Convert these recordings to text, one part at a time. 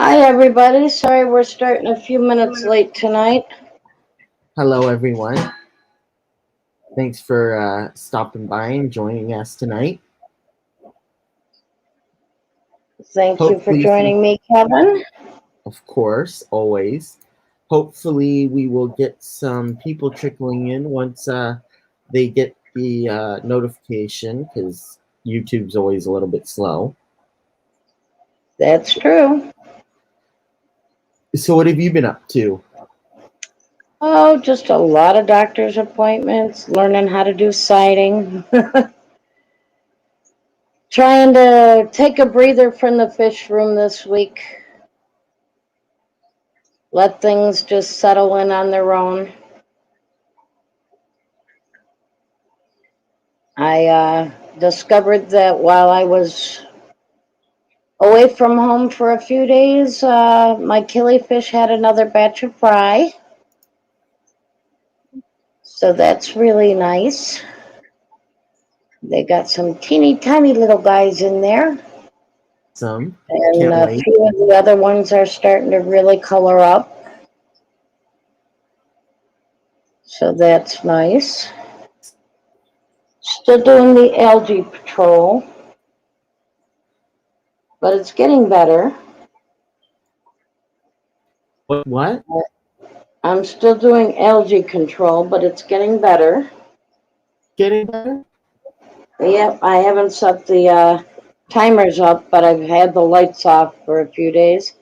Hi, everybody. Sorry we're starting a few minutes late tonight. Hello, everyone. Thanks for stopping by and joining us tonight. Thank you for Hopefully, joining me, Kevin. of course, always. Hopefully, we will get some people trickling in once they get the notification because YouTube's always a little bit slow. That's true. So, what have you been up to? Oh, just a lot of doctor's appointments, learning how to do siding. Trying to take a breather from the fish room this week. Let things just settle in on their own. I discovered that while I was away from home for a few days, my killifish had another batch of fry. So that's really nice. They got some teeny tiny little guys in there. Some. And Can't a wait. few of the other ones are starting to really color up. So that's nice. Still doing the algae patrol, but it's getting better. What? I'm still doing algae control, but it's getting better. Getting better? Yep, I haven't set the timers up, but I've had the lights off for a few days.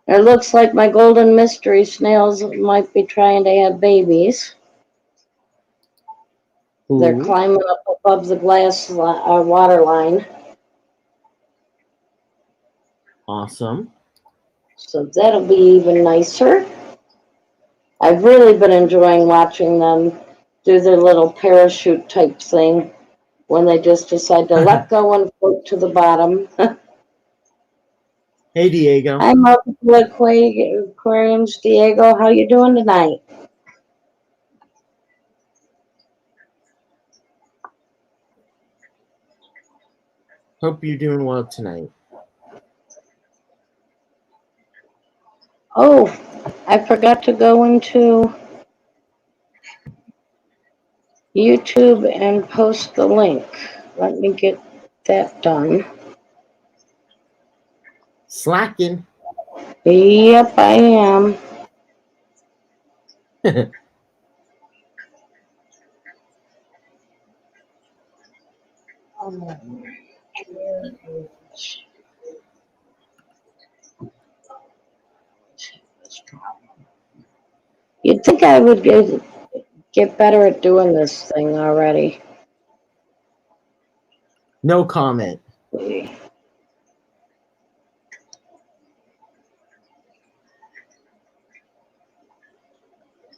It looks like my golden mystery snails might be trying to have babies. They're Ooh, climbing up above the water line. awesome. So that'll be even nicer. I've really been enjoying watching them do their little parachute type thing when they just decide to let go and float to the bottom. Hey, Diego. Hi, Multiple Aquariums. Diego, how you doing tonight? Hope you're doing well tonight. Oh, I forgot to go into YouTube and post the link. Let me get that done. Slacking. Yep, I am. You'd think I would get better at doing this thing already. No comment.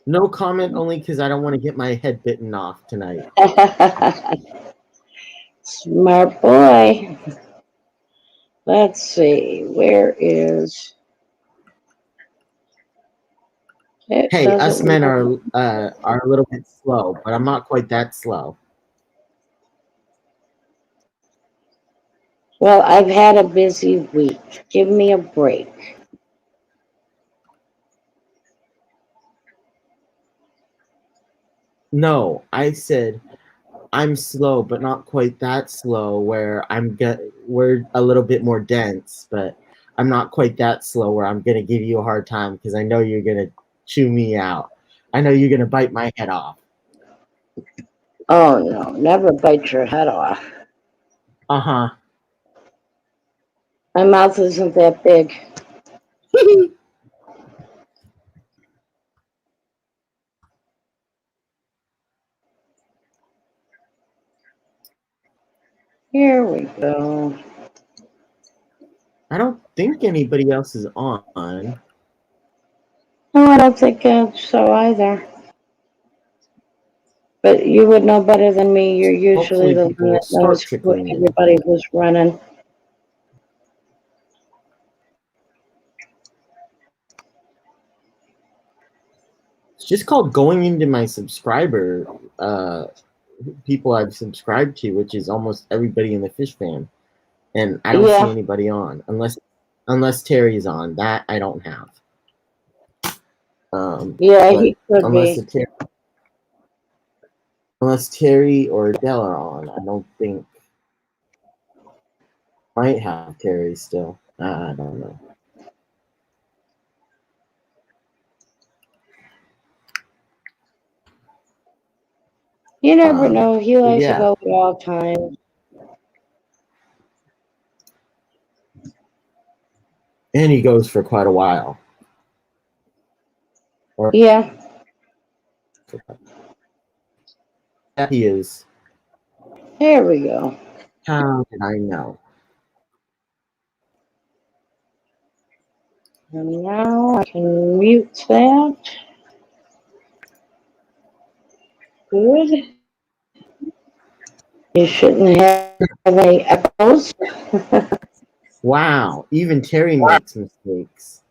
No comment only because I don't want to get my head bitten off tonight. Smart boy. Let's see. Where is it? Hey, us Doesn't men work. are a little bit slow, but I'm not quite that slow. Well, I've had a busy week. Give me a break. No, I said I'm slow, but not quite that slow. Where we're a little bit more dense, but I'm not quite that slow. Where I'm gonna give you a hard time because I know you're gonna chew me out. I know you're gonna bite my head off. Oh no, never bite your head off. Uh My mouth isn't that big. huh. Here we go. I don't think anybody else is on. No, I don't think so either. But you would know better than me. You're usually Hopefully, the people one will that start knows what trickling in. everybody was running. It's just called going into my subscriber people I've subscribed to, which is almost everybody in the fish fam, and I don't see Yeah, anybody on unless unless Terry's on. That I don't have. Yeah, But he could unless be. unless Terry or Adele are on, I don't think. Might have Terry still. I don't know. You never know. He But likes to yeah, go at all times. and he goes for quite a while. Yeah. Yeah, he is. There we go. How did I know? And now I can mute that. Good. You shouldn't have any echoes. Wow, even Terry makes mistakes.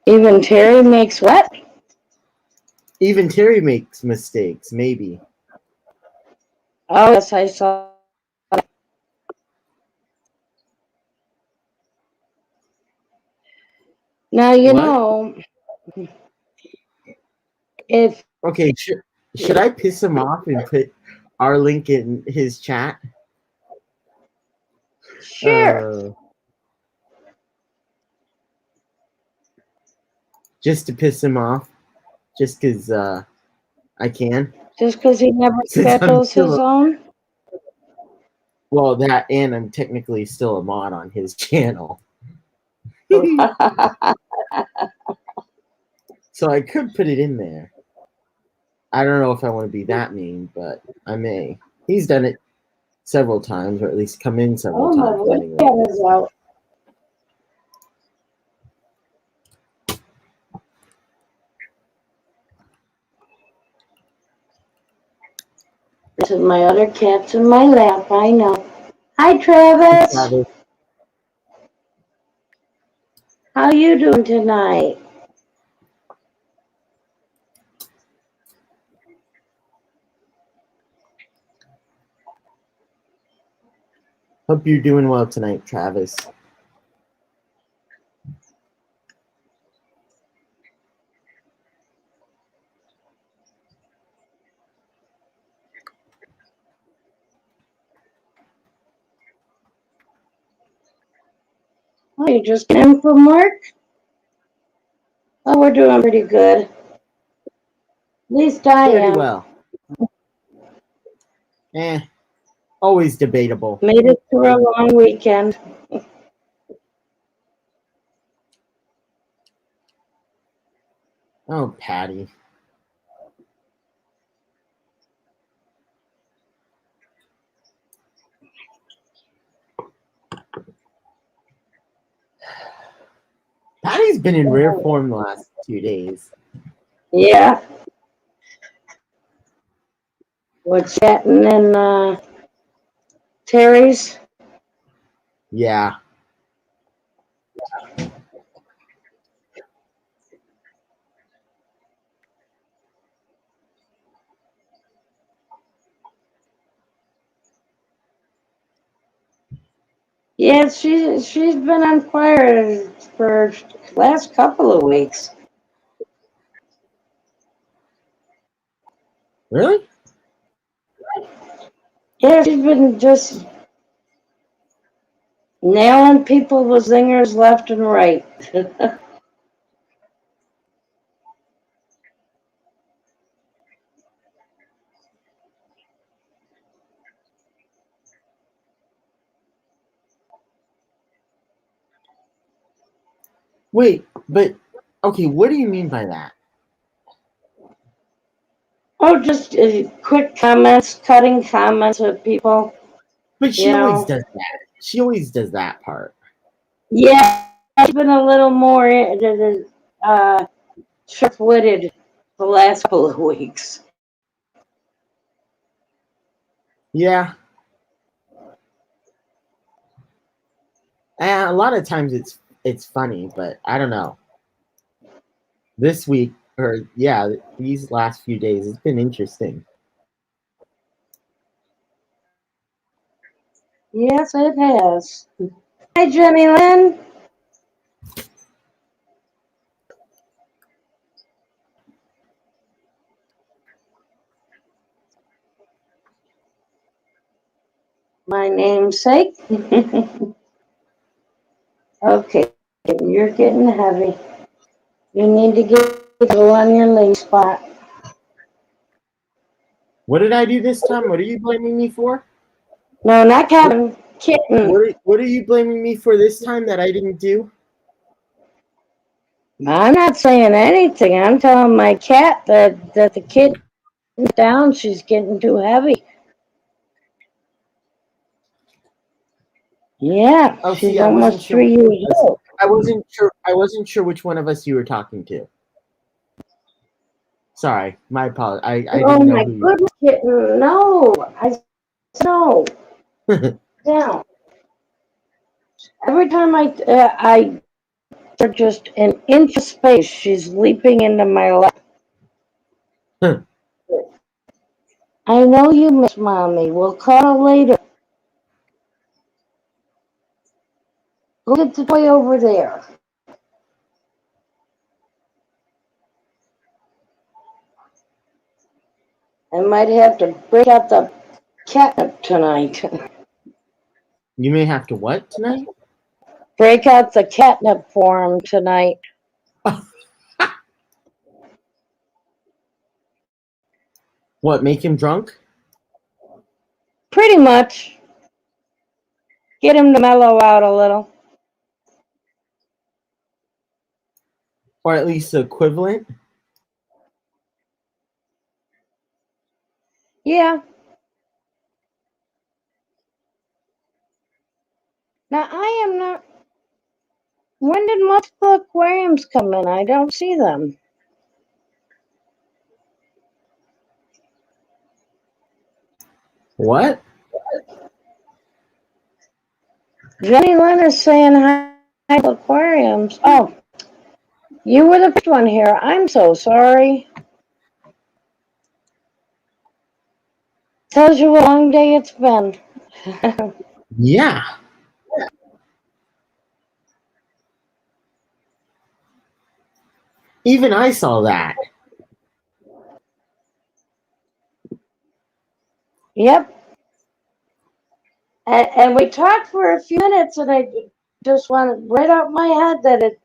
Even Terry makes what? Even Terry makes mistakes, maybe. Oh, yes, I saw. Now, you What? know, if Okay, should I piss him off and put our link in his chat? sure, Just to piss him off, just because I can. just because he never Since I'm schedules his still own. well, that and I'm technically still a mod on his channel, so I could put it in there. I don't know if I want to be that mean, but I may. He's done it several times, or at least come in several Oh, my times letting me. webcam is out. This is my other cat's in my lap, I know. Hi, Travis. How you doing tonight? Hope you're doing well tonight, Travis. Oh, you just came in from work? Oh, we're doing pretty good. At least I Pretty am. well. Always debatable. Made it through a long weekend. Oh, Patty. Patty's been in rare form the last 2 days. Yeah. We're chatting in Terry's. Yeah. Yeah, she's been on fire for the last couple of weeks. Really? Yeah, she's been just nailing people with zingers left and right. Wait, but okay, what do you mean by that? Oh, just quick comments, cutting comments with people. But You she always know. does that. She always does that part. Yeah, she's been a little more swift-witted the last couple of weeks. Yeah. And a lot of times it's funny, but I don't know. This week, or yeah, these last few days, it's been interesting. Yes, it has. Hi, Jenny Lynn. My namesake. Okay, you're getting heavy. You need to go on your lay spot. What did I do this time? What are you blaming me for? No, not Kevin. Kitten. What are you blaming me for this time that I didn't do? I'm not saying anything. I'm telling my cat that the kid down. She's getting too heavy. Yeah, Oh, she's see, I wasn't almost sure. 3 years old. I wasn't sure. I wasn't sure which one of us you were talking to. Sorry, my apologies. I Oh didn't know my who you. goodness, kitten! No, I no down. Every time I for just an inch of space, she's leaping into my lap. I know you miss mommy. We'll call later. Look at the toy over there. I might have to break out the catnip tonight. You may have to what tonight? Break out the catnip for him tonight. What? Make him drunk? Pretty much. Get him to mellow out a little. Or at least the equivalent? Yeah. Now I am not. When did most of the aquariums come in? I don't see them. What? Jenny Lynn is saying hi to aquariums. Oh, you were the first one here. I'm so sorry. Tells you what a long day it's been. Yeah. Even I saw that. Yep. And we talked for a few minutes, and I just wanted right out my head that it.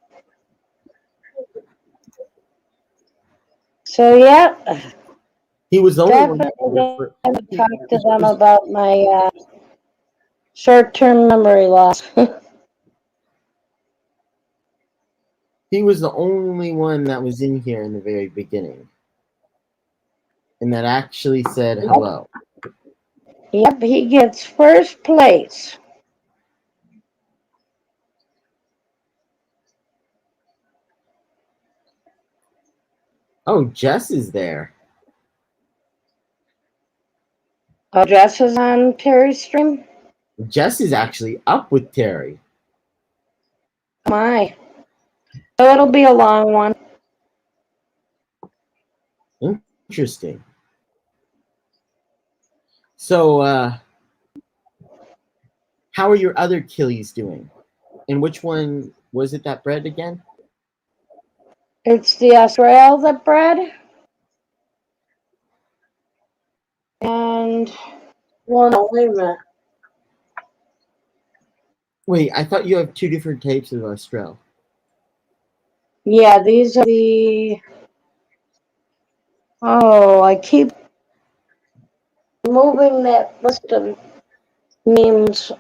So yeah, He was the only one. definitely going to talk to them about my short-term memory loss. He was the only one that was in here in the very beginning, and that actually said hello. Yep, he gets first place. Oh, Jess is there. Oh, Jess is on Terry's stream. Jess is actually up with Terry. My, so it'll be a long one. Interesting. So, how are your other killies doing? And which one was it that bred again? It's the Australia that bred, and well, no, wait a minute. Wait, I thought you have two different types of Australian. Yeah, these are the. Oh, I keep moving that list of names.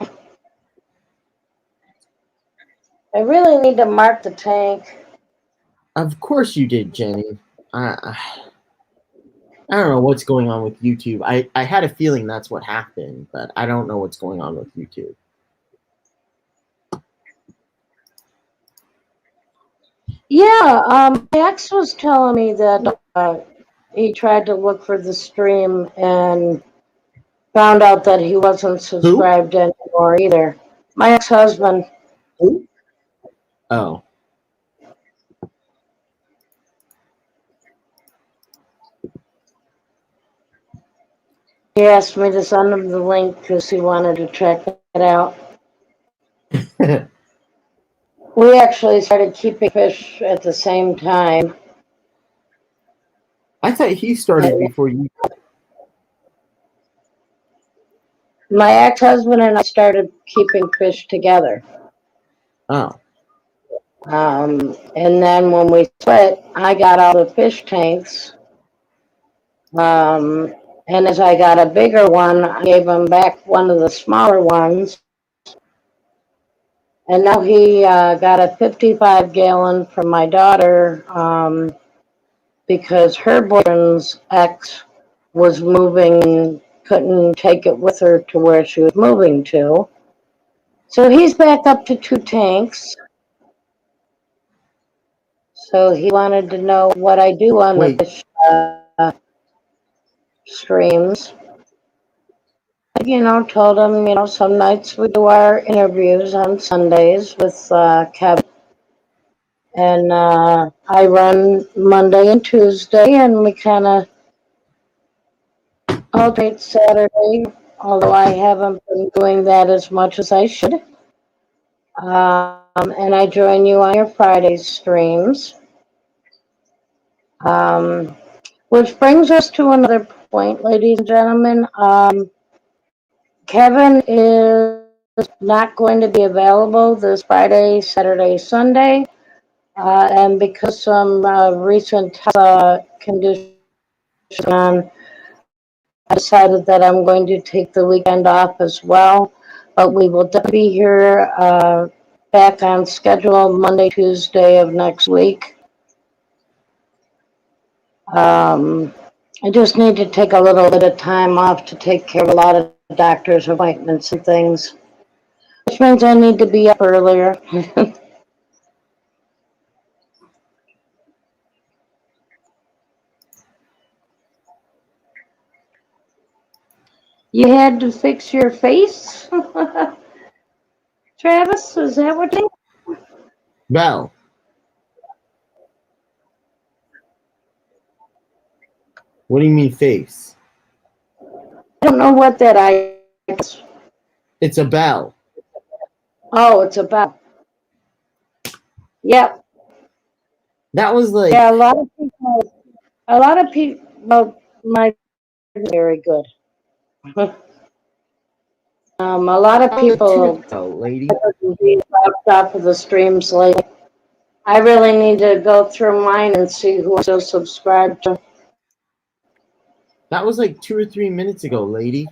I really need to mark the tank. Of course you did, Jenny. I don't know what's going on with YouTube. I had a feeling that's what happened, but I don't know what's going on with YouTube. Yeah, my ex was telling me that he tried to look for the stream and found out that he wasn't Who? subscribed anymore either. My ex-husband. Who? Oh. He asked me to send him the link because he wanted to check it out. We actually started keeping fish at the same time. I thought he started before you. My ex-husband and I started keeping fish together. Oh. And then when we split, I got all the fish tanks. And as I got a bigger one, I gave him back one of the smaller ones. And now he got a 55-gallon from my daughter because her boyfriend's ex was moving and couldn't take it with her to where she was moving to. So he's back up to 2 tanks. So he wanted to know what I do on the fish streams. Told him, some nights we do our interviews on Sundays with Kevin. And I run Monday and Tuesday, and we kind of alternate Saturday, although I haven't been doing that as much as I should. And I join you on your Friday streams. Which brings us to another point, ladies and gentlemen. Kevin is not going to be available this Friday, Saturday, Sunday. And because some recent conditions on, I decided that I'm going to take the weekend off as well. But we will definitely be here back on schedule Monday, Tuesday of next week. I just need to take a little bit of time off to take care of a lot of doctor's appointments and things, which means I need to be up earlier. You had to fix your face? Travis, is that what you think? Bell. What do you mean face? I don't know what that is. It's a bell. Oh, it's a bell. Yep. That was like. Yeah, a lot of people, well, my very good. A lot of people lady. dropped off of the streams lately. I really need to go through mine and see who I'm still subscribed to. That was like 2 or 3 minutes ago, lady.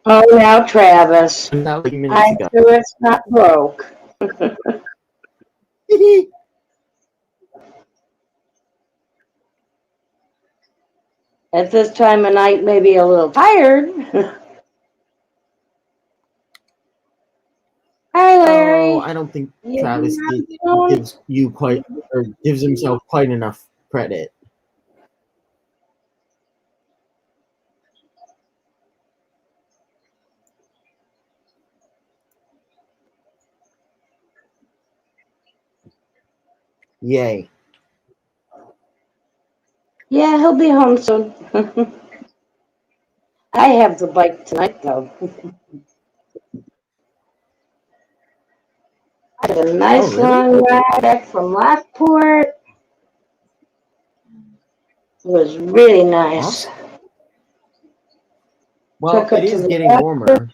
Oh, now Travis. That was 3 minutes I'm ago. sure it's not broke. At this time of night, maybe a little tired. Hi, Larry. Oh, I don't think Travis gives you quite or gives himself quite enough credit. Yay. Yeah, he'll be home soon. I have the bike tonight, though. I had a nice long ride back from Lockport. It was really nice. Awesome. Well, it is getting warmer.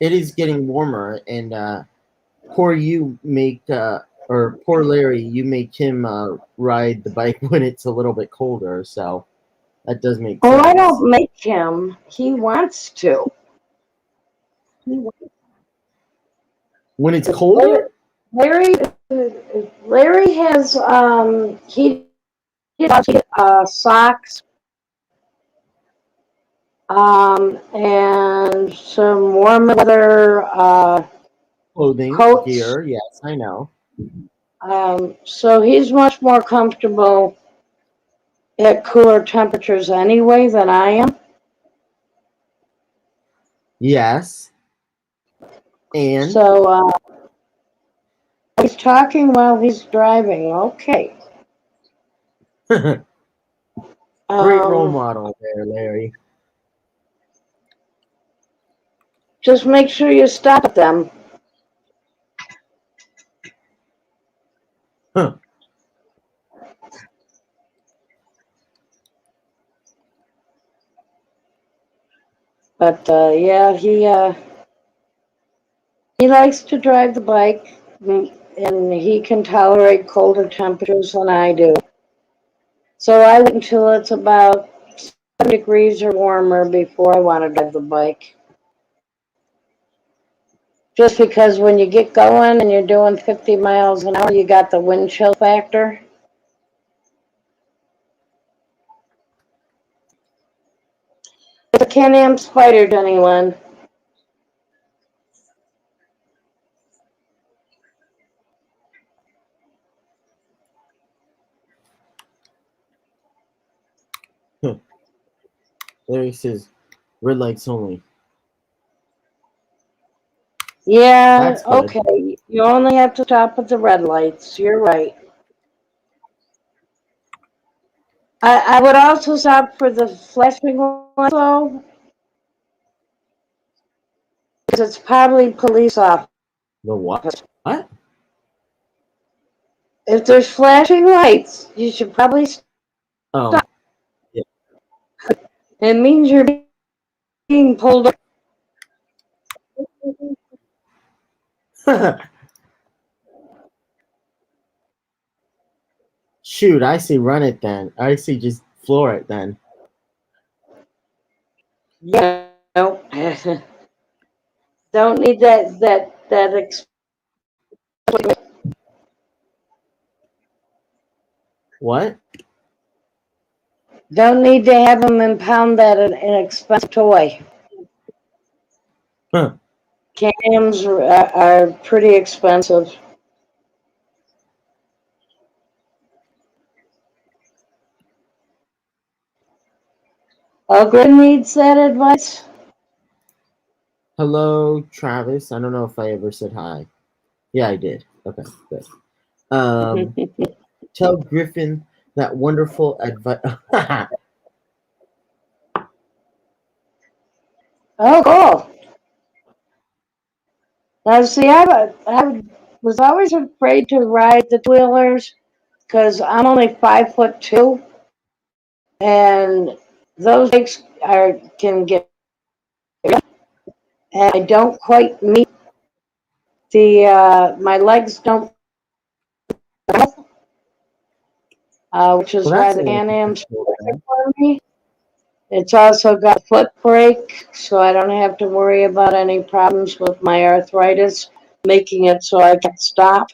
It is getting warmer, and poor Larry, you make him ride the bike when it's a little bit colder, so that does make sense. Oh, I don't make him. He wants to. When it's colder? Larry has he socks and some warm weather Clothing, coats. gear, yes, I know. So he's much more comfortable at cooler temperatures anyway than I am. Yes. And so he's talking while he's driving. Okay. Great role model there, Larry. Just make sure you stop at them. Huh. But yeah, he likes to drive the bike, and he can tolerate colder temperatures than I do. So I wait until it's about 7 degrees or warmer before I want to drive the bike. Just because when you get going and you're doing 50 miles an hour, you got the wind chill factor. It's a Can-Am Spider, Jenny-Lynn. There he says, red lights only. Yeah, That's good. okay. You only have to stop at the red lights. You're right. I would also stop for the flashing lights, though, because it's probably police officers. The what? What? If there's flashing lights, you should probably Oh. stop. Yeah. It means you're being pulled over. Shoot, I see run it then. I see just floor it then. Yeah, no. Don't need that. What? Don't need to have them impound that an expensive toy. Huh. Cams are pretty expensive. Elgrin needs that advice. Hello, Travis. I don't know if I ever said hi. Yeah, I did. Okay, good. Um, tell Griffin that wonderful advice. Oh, cool. Now, see, I was always afraid to ride the two-wheelers because I'm only 5'2", and those bikes can get, and I don't quite meet my legs don't, which is Well, why that's the a little Can-Am's confusing. perfect for me. It's also got a foot brake, so I don't have to worry about any problems with my arthritis, making it so I can't stop.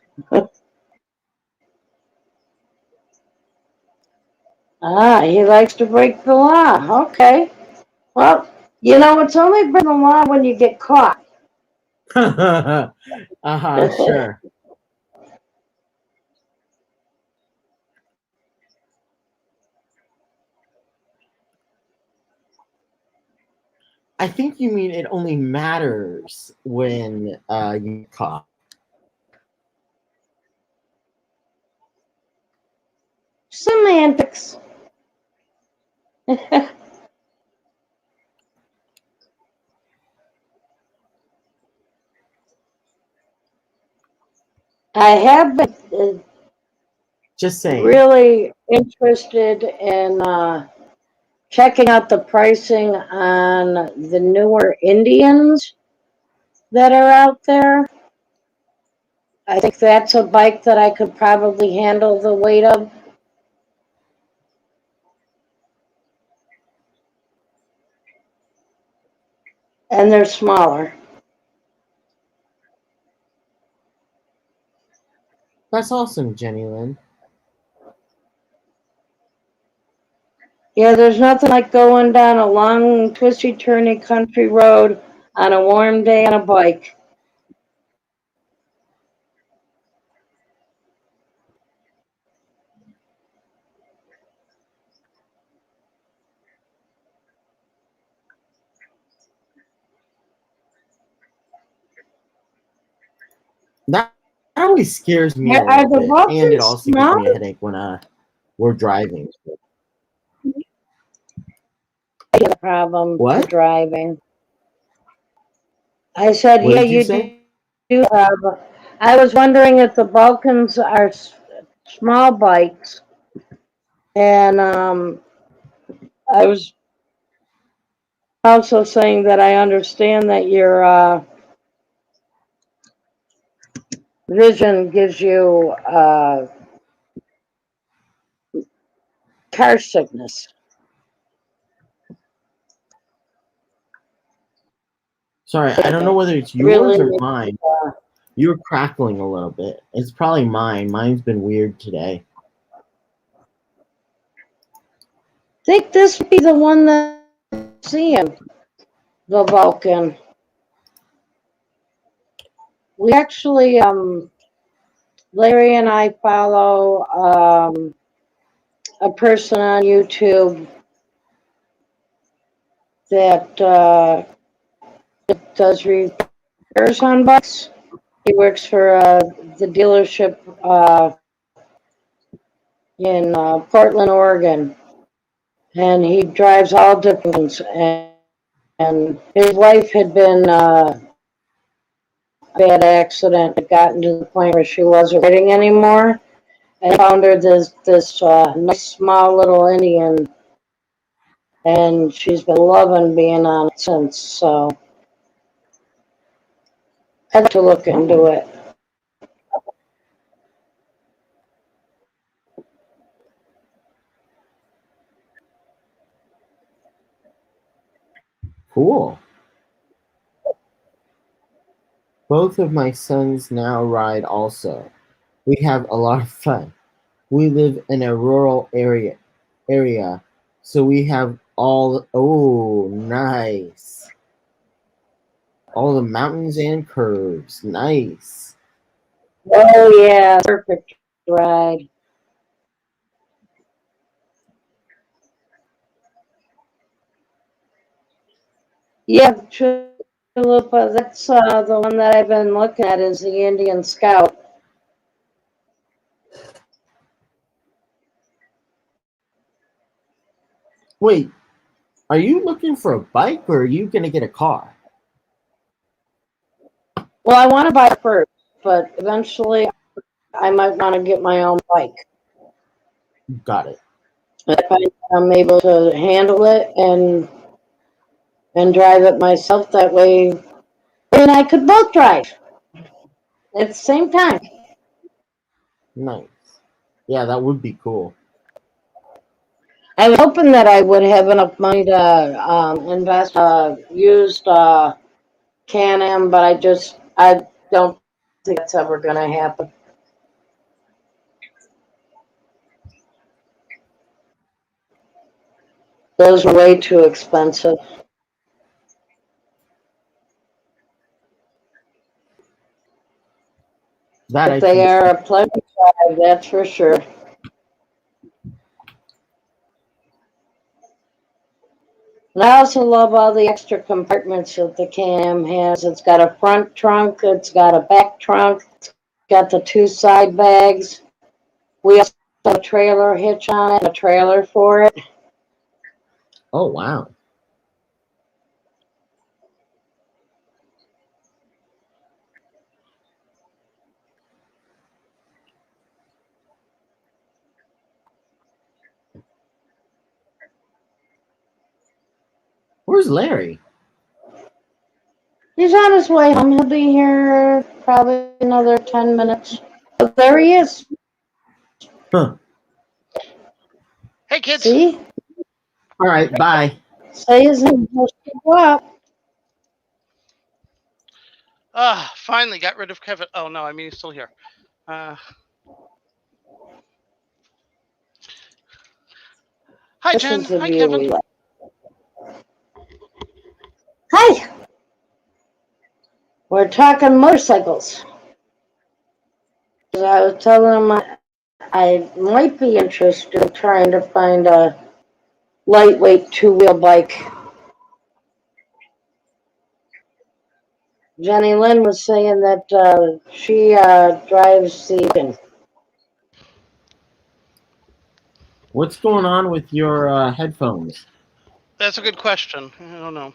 Ah, he likes to break the law. Okay. Well, it's only breaking the law when you get caught. Sure. I think you mean it only matters when you caught. Semantics. I have been Just saying. really interested in checking out the pricing on the newer Indians that are out there. I think that's a bike that I could probably handle the weight of. And they're smaller. That's awesome, Jenny Lynn. Yeah, there's nothing like going down a long, twisty, turny country road on a warm day on a bike. That always scares me a Are little the bit, and it Vulcans also gives small? me a headache when we're driving. I have a problem for What? driving. I said, What yeah, did you you say? do have. I was wondering if the Balkans are small bikes, and I was also saying that I understand that your vision gives you car sickness. Sorry, I don't know whether it's yours Really, or mine. You were crackling a little bit. It's probably mine. Mine's been weird today. think this would be the one that I'm seeing, the Vulcan. We actually, Larry and I follow a person on YouTube that does repairs on bikes. He works for the dealership in Portland, Oregon, and he drives all different ones. And his wife had been bad accident. Had gotten to the point where she wasn't riding anymore, and found her this nice small little Indian, and she's been loving being on it since. So I'd like to look into it. Cool. Both of my sons now ride also. We have a lot of fun. We live in a rural area, so we have nice. All the mountains and curves. Nice. Oh yeah, perfect ride. Yeah, Chalupa. That's the one that I've been looking at is the Indian Scout. Wait, are you looking for a bike or are you gonna get a car? Well, I want to buy it first, but eventually I might want to get my own bike. Got it. If I'm able to handle it and drive it myself, that way, and I could both drive at the same time. Nice. Yeah, that would be cool. I was hoping that I would have enough money to invest used Can-Am, but I don't think that's ever going to happen. Those are way too expensive. That I But can. they are a pleasant drive, that's for sure. And I also love all the extra compartments that the Can-Am has. It's got a front trunk, it's got a back trunk, it's got the two side bags. We also have a trailer hitch on it, a trailer for it. Oh wow. Where's Larry? He's on his way home. He'll be here probably another 10 minutes. Oh, there he is. Huh. Hey, kids. See? All right, bye. Say his name. He'll show up. Finally got rid of Kevin. Oh, no, I mean, he's still here. Hi, This Jen. is the Hi, view Kevin. we like. Hi. We're talking motorcycles. I was telling him I might be interested in trying to find a lightweight two-wheel bike. Jenny Lynn was saying that she drives the. What's going on with your headphones? That's a good question. I don't know.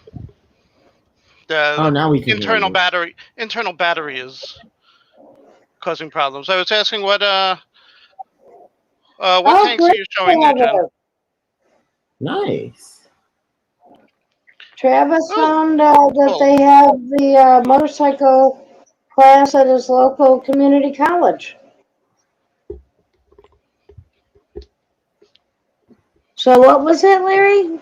Oh, the now we can hear you. internal battery is causing problems. I was asking what tanks are you showing there, Jen? Nice. Travis Oh, found that cool. they have the motorcycle class at his local community college. So what was it, Larry?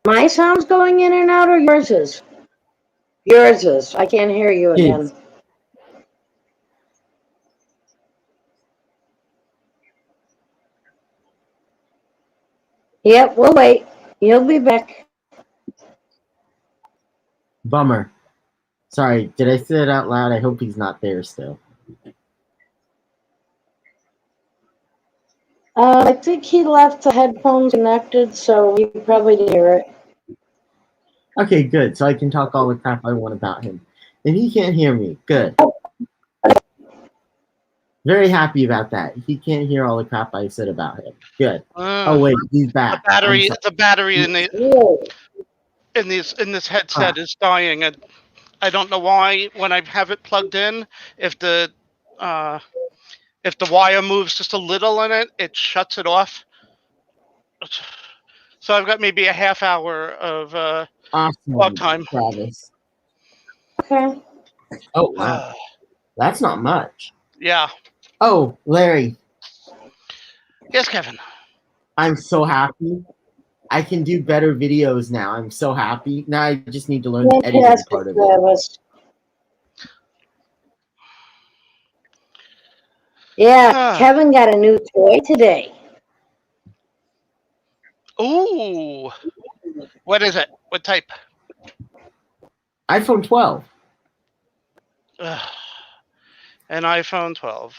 My sound's going in and out, or yours is? Yours is. I can't hear you again. Kids. Yep, we'll wait. You'll be back. Bummer. Sorry, did I say it out loud? I hope he's not there still. I think he left the headphones connected, so we probably didn't hear it. Okay, good. So I can talk all the crap I want about him. And he can't hear me. Good. Very happy about that. He can't hear all the crap I said about him. Good. Oh wait, he's back. The battery in this headset is dying, and I don't know why. When I have it plugged in, if the wire moves just a little in it, it shuts it off. So I've got maybe a half hour of awesome time. Travis. Okay. Oh wow, that's not much. Yeah. Oh, Larry. Yes, Kevin. I'm so happy. I can do better videos now. I'm so happy. Now I just need to learn the editing part of it. Yeah, Kevin got a new toy today. Ooh. What is it? What type? iPhone 12. An iPhone 12.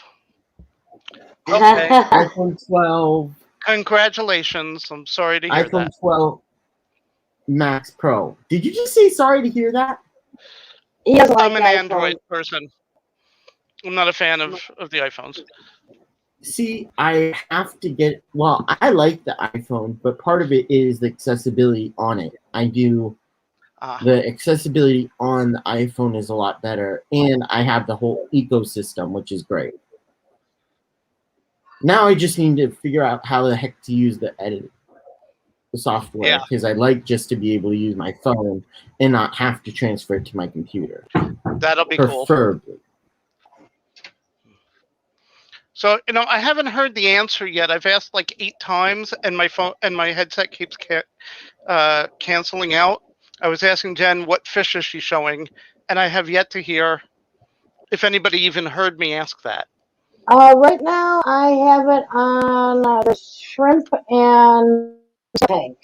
Okay. iPhone 12. Congratulations. I'm sorry to hear iPhone that. 12 Max Pro. Did you just say sorry to hear that? I'm an Android person. I'm not a fan of the iPhones. See, I have to get... Well, I like the iPhone, but part of it is the accessibility on it. I do... The accessibility on the iPhone is a lot better, and I have the whole ecosystem, which is great. Now I just need to figure out how the heck to use the software, because I like just to be able to use my phone and not have to transfer it to my computer. That'll be preferably. Cool. So, I haven't heard the answer yet. I've asked like 8 times, and my phone and my headset keeps canceling out. I was asking Jen what fish is she showing, and I have yet to hear if anybody even heard me ask that. Right now, I have it on the shrimp and tank.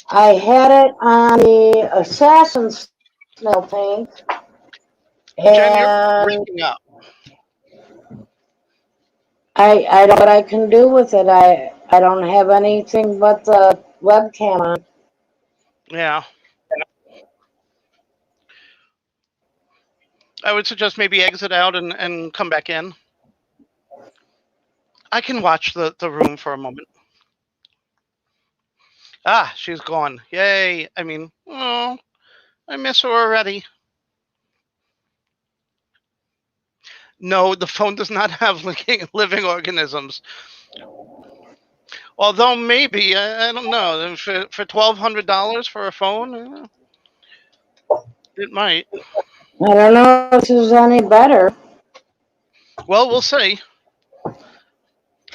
I had it on the assassin snail tank. Jen, you're breaking up. I don't know what I can do with it. I don't have anything but the webcam on. Yeah. I would suggest maybe exit out and come back in. I can watch the room for a moment. She's gone. Yay. I mean, oh, I miss her already. No, the phone does not have living organisms. Although maybe, I don't know, for $1,200 for a phone, it might. I don't know if this is any better. Well, we'll see.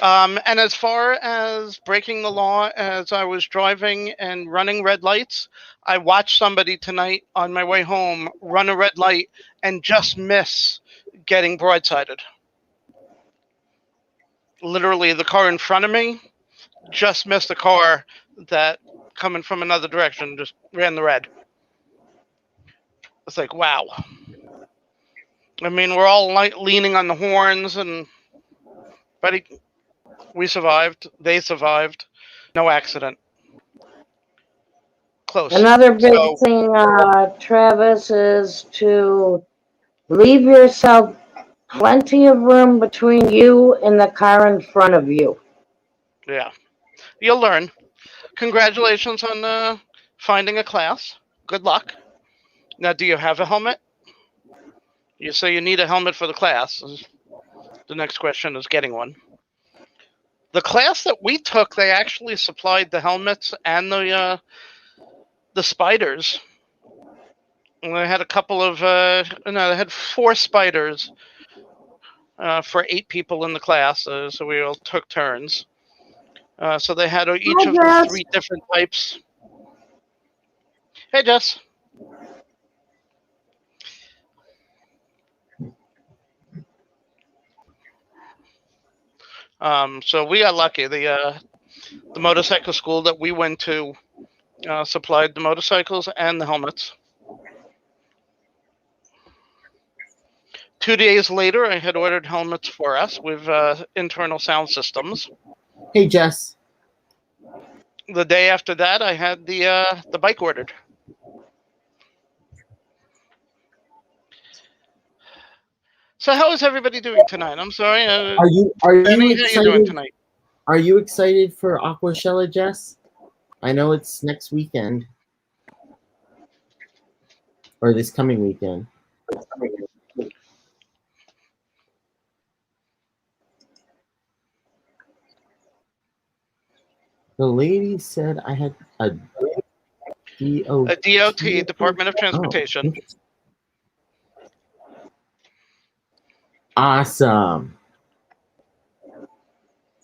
And as far as breaking the law, as I was driving and running red lights, I watched somebody tonight on my way home run a red light and just miss getting broadsided. Literally, the car in front of me just missed a car that coming from another direction just ran the red. It's like, wow. I mean, we're all leaning on the horns, but we survived. They survived. No accident. Close. Another big thing, Travis, is to leave yourself plenty of room between you and the car in front of you. Yeah. You'll learn. Congratulations on finding a class. good luck. Now, do you have a helmet? You say you need a helmet for the class. The next question is getting one. The class that we took, they actually supplied the helmets and the spiders. And they had a couple of no, they had 4 spiders for 8 people in the class, so we all took turns. So they had each of the 3 different types. Hey, Jess. So we got lucky. The motorcycle school that we went to supplied the motorcycles and the helmets. 2 days later, I had ordered helmets for us with internal sound systems. Hey, Jess. The day after that, I had the bike ordered. So how is everybody doing tonight? I'm sorry. Are you Benny, how you doing excited? tonight? Are you excited for Aquashella, Jess? I know it's next weekend. Or this coming weekend. The lady said I had a DOT. A DOT, Department of Transportation. Awesome.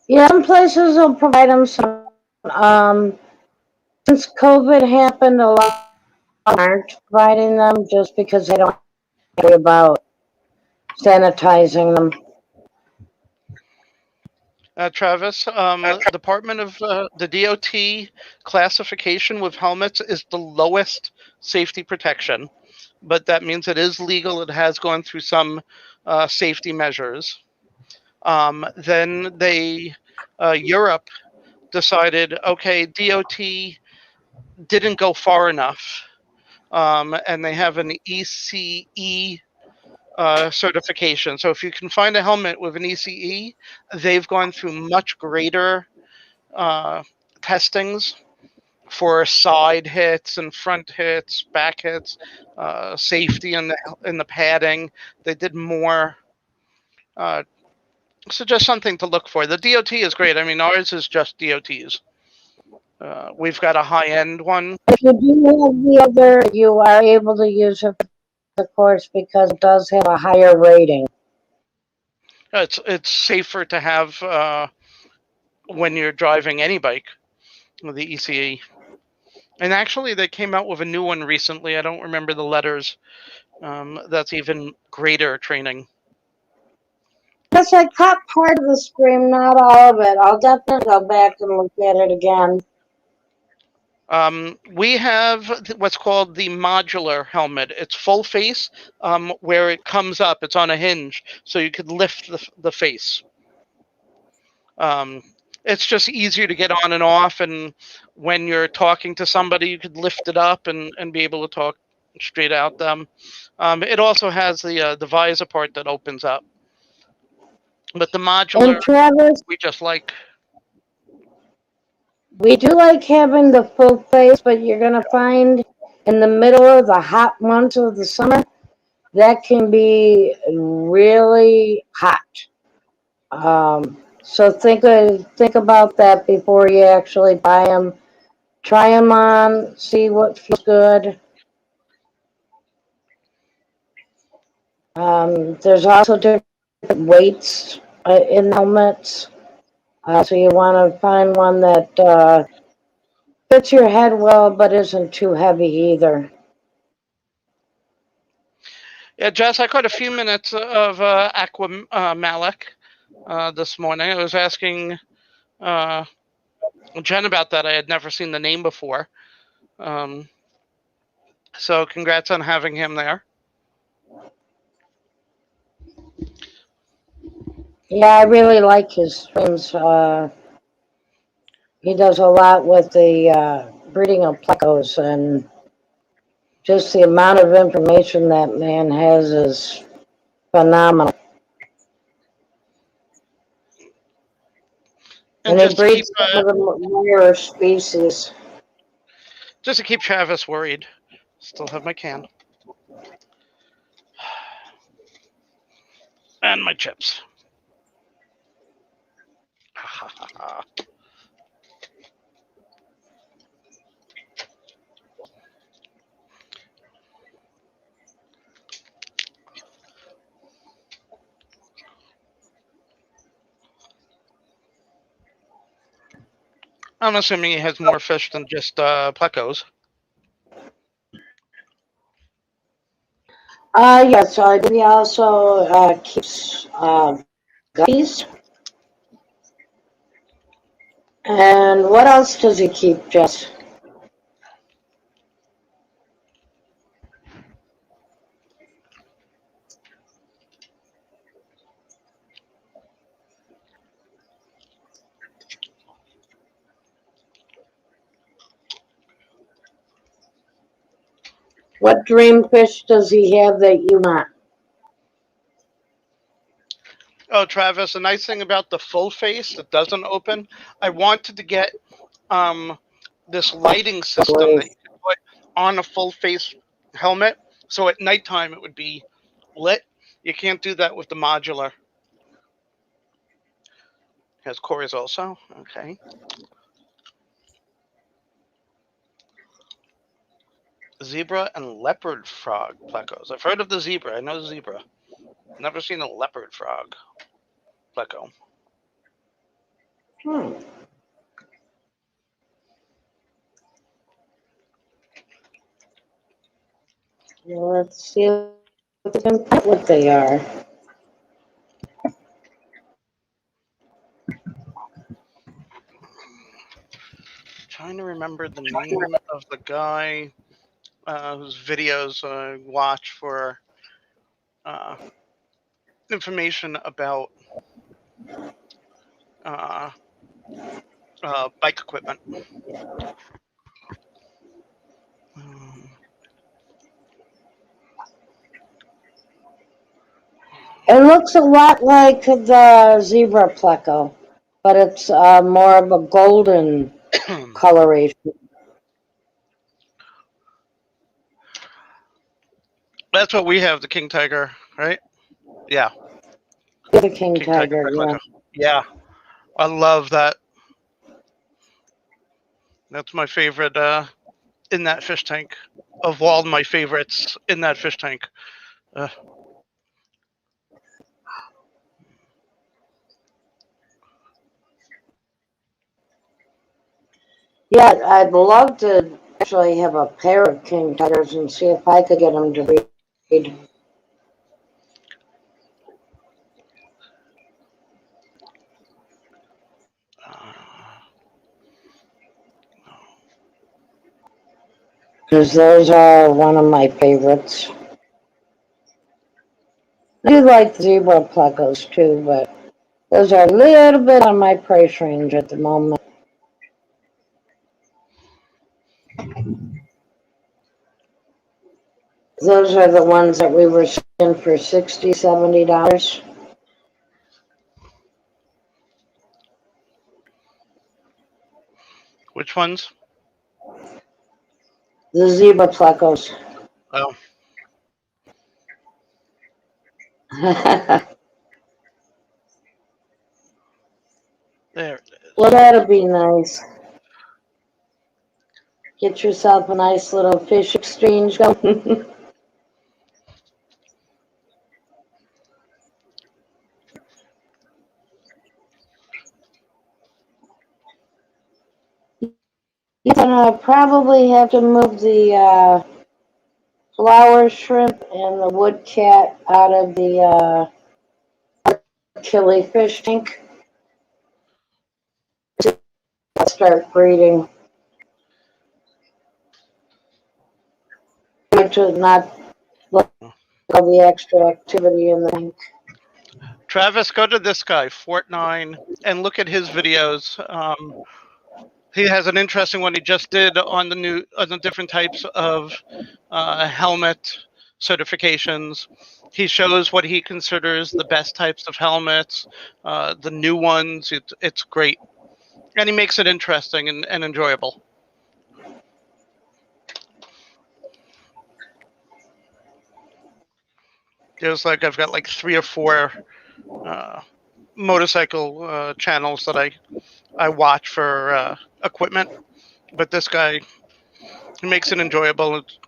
Yeah, some places will provide them. Since COVID happened, a lot aren't providing them just because they don't worry about sanitizing them. Travis, Department of the DOT classification with helmets is the lowest safety protection, but that means it is legal. It has gone through some safety measures. Then Europe decided, okay, DOT didn't go far enough, and they have an ECE certification. So if you can find a helmet with an ECE, they've gone through much greater testings for side hits and front hits, back hits, safety in the padding. They did more. So just something to look for. The DOT is great. I mean, ours is just DOTs. We've got a high-end one. If you do have the other, you are able to use it for the course because it does have a higher rating. It's safer to have when you're driving any bike with the ECE. And actually, they came out with a new one recently. I don't remember the letters. That's even greater training. Yes, I caught part of the stream, not all of it. I'll definitely go back and look at it again. We have what's called the modular helmet. It's full face, where it comes up. It's on a hinge, so you could lift the face. It's just easier to get on and off, and when you're talking to somebody, you could lift it up and be able to talk straight out them. It also has the visor part that opens up. But the modular, And Travis, we just like. we do like having the full face, but you're going to find in the middle of the hot months of the summer, that can be really hot. So think about that before you actually buy them. Try them on, see what feels good. There's also different weights in helmets. So you want to find one that fits your head well, but isn't too heavy either. Yeah, Jess, I caught a few minutes of Malik this morning. I was asking Jen about that. I had never seen the name before. So congrats on having him there. Yeah, I really like his streams. He does a lot with the breeding of plecos, and just the amount of information that man has is phenomenal. And he breeds some of the rare species. Just to keep Travis worried. Still have my can. And my chips. I'm assuming he has more fish than just plecos. Yes, he also keeps guppies. And what else does he keep, Jess? What dream fish does he have that you want? Oh, Travis, the nice thing about the full face that doesn't open, I wanted to get this lighting system that you can put on a full face helmet, so at nighttime it would be lit. You can't do that with the modular. Has cores also. Okay. Zebra and leopard frog plecos. I've heard of the zebra. I know zebra. Never seen a leopard frog pleco. Well, let's see what they are. Trying to remember the name of the guy whose videos I watch for uh, information about uh, bike equipment. It looks a lot like the zebra pleco, but it's more of a golden coloration. That's what we have, the king tiger, right? Yeah, The king king tiger tiger, yeah. pleco. Yeah, I love that. That's my favorite in that fish tank. Of all my favorites in that fish tank. Yeah, I'd love to actually have a pair of king tigers and see if I could get them to breed. Because those are one of my favorites. I do like zebra plecos too, but those are a little bit on my price range at the moment. Those are the ones that we were seeing for $60, $70. Which ones? The zebra plecos. Oh, there it is. Well, that'll be nice. Get yourself a nice little fish exchange going. You're gonna probably have to move the flower shrimp and the wood cat out of the killifish tank. Start breeding. To not look at all the extra activity in the tank. Travis, go to this guy, Fort9, and look at his videos. He has an interesting one he just did on the different types of helmet certifications. He shows what he considers the best types of helmets, the new ones. It's great, and he makes it interesting and enjoyable. There's like I've got like 3 or 4 motorcycle channels that I watch for equipment, but this guy, he makes it enjoyable. It's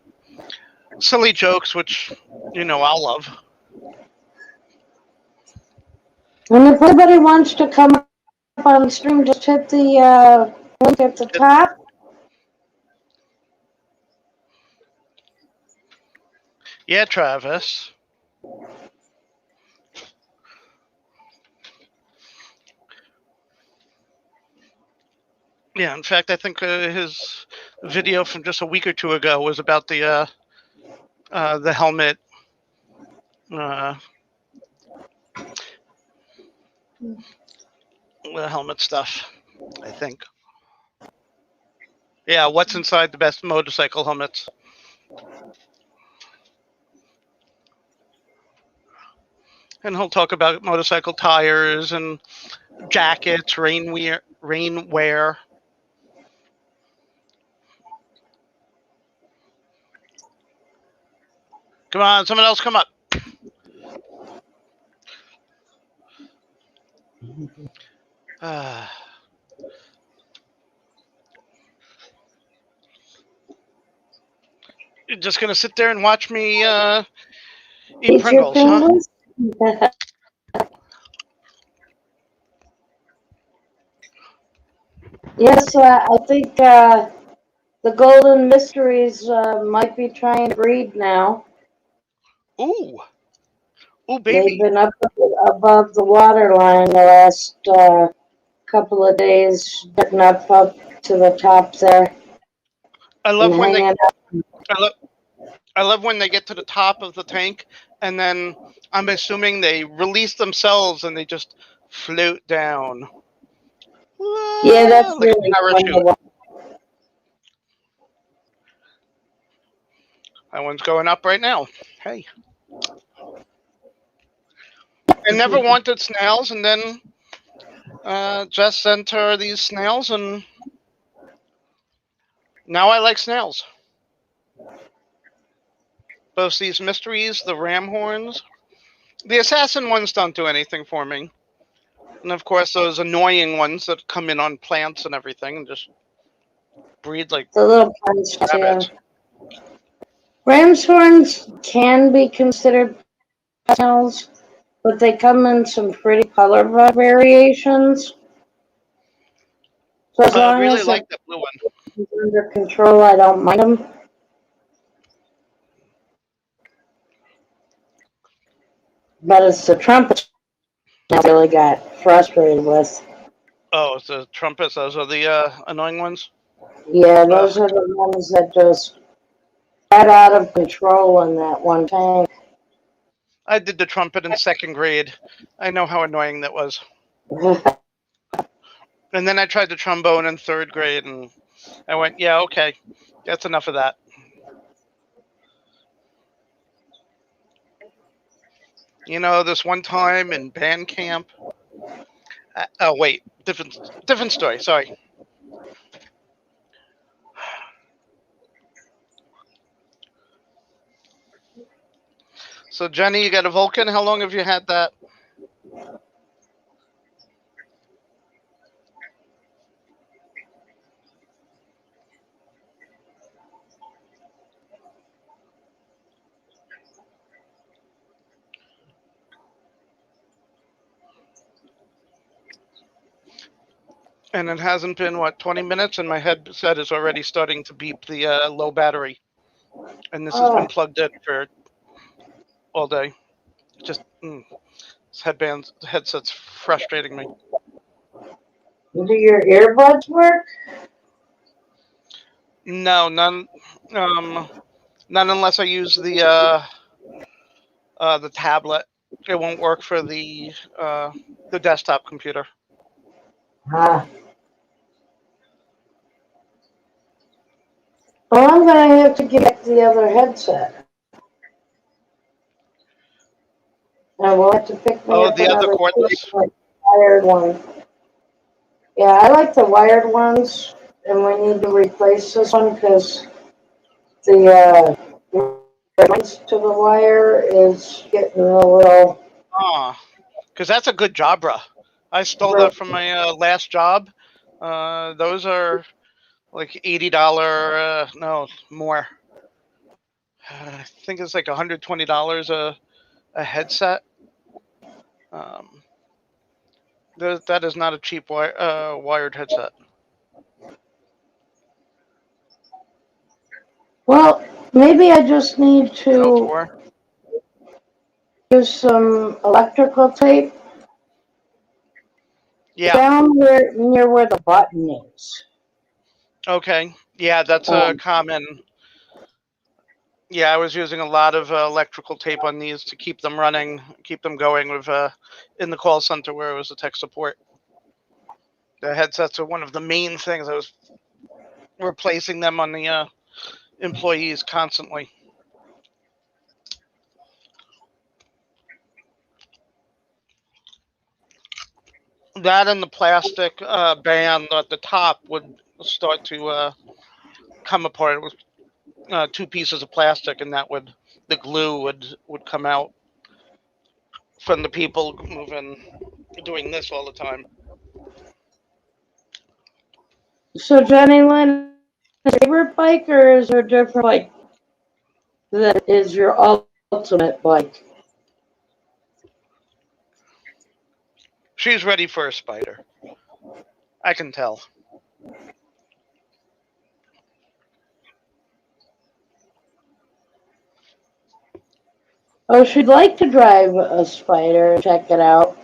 silly jokes, which I'll love. And if anybody wants to come up on stream, just hit the link at the top. Yeah, Travis. Yeah, in fact, I think his video from just a week or 2 ago was about the helmet. The helmet stuff, I think. Yeah, what's inside the best motorcycle helmets? And he'll talk about motorcycle tires and jackets, rainwear. Come on, someone else come up. You're just gonna sit there and watch me eat Pringles, huh? Yes, I think the Golden Mysteries might be trying to breed now. Ooh, They've baby. been up above the water line the last couple of days, getting up to the top there. I love when hanging I love when they get to the top of the tank, and then I'm assuming they release themselves and they just float down. Yeah, that's Like really a fun to parachute. watch. That one's going up right now. Hey. I never wanted snails, and then Jess sent her these snails, and now I like snails. Both these mysteries, the ram horns. The assassin ones don't do anything for me. And of course, those annoying ones that come in on plants and everything and just breed like The little plants, rabbits. yeah. Ram's horns can be considered snails, but they come in some pretty color variations. So as I long really as like it's the blue one. under control, I don't mind them. But it's the trumpets I really got frustrated with. Oh, it's the trumpets. Those are the annoying ones. Yeah, those are the ones that just got out of control in that one tank. I did the trumpet in 2nd grade. I know how annoying that was. And then I tried the trombone in 3rd grade, and I went, yeah, okay, that's enough of that. This one time in band camp. Oh wait, different story. Sorry. So Jenny, you got a Vulcan. How long have you had that? And it hasn't been, 20 minutes, and my headset is already starting to beep the low battery. And this has been plugged in for all day. Just, this headset's frustrating me. Do your earbuds work? No, none. Not unless I use the tablet. It won't work for the desktop computer. Well, I'm gonna have to get the other headset. I will have to pick me up The other another cordless? wired one. Yeah, I like the wired ones, and we need to replace this one because the points to the wire is getting a little. Because that's a good Jabra. I stole that from my last job. Those are like $80. No, more. I think it's like $120 a headset. That is not a cheap wired headset. Well, maybe I just need No, to for use some electrical tape yeah. down near where the button is. Okay. Yeah, that's a common. Yeah, I was using a lot of electrical tape on these to keep them running, keep them going with in the call center where it was the tech support. The headsets are one of the main things. I was replacing them on the employees constantly. That and the plastic band at the top would start to come apart. It was 2 pieces of plastic, and the glue would come out from the people doing this all the time. So, Jenny Lynn, is your favorite bike or is there a different bike that is your ultimate bike? She's ready for a spider. I can tell. Oh, she'd like to drive a spider and check it out.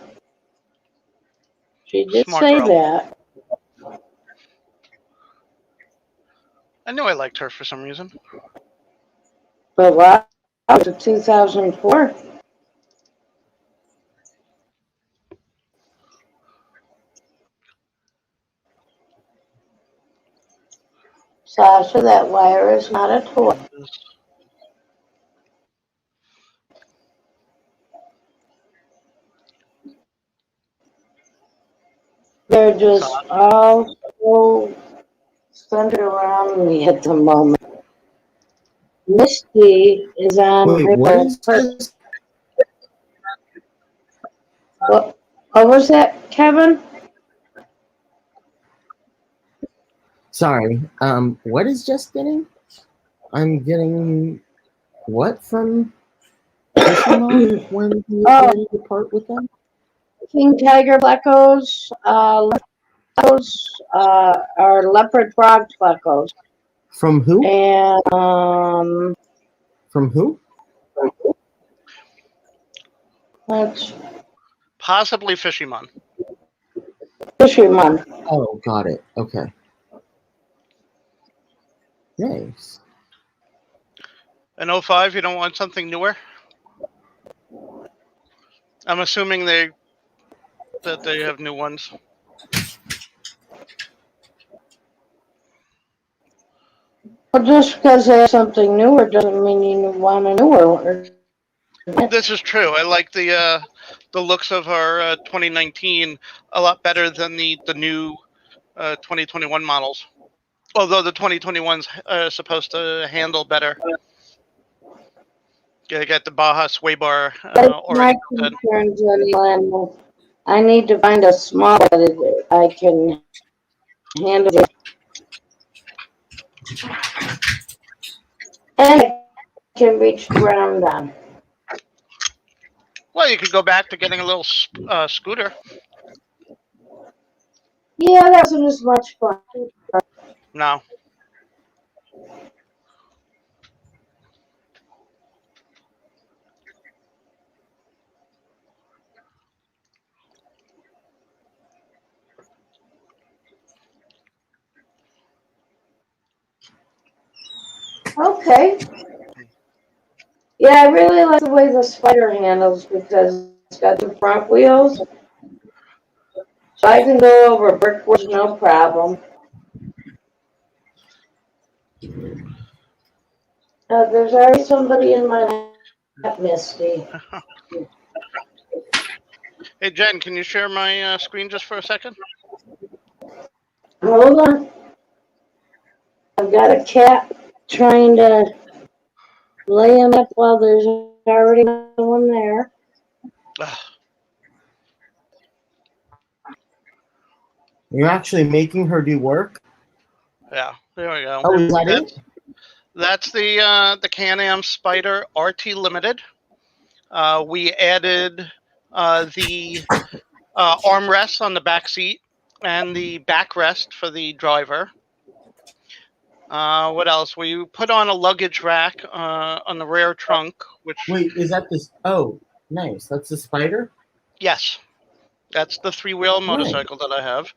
She did Smart say girl. that. I knew I liked her for some reason. But wow, it was a 2004. Sasha, that wire is not a toy. They're just all so centered around me at the moment. Misty is on Wait, what her is perch. this? What was that, Kevin? Sorry. What is just getting? I'm getting what from Fisherman when he is ready to part with them? King tiger fleckos, are leopard frog fleckos. From who? And From who? that's Possibly Fishymon. fisherman. Oh, got it. Okay. Nice. An 05, you don't want something newer? I'm assuming that they have new ones. Well, just because they have something newer doesn't mean you want a newer one. This is true. I like the looks of our 2019 a lot better than the new 2021 models. Although the 2021's supposed to handle better. You get the Baja sway bar That's my already built in. concern, Jenny Lynn. I need to find a small that I can handle it. And I can reach the ground on. Well, you could go back to getting a little scooter. Yeah, that wasn't as much fun. No. Okay. Yeah, I really like the way the spider handles because it's got the front wheels. So I can go over brick walls, no problem. There's already somebody in my lap, Misty. Hey, Jen, can you share my screen just for a second? Hold on. I've got a cat trying to lay him up while there's already one there. Ugh. You're actually making her do work? Yeah, there we go. Oh, is that it? That's the Can-Am Spider RT Limited. We added the armrest on the back seat and the backrest for the driver. What else? We put on a luggage rack on the rear trunk, which... Wait, is that this? Oh, nice. That's the Spider? Yes, that's the three-wheel motorcycle that I have.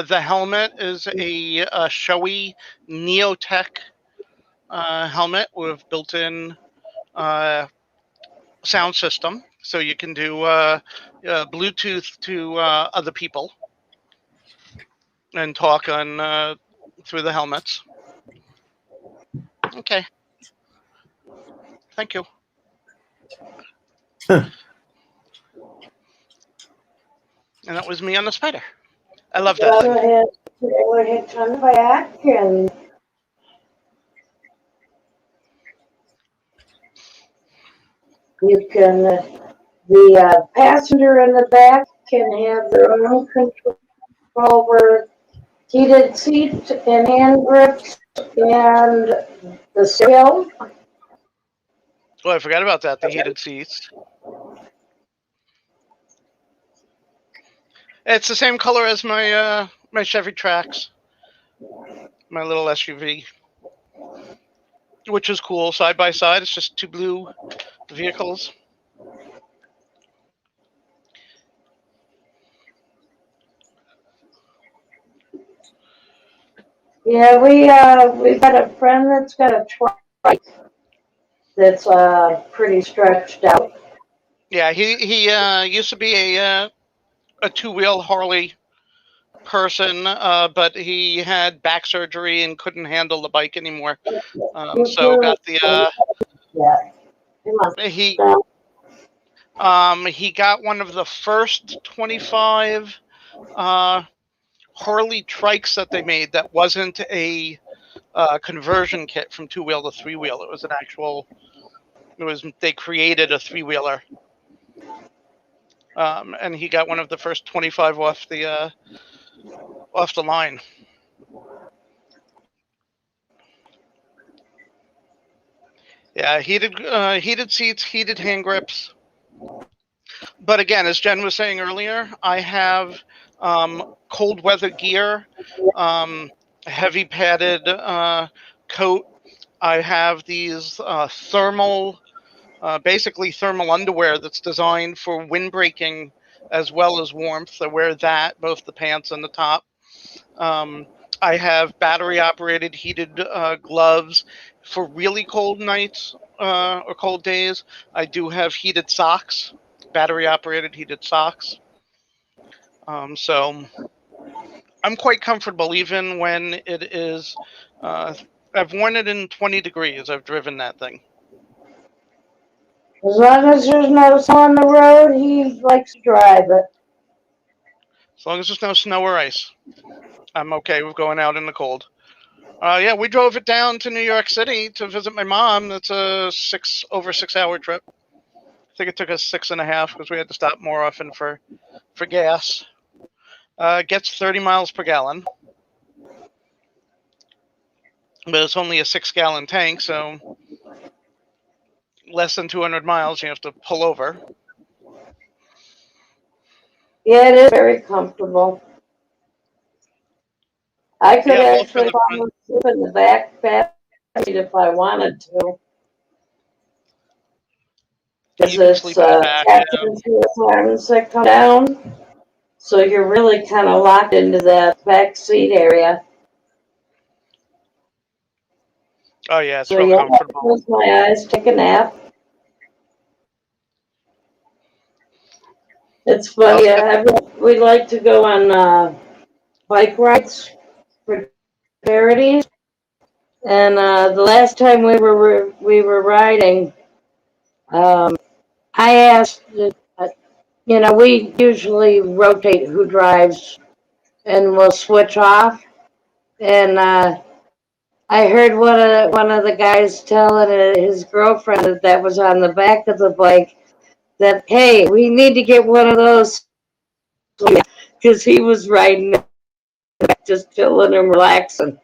The helmet is a showy Neotech helmet with built-in sound system, so you can do Bluetooth to other people and talk on through the helmets. Okay. Thank you. And that was me on the Spider. I love that thing. Go ahead, turn back, and you can, the passenger in the back can have their own control over heated seats and hand grips and the sail. Oh, I forgot about that. The heated seats. It's the same color as my my Chevy Trax, my little SUV, which is cool. Side by side, it's just two blue vehicles. Yeah, we've got a friend that's got a trike that's pretty stretched out. Yeah, he used to be a two-wheel Harley person, but he had back surgery and couldn't handle the bike anymore. So got the he got one of the first 25 Harley trikes that they made that wasn't a conversion kit from two-wheel to three-wheel. It was an actual. They created a three-wheeler, and he got one of the first 25 off the line. Yeah, heated seats, heated hand grips. But again, as Jen was saying earlier, I have cold weather gear, heavy padded coat. I have these basically thermal underwear that's designed for windbreaking as well as warmth. I wear that, both the pants and the top. I have battery-operated heated gloves for really cold nights or cold days. I do have heated socks, battery-operated heated socks. So I'm quite comfortable even when it is... I've worn it in 20 degrees. I've driven that thing. As long as there's no snow on the road, he likes to drive it. As long as there's no snow or ice, I'm okay with going out in the cold. Yeah, we drove it down to New York City to visit my mom. That's a over 6 hour trip. I think it took us 6.5 because we had to stop more often for gas. Gets 30 miles per gallon, but it's only a 6-gallon tank, so less than 200 miles you have to pull over. Yeah, it is very comfortable. I could actually fall asleep in the back seat if I wanted to. Because it's arms that come down, so you're really kind of locked into that back seat area. Oh yeah, it's real comfortable. Close my eyes, take a nap. It's funny. We like to go on bike rides for charities, and the last time we were riding, I asked. We usually rotate who drives, and we'll switch off. And I I heard one of the guys telling his girlfriend that was on the back of the bike that, hey, we need to get one of those, because he was riding just chilling and relaxing.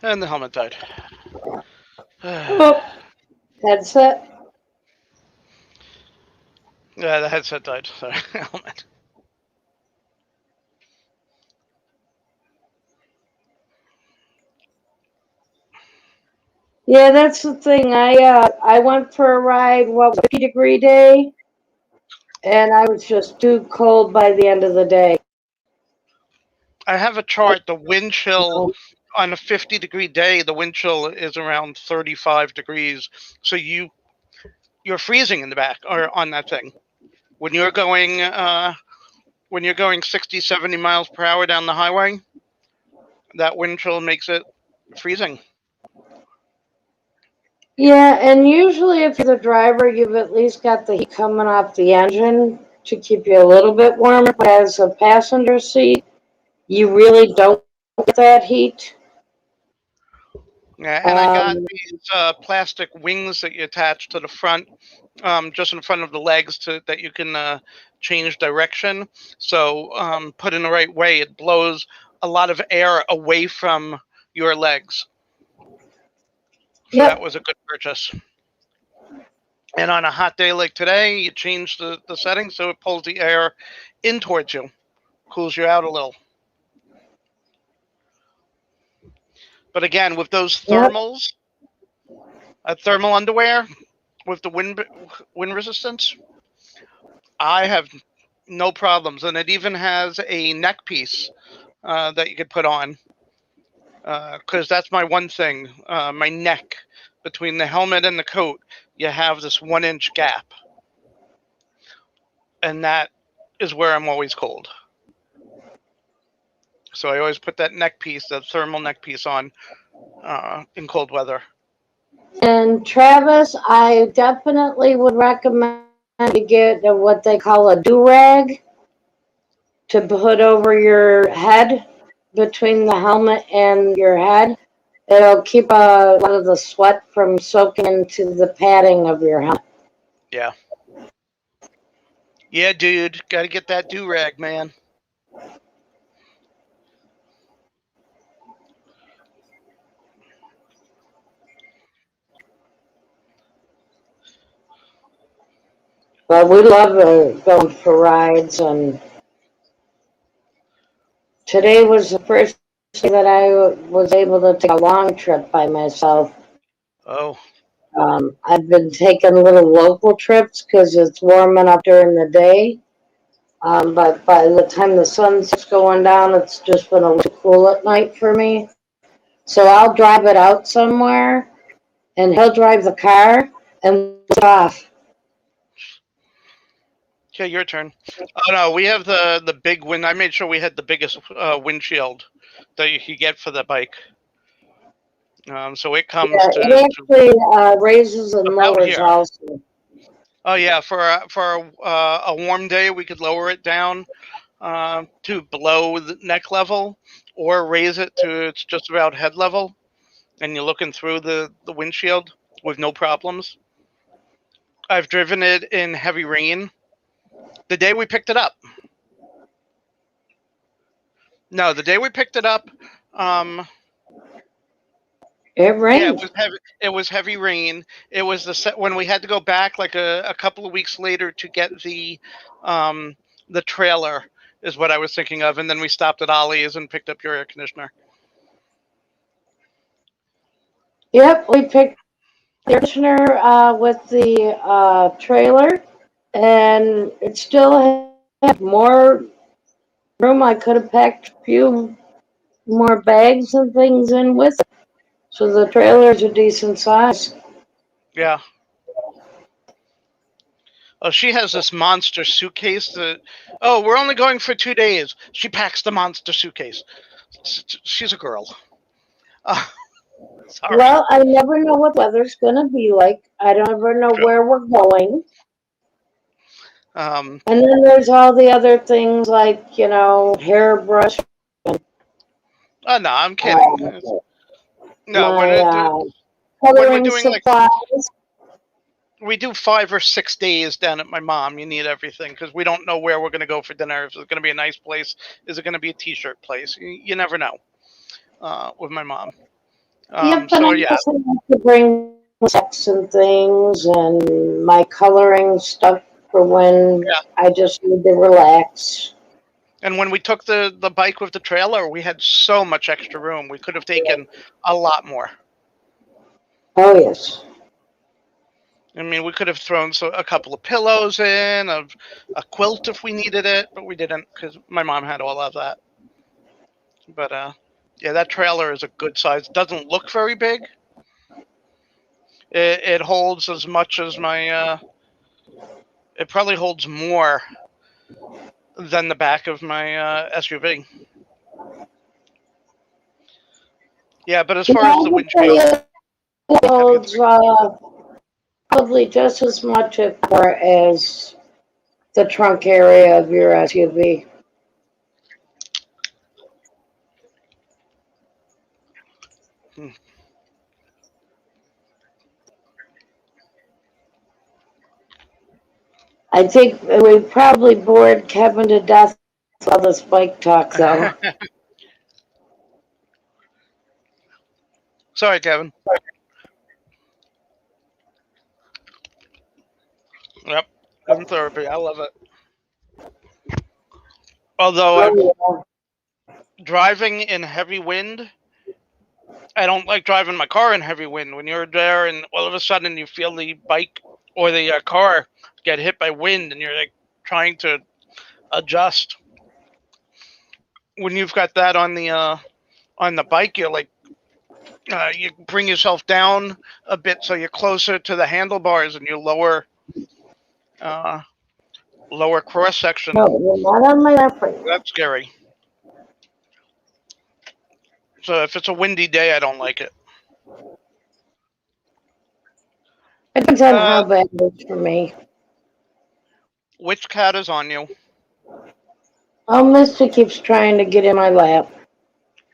And the helmet died. Oh, headset. Yeah, the headset died. Sorry, helmet. Yeah, that's the thing. I went for a ride. What was it, 50-degree day, and I was just too cold by the end of the day. I have a chart. The wind chill on a 50-degree day, the wind chill is around 35 degrees. So you're freezing in the back or on that thing. When you're going 60, 70 miles per hour down the highway, that wind chill makes it freezing. Yeah, and usually if you're the driver, you've at least got the heat coming off the engine to keep you a little bit warmer. But as a passenger seat, you really don't get that heat. Yeah, and I got Um, these plastic wings that you attach to the front, just in front of the legs, that you can change direction. So put in the right way, it blows a lot of air away from your legs. So that yep, was a good purchase. And on a hot day like today, you change the settings so it pulls the air in towards you, cools you out a little. But again, with those yep. thermals, thermal underwear with the wind resistance, I have no problems. And it even has a neck piece that you could put on, because that's my one thing, my neck. Between the helmet and the coat, you have this 1-inch gap. And that is where I'm always cold. So I always put that neck piece, that thermal neck piece on in cold weather. And Travis, I definitely would recommend you get what they call a do-rag to put over your head, between the helmet and your head. It'll keep a lot of the sweat from soaking into the padding of your helmet. Yeah. Yeah, dude. Got to get that do-rag, man. But we love going for rides, and today was the first day that I was able to take a long trip by myself. Oh. I've been taking little local trips because it's warm enough during the day. But by the time the sun's going down, it's just been a little cool at night for me. So I'll drive it out somewhere, and he'll drive the car, and we'll off. Okay, your turn. Oh, no, we have the big wind. I made sure we had the biggest windshield that you could get for the bike. So it comes Yeah, to it actually raises and about lowers here. also. Oh, yeah, for a warm day, we could lower it down to below the neck level, or raise it to it's just about head level, and you're looking through the windshield with no problems. I've driven it in heavy rain. The day we picked it up. No, the day we picked it up, It yeah, rained. it was heavy rain. It was when we had to go back like a couple of weeks later to get the trailer is what I was thinking of, and then we stopped at Ollie's and picked up your air conditioner. Yep, we picked the air conditioner with the trailer, and it still had more room. I could have packed a few more bags and things in with it. So the trailer's a decent size. Yeah. Oh, she has this monster suitcase that. Oh, we're only going for 2 days. She packs the monster suitcase. She's a girl. Sorry. Well, I never know what the weather's gonna be like. I don't ever know True. where we're going. Um, And then there's all the other things like, hairbrush, oh no, I'm kidding. No, my when we're coloring doing like supplies. we do 5 or 6 days down at my mom, you need everything because we don't know where we're going to go for dinner. If it's going to be a nice place, is it going to be a t-shirt place? You never know. With my mom. Yep, and So I yeah, also have to bring sets and things and my coloring stuff for when yeah. I just need to relax. And when we took the bike with the trailer, we had so much extra room. We could have taken a lot more. Oh, yes. I mean, we could have thrown a couple of pillows in, a quilt if we needed it, but we didn't because my mom had all of that. But yeah, that trailer is a good size. Doesn't look very big. It holds as much as my. It probably holds more than the back of my SUV. Yeah, but as Yeah, far as I the would windshield, say it we had to get the holds big one. probably just as much as far as the trunk area of your SUV. Hmm. I think we probably bored Kevin to death with all this bike talk, though. Sorry, Kevin. Yep, in therapy. I love it. Although I've Oh, driving in heavy wind, I don't like driving my car in heavy wind. When you're there and all of a sudden you feel the bike or the car get hit by wind, and you're like trying to adjust. When you've got that on the bike, you're like you bring yourself down a bit so you're closer to the handlebars and you uh, lower cross section. no, you're not on my left right now. That's scary. So if it's a windy day, I don't like it. It depends on Uh, how bad it is for me. which cat is on you? Oh, Misty keeps trying to get in my lap,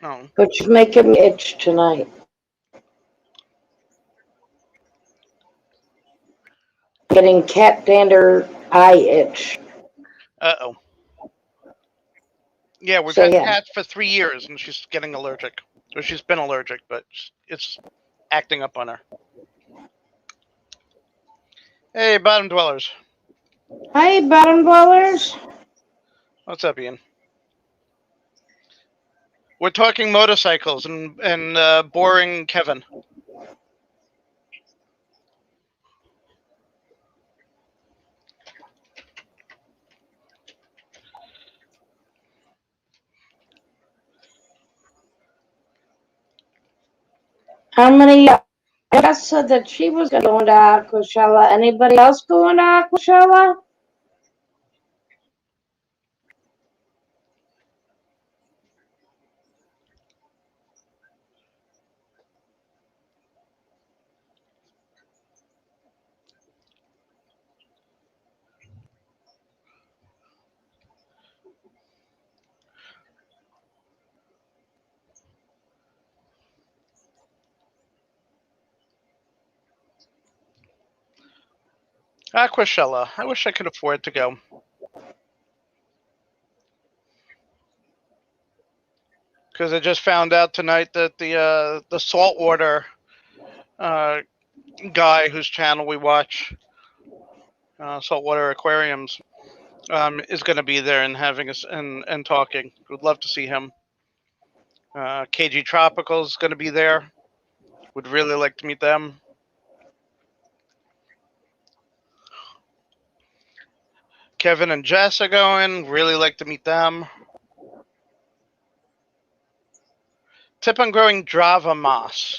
Oh, but she's making me itch tonight. Getting cat dander eye itch. uh-oh. Yeah, we've So had yeah. cats for 3 years, and she's getting allergic. Or she's been allergic, but it's acting up on her. Hey, bottom dwellers. Hi, bottom dwellers. What's up, Ian? We're talking motorcycles and boring Kevin. How many? Jess said that she was going to Aquashella. Anybody else going to Aquashella? Aquashella. I wish I could afford to go. Because I just found out tonight that the saltwater uh, guy whose channel we watch, Saltwater Aquariums, is going to be there and having us and talking. Would love to see him. KG Tropical is going to be there. Would really like to meet them. Kevin and Jess are going. Really like to meet them. Tip on growing Java moss.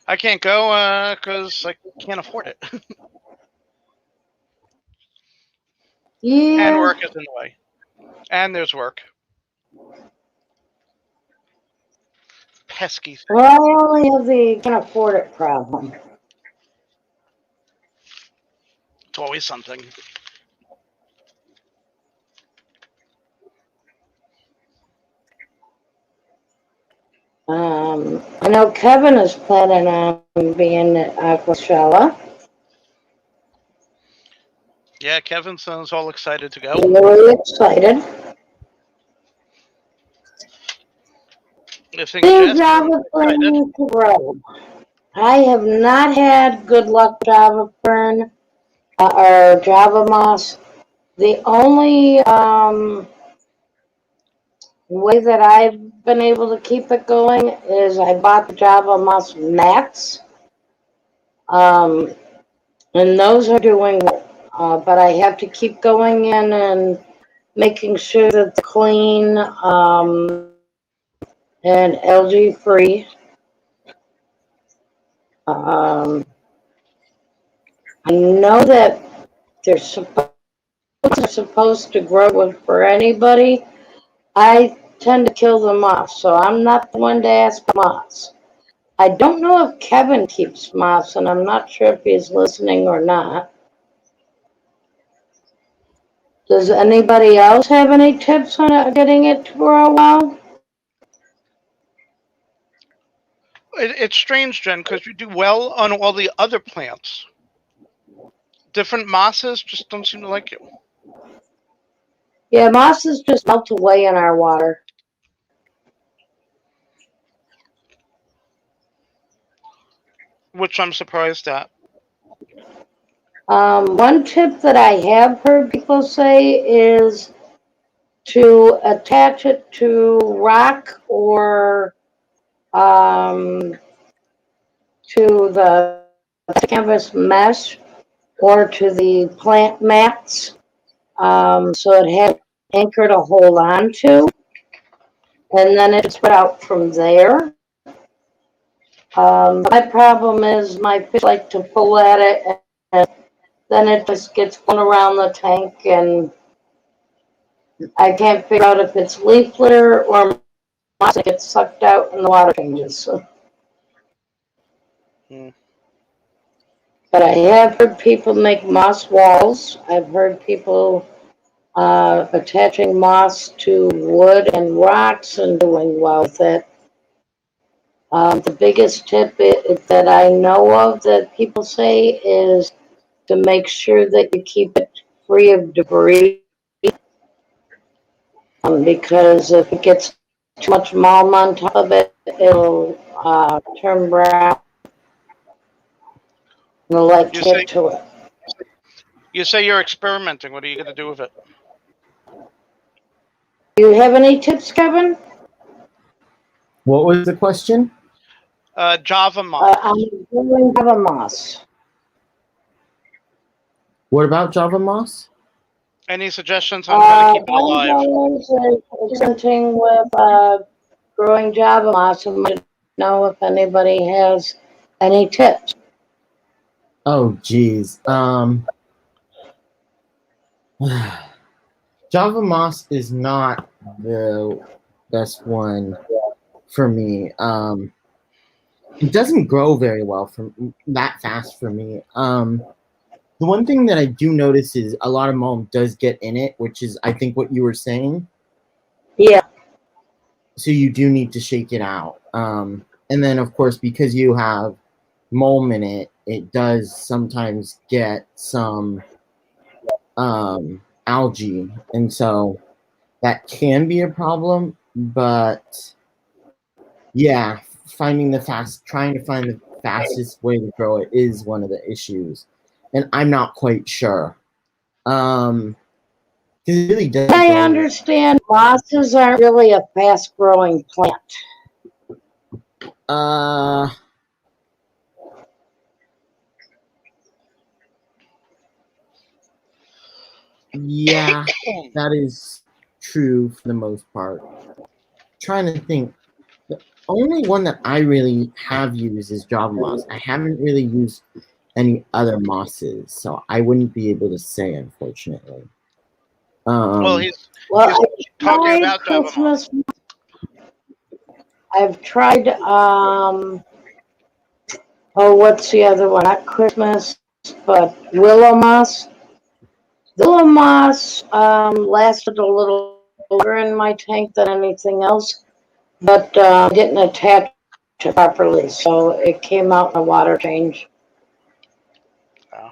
I can't go because I can't afford it. And Yeah. work is in the way. And there's work. Pesky thing. Well, I only have the can't afford it problem. It's always something. I know Kevin is planning on being at Aquashella. Yeah, Kevin sounds all excited to go. Really excited. If things New just Java Fern to grow. I have not had good luck Java Fern or Java Moss. The only way that I've been able to keep it going is I bought the Java Moss mats. And those are doing well. But I have to keep going in and making sure that they're clean and algae free. I know that they're supposed to grow with for anybody. I tend to kill them off, so I'm not the one to ask moss. I don't know if Kevin keeps moss, and I'm not sure if he's listening or not. Does anybody else have any tips on getting it to grow well? It's strange, Jen, because you do well on all the other plants. Different mosses just don't seem to like you. Yeah, mosses just melt away in our water. Which I'm surprised at. One tip that I have heard people say is to attach it to rock or to the canvas mesh or to the plant mats, so it has an anchor to hold on to, and then it spread out from there. My problem is my fish like to pull at it, and then it just gets blown around the tank, and I can't figure out if it's leaf litter or moss that gets sucked out and the water changes. Hmm. But I have heard people make moss walls. I've heard people attaching moss to wood and rocks and doing well with it. The biggest tip that I know of that people say is to make sure that you keep it free of debris, because if it gets too much mulch on top of it, it'll turn brown. And like You to say get to it. you're experimenting. What are you going to do with it? Do you have any tips, Kevin? What was the question? Java moss. I'm doing Java moss. What about Java Moss? Any suggestions on how to keep it alive? I'm presenting with growing Java moss. I want to know if anybody has any tips. Oh, geez. Java Moss is not the best one for me. It doesn't grow very well that fast for me. The one thing that I do notice is a lot of mulch does get in it, which is I think what you were saying. Yeah. So you do need to shake it out. And then of course because you have mulch in it, it does sometimes get some algae, and so that can be a problem. But yeah, trying to find the fastest way to grow it is one of the issues, and I'm not quite sure. It really does. I understand mosses aren't really a fast-growing plant. Yeah, that is true for the most part. Trying to think. The only one that I really have used is Java Moss. I haven't really used any other mosses, so I wouldn't be able to say, unfortunately. Well, Um, Well, he's I've talking tried about Java moss. Christmas. I've tried, oh, what's the other one? Not Christmas, but willow moss. Willow moss lasted a little longer in my tank than anything else, but didn't attach it properly, so it came out in a water change. Oh.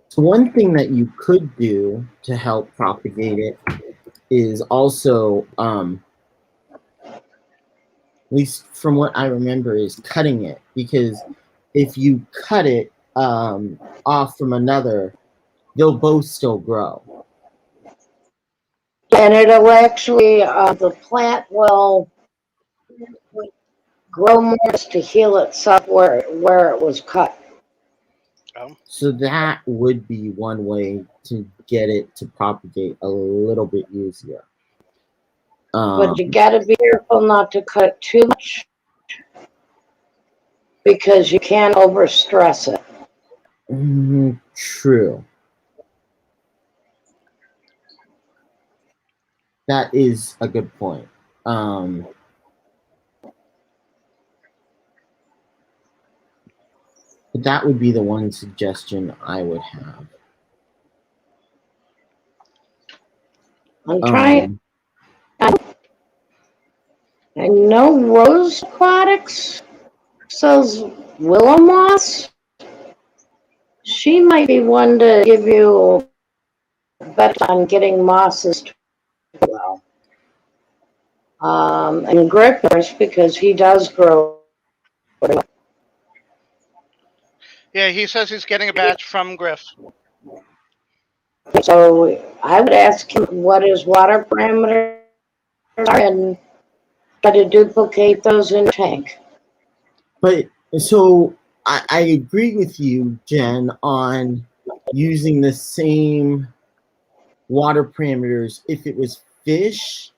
so one thing that you could do to help propagate it is also, at least from what I remember, is cutting it. Because if you cut it off from another, they'll both still grow. And it'll actually, the plant will grow more to heal itself where it was cut. Oh. So that would be one way to get it to propagate a little bit easier. But you gotta be careful not to cut it too much because you can't overstress it. True. That is a good point. But that would be the one suggestion I would have. I'm trying. I know Rose Aquatics sells willow moss. She might be one to give you better on getting mosses too well. And Grippers, because he does grow. Yeah, he says he's getting a batch from Griff. So I would ask him what his water parameters are and try to duplicate those in the tank. But so I agree with you, Jen, on using the same water parameters. If it was fish,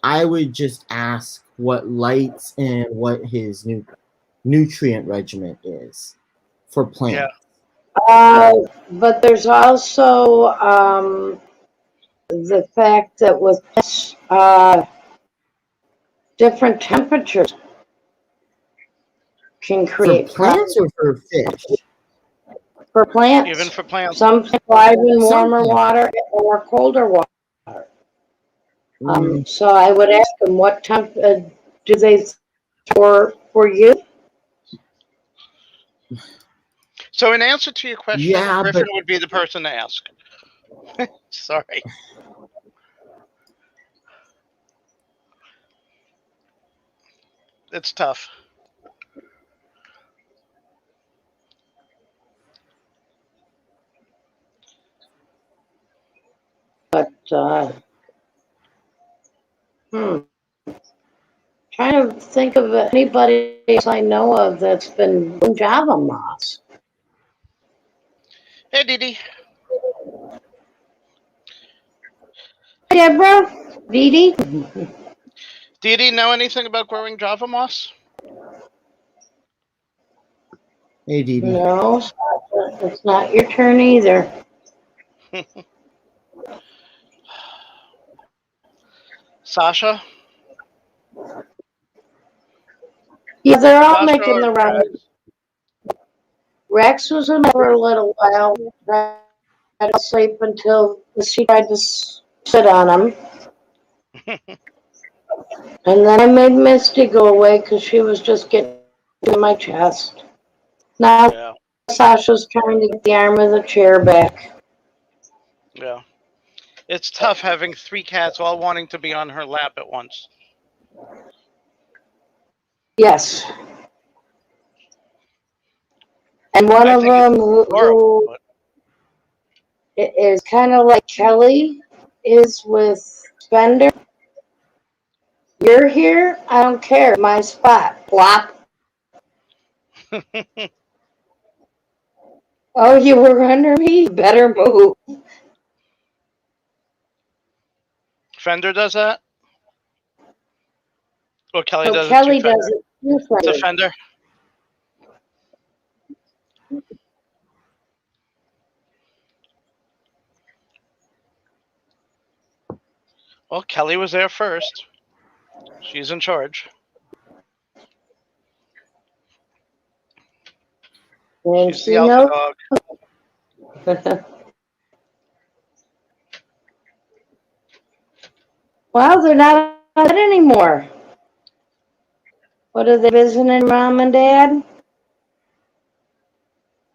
I would just ask what lights and what his nutrient regimen is for plants. But there's also the fact that with different temperatures can For create plants or for fish? for plants. Even for plants. Some thrive in Some warmer plants. water or colder water. Mm, So I would ask them what temp do they for you? So in answer to your question, yeah, Griffin but would be the person to ask. Sorry. It's tough. But trying to think of anybody else I know of that's been doing Java moss. Hey, Dee. Hey, Deborah, Dee Dee, know anything about growing Java moss? hey, Dee Dee. No, it's not your turn either. Sasha? Yeah, they're all Sasha making or the Rex? round. Rex was in for a little while. Tried to sleep until she tried to sit on him. And then I made Misty go away because she was just getting in my chest. Now Yeah. Sasha's trying to get the arm of the chair back. Yeah. It's tough having 3 cats all wanting to be on her lap at once. Yes. And one I of think it's them adorable, who but is kind of like Kelly is with Spender. You're here? I don't care. My spot. Plop. Oh, you were under me? You better move. Fender does that? Or Kelly So does it to Kelly Fender? does it To differently. Fender? Well, Kelly was there first. She's in charge. And She's she the alpha knows. dog. Well, they're not on it anymore. What are they visiting, Mom and Dad?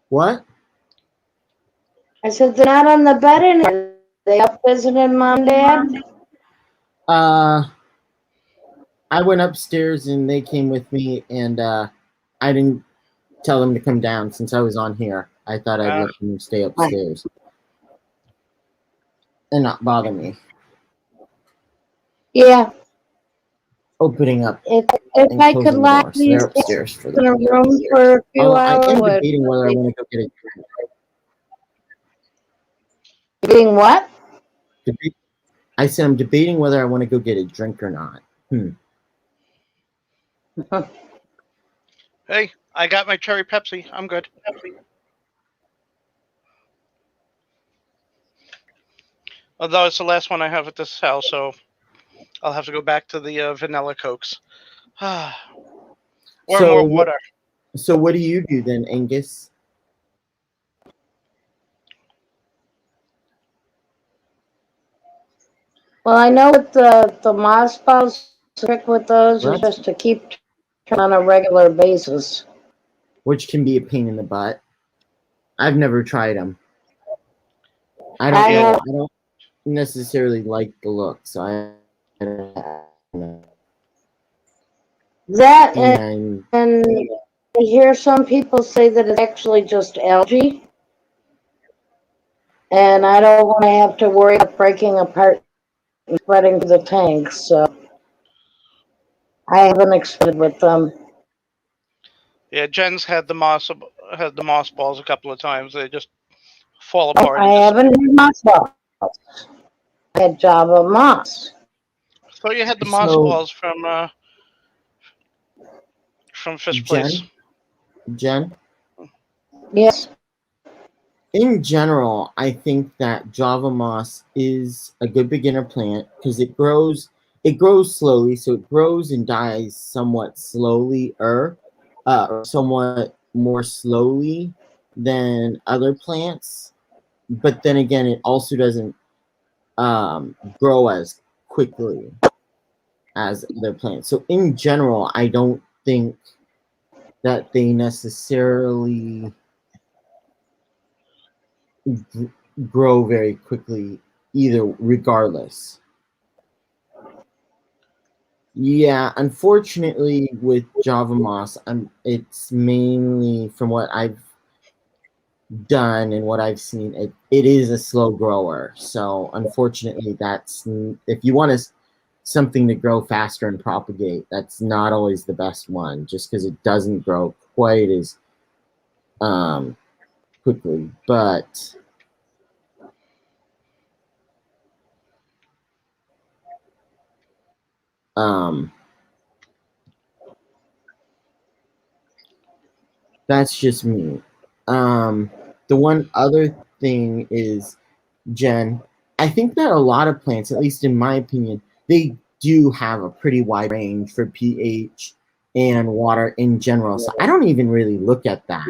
What? I said they're not on the bed anymore. Are they up visiting Mom and Dad? I went upstairs and they came with me, and I didn't tell them to come down since I was on here. I thought I'd let them stay upstairs and not bother me. Yeah. Opening up If and I could closing the lock door. So they're these upstairs for in a the room for a few I hours, am would debating whether I want to go get a drink. being what? I said I'm debating whether I want to go get a drink or not. Hey, I got my cherry Pepsi. I'm good. Although it's the last one I have at this house, so I'll have to go back to the vanilla Cokes. Or more water. So what do you do then, Angus? Well, I know with the moss balls, the trick with those is What? just to keep on a regular basis. Which can be a pain in the butt. I've never tried them. I don't necessarily like the look, so I don't know. That and I hear some people say that it's actually just algae, and I don't want to have to worry about breaking apart and spreading to the tanks. So I haven't experimented with them. Yeah, Jen's had the moss balls a couple of times. They just fall apart. I haven't had moss balls. I had Java moss. I thought you had the moss balls from Fish Place. Jen? Yes. In general, I think that Java moss is a good beginner plant because it grows slowly, so it grows and dies somewhat slowly, somewhat more slowly than other plants. But then again, it also doesn't grow as quickly as other plants. So in general, I don't think that they necessarily grow very quickly either, regardless. Yeah, unfortunately with Java moss, it's mainly from what I've done and what I've seen, it is a slow grower. So unfortunately, that's, if you want something to grow faster and propagate, that's not always the best one, just because it doesn't grow quite as quickly. But that's just me. The one other thing is, Jen, I think that a lot of plants, at least in my opinion, they do have a pretty wide range for pH and water in general. So I don't even really look at that.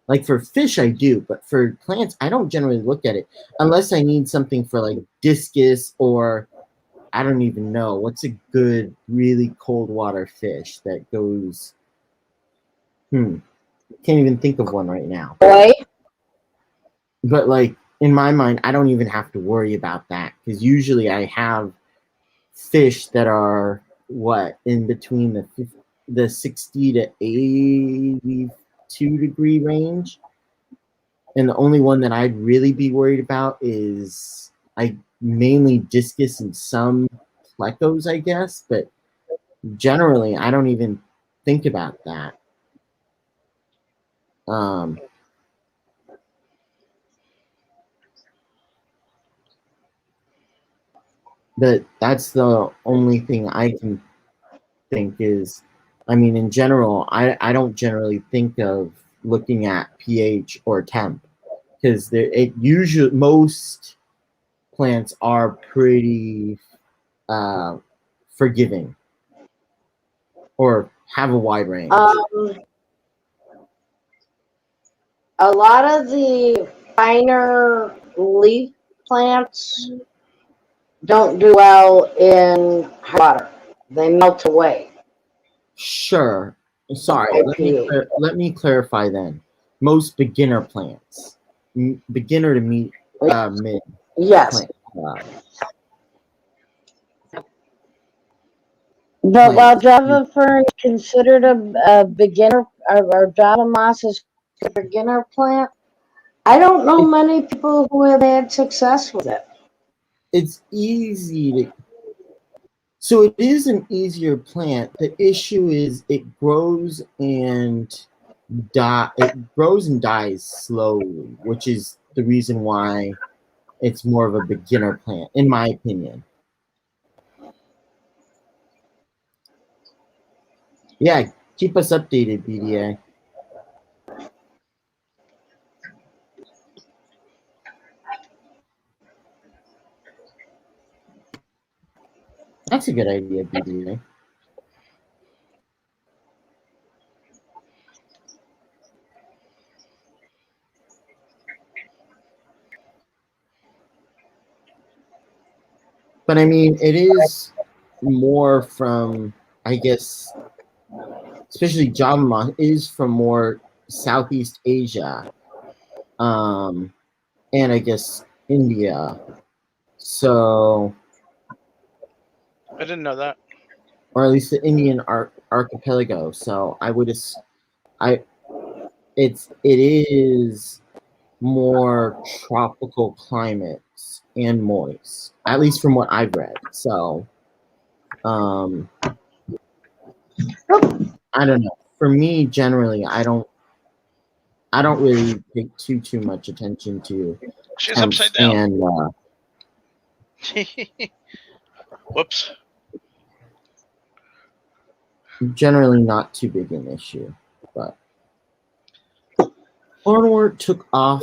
Like for fish, I do, but for plants, I don't generally look at it unless I need something for like discus, or I don't even know what's a good, really cold water fish that goes. Can't even think of one right now. But like in my mind, I don't even have to worry about that because usually I have fish that are in between the 60 to 82 degree range. And the only one that I'd really be worried about is mainly discus and some plecos, I guess. But generally, I don't even think about that. But that's the only thing I can think is, I mean, in general, I don't generally think of looking at pH or temp because most plants are pretty forgiving or have a wide range? A lot of the finer leaf plants don't do well in hot water. They melt away. Sure. Sorry. IPA. Let me clarify then. Most beginner plants, beginner to mid Yes. plant. But while Plants. Java fern is considered a beginner, or Java moss is a beginner plant, I don't know many people who have had success with it. It's easy to. So it is an easier plant. The issue is it grows and dies slowly, which is the reason why it's more of a beginner plant, in my opinion. Yeah, keep us updated, BDA. That's a good idea, BDA. But I mean, it is more from, I guess, especially Java moss is from more Southeast Asia, and I guess India. So, I didn't know that. or at least the Indian archipelago. So I would it is more tropical climates and moist, at least from what I've read. So, I don't know. For me, generally, I don't really pay too much attention to She's temps upside down. and Whoops. generally not too big an issue. But hornwort took off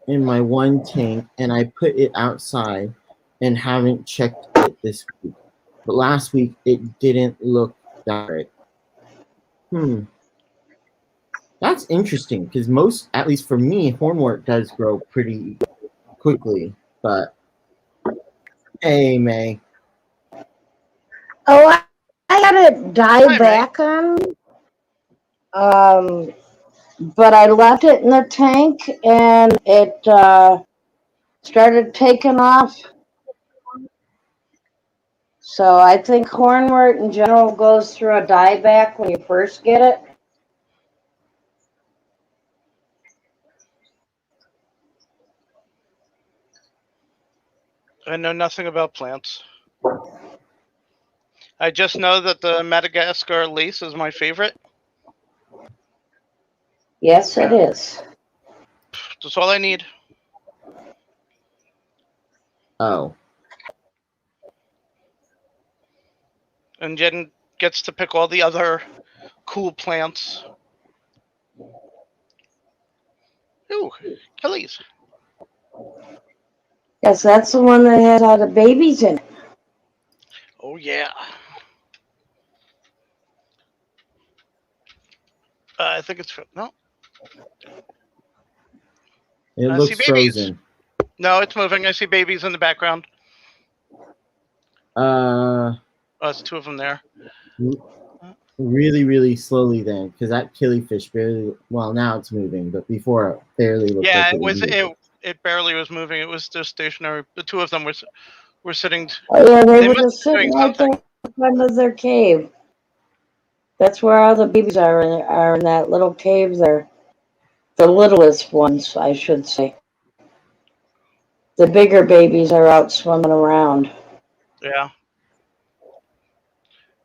in my one tank, and I put it outside and haven't checked it this week. But last week it didn't look that great. That's interesting because most, at least for me, hornwort does grow pretty quickly. But hey, May. Oh, I had it die Hi, back on, but I left it in the tank and it started taking off. So I think hornwort in general goes through a dieback when you first get it. I know nothing about plants. I just know that the Madagascar lace is my favorite. Yes, it is. That's all I need. Oh. And Jen gets to pick all the other cool plants. Ooh, Kelly's. Yes, that's the one that has all the babies in it. Oh, yeah. I think it's... No. It I looks see babies. frozen. No, it's moving. I see babies in the background. Oh, it's two of them there. Really, really slowly then, because that killifish barely. Well, now it's moving, but before it barely looked like Yeah, it was moving. it barely was moving. It was just stationary. The two of them were sitting. Oh yeah, they were must just be doing sitting right there something. in front of their cave. That's where all the babies are in that little cave there. The littlest ones, I should say. The bigger babies are out swimming around. Yeah.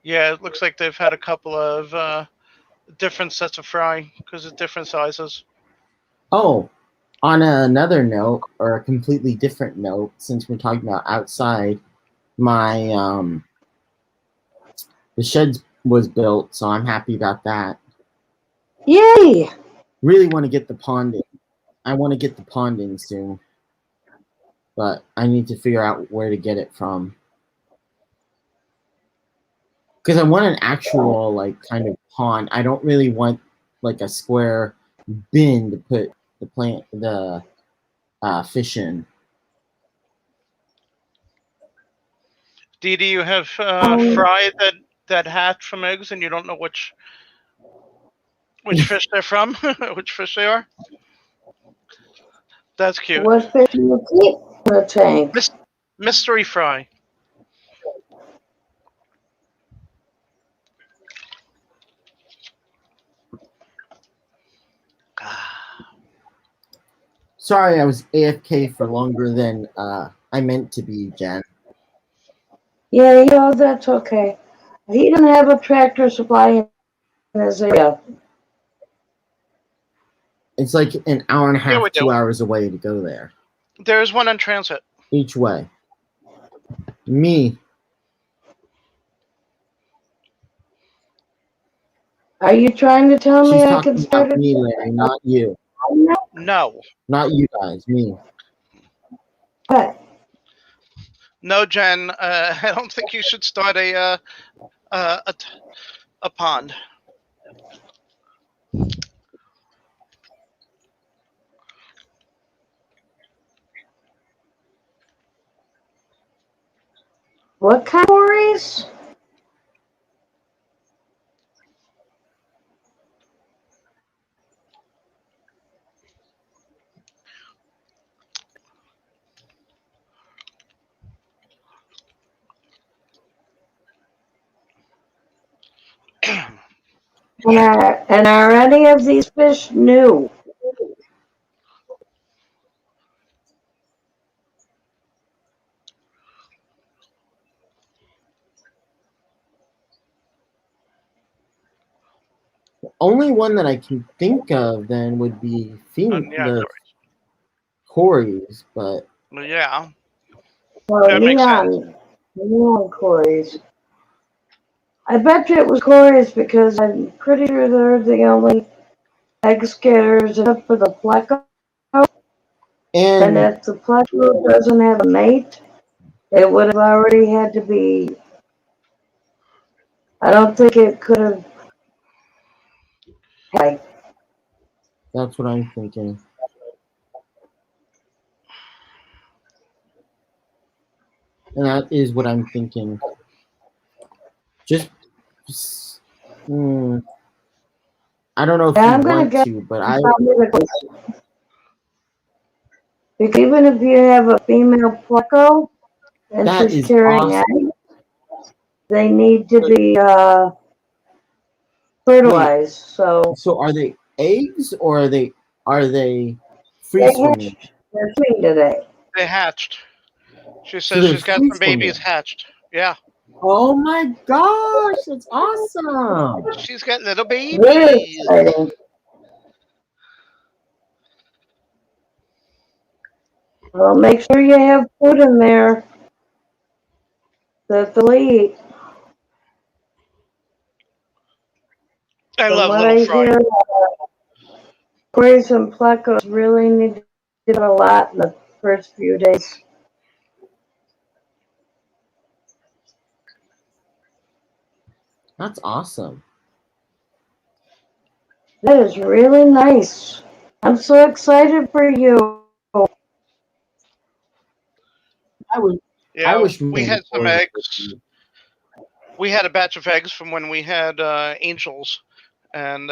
Yeah, it looks like they've had a couple of different sets of fry because of different sizes. Oh, on another note, or a completely different note, since we're talking about outside, my the shed was built, so I'm happy about that. Yay! Really want to get the pond in. I want to get the pond in soon, but I need to figure out where to get it from. Because I want an actual like kind of pond. I don't really want like a square bin to put the fish in. Dee, do you have Um, fry that hatch from eggs, and you don't know which fish they're from, which fish they are? That's cute. what fish do you keep in the tank? Mystery fry. Sorry, I was AFK for longer than I meant to be, Jen. Yeah, that's okay. He didn't have a Tractor Supply in his area. It's like an hour and a Yeah, half, we do. 2 hours away to go there There's one on transit. each way. Me, Are you trying to tell me she's I can talking about start it? me, Larry, not you, No, not you guys, me. What? no, Jen. I don't think you should start a pond. What kind of worries? And are any of these fish new? Only one that I can think of then would be Yeah, the Corys, but yeah, Well, that makes sense. neon Corys. I bet you it was Corys because I'm pretty sure they're the only egg scatters except for the pleco. And and if the pleco doesn't have a mate, it would have already had to be. I don't think it could have. Like, that's what I'm thinking. And that is what I'm thinking. Just, I don't know if you I'm gonna want get to, but I because even if you have a female pleco and that she's is carrying awesome. eggs, they need to But be wait, fertilized. So so are they eggs or are they free they swimming? hatched. They're swimming today. They hatched. She So says they're she's got free some babies swimming. hatched. Yeah, Oh my gosh, that's awesome. she's got little Very babies. exciting. Well, make sure you have food in there that they'll eat. I From love what little I fry. hear, Corys and plecos really need to do a lot in the first few days. That's awesome. That is really nice. I'm so excited for you. I Yeah, wish we maybe had some Corey eggs. We had a batch of eggs from when we had angels, and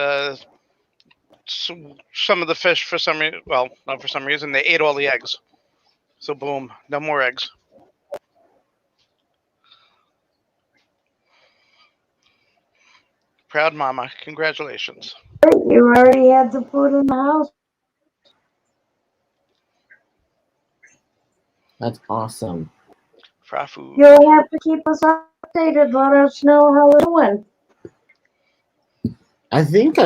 some of the fish for some reason, well, not for some reason, they ate all the eggs. So boom, no more eggs. Proud mama, congratulations. You already had the food in the house. That's awesome. Fra food. You'll have to keep us updated. Let us know how it's going. I think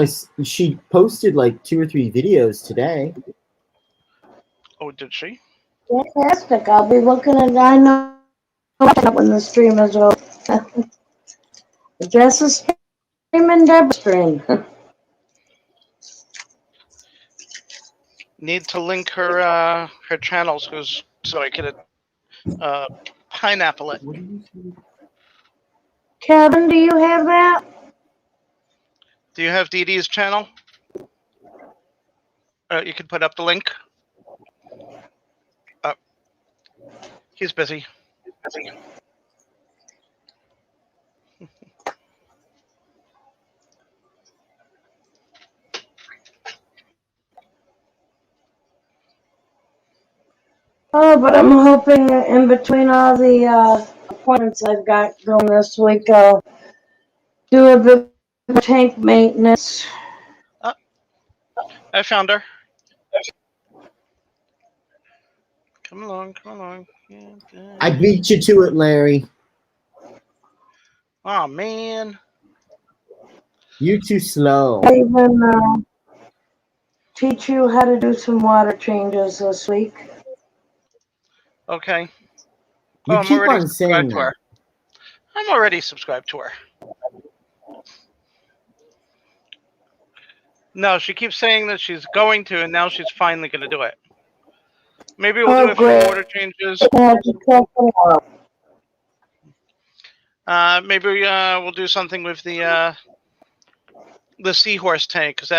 she posted like 2 or 3 videos today. Oh, did she? Fantastic. I'll be looking at. I know when the stream is over. Jess is streaming. Deb's stream. Need to link her channels so I could pineapple it. Kevin, do you have that? Do you have Dee Dee's channel? You can put up the link. He's busy. Oh, but I'm hoping in between all the appointments I've got going this week, I'll do a bit of tank maintenance. I found her. Come along, come along. I beat you to it, Larry. Oh, man. You too slow. I even teach you how to do some water changes this week. Okay. You I'm keep already on saying subscribed to that. her. I'm already subscribed to her. No, she keeps saying that she's going to, and now she's finally going to do it. Maybe we'll do a few great. water changes. Maybe we'll do something with the seahorse tank, because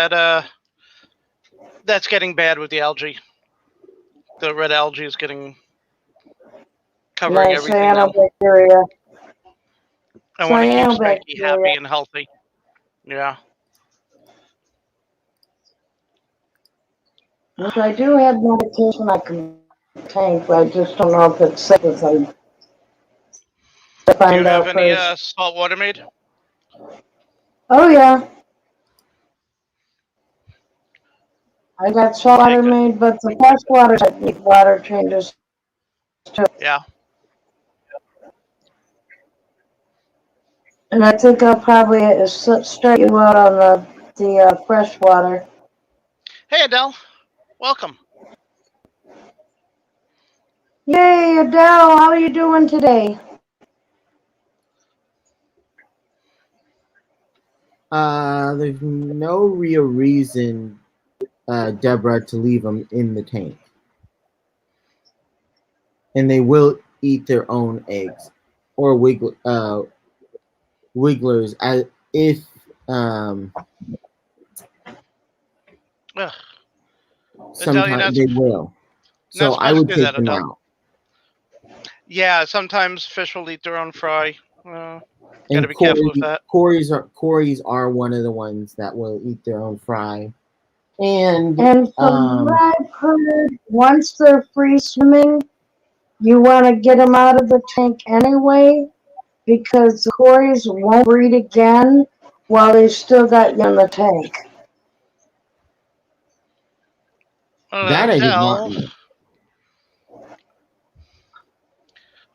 that's getting bad with the algae. The red algae is covering everything now. Cyanobacteria. I want to keep Spanky happy and healthy. Yeah. Which I do have medication I can take, but I just don't know if it's safe as I Do you have any salt water made? Oh, yeah. I got salt water made, but the fresh water need water changes too. Yeah. And I think I'll probably start you out on the fresh water. Hey, Adele. Welcome. Yay, Adele, how are you doing today? There's no real reason, Deborah, to leave them in the tank. And they will eat their own eggs or wigglers if sometimes they will. So I would take them out. Yeah, sometimes fish will eat their own fry. Gotta be Corey, careful with that. Corys are one of the ones that will eat their own fry. And from what I've heard, once they're free swimming, you want to get them out of the tank anyway, because the Corys won't breed again while they still got you in the tank. That I did not know.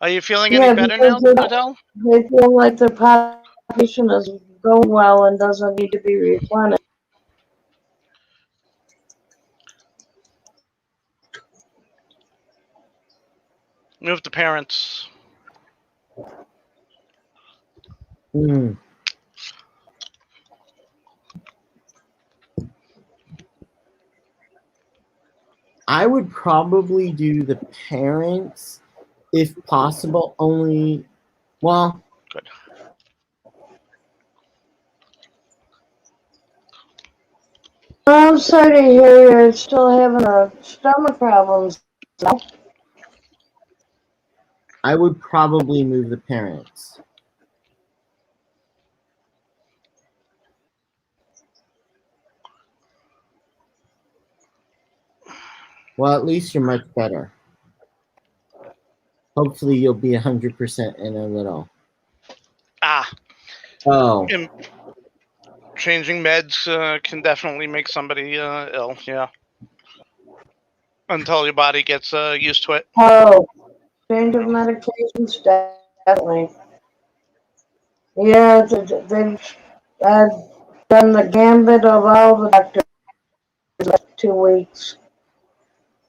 Are you feeling any better now, Adele? They feel like their population is going well and doesn't need to be replenished. Move the parents. I would probably do the parents if possible, only, well. Good. I'm sorry to hear you're still having stomach problems. I would probably move the parents. Well, at least you're much better. Hopefully you'll be 100% in a little. Oh. Changing meds can definitely make somebody ill, yeah. Until your body gets used to it. Oh, change of medications, definitely. Yeah, they've done the gambit of all the doctors in 2 weeks.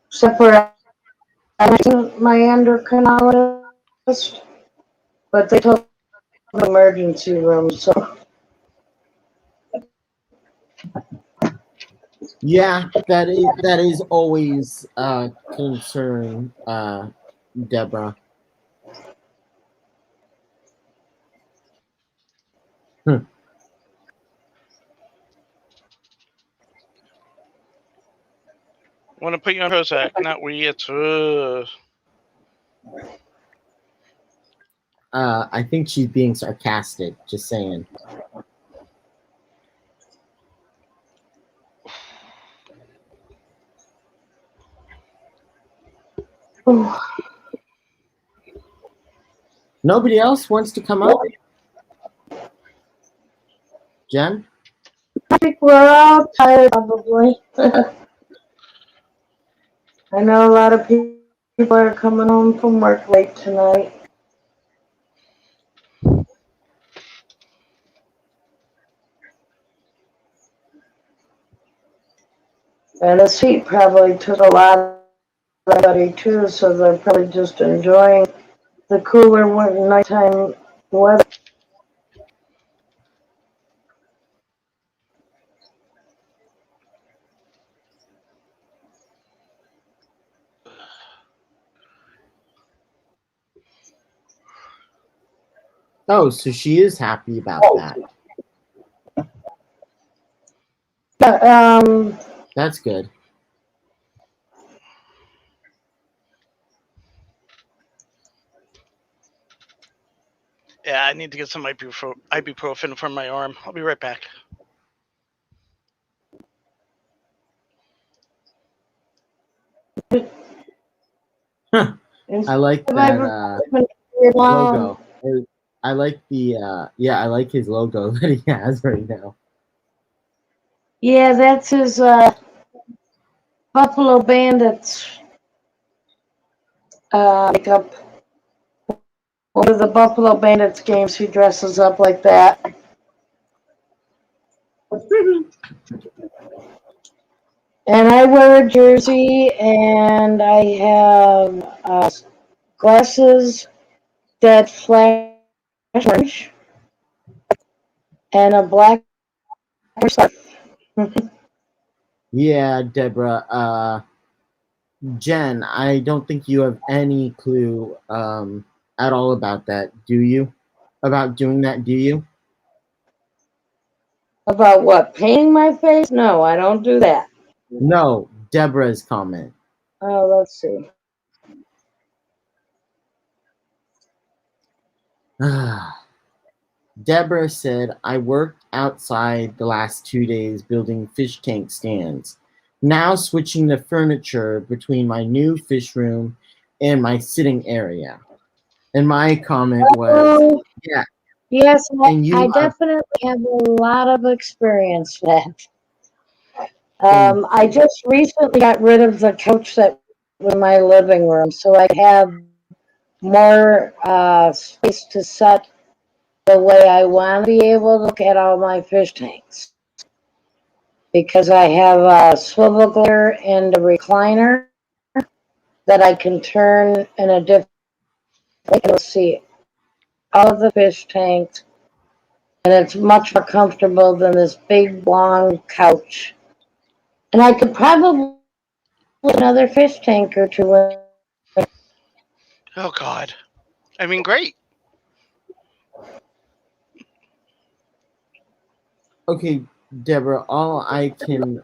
Except for my endocrinologist, but they took the emergency room, so. Yeah, that is always a concern, Deborah. Want to put you on Prozac, not we. It's I think she's being sarcastic. Just saying. Nobody else wants to come up? Jen? I think we're all tired, probably. I know a lot of people are coming home from work late tonight. And this heat probably took a lot of everybody too, so they're probably just enjoying the cooler nighttime weather. Oh, so she is happy about that. That's good. yeah. I need to get some ibuprofen from my arm. I'll be right back. I like that logo. I like the I like his logo that he has right now. Yeah, that's his Buffalo Bandits makeup. One of the Buffalo Bandits games, he dresses up like that. And I wear a jersey, and I have glasses that flash orange, and a black scarf. Yeah, Deborah. Jen, I don't think you have any clue at all about that, do you? About doing that, do you? About what? Painting my face? No, I don't do that. No, Deborah's comment. Oh, let's see. Deborah said, I worked outside the last 2 days building fish tank stands. Now switching the furniture between my new fish room and my sitting area. And my comment was, yeah. Yes, And I definitely have a lot of experience with that. I just recently got rid of the couch that was in my living room, so I have more space to set the way I want to be able to look at all my fish tanks. Because I have a swivel glare and a recliner that I can turn in a different way to see all of the fish tanks, and it's much more comfortable than this big long couch. And I could probably put another fish tank or two in. Oh God. I mean, great. Okay, Deborah, all I can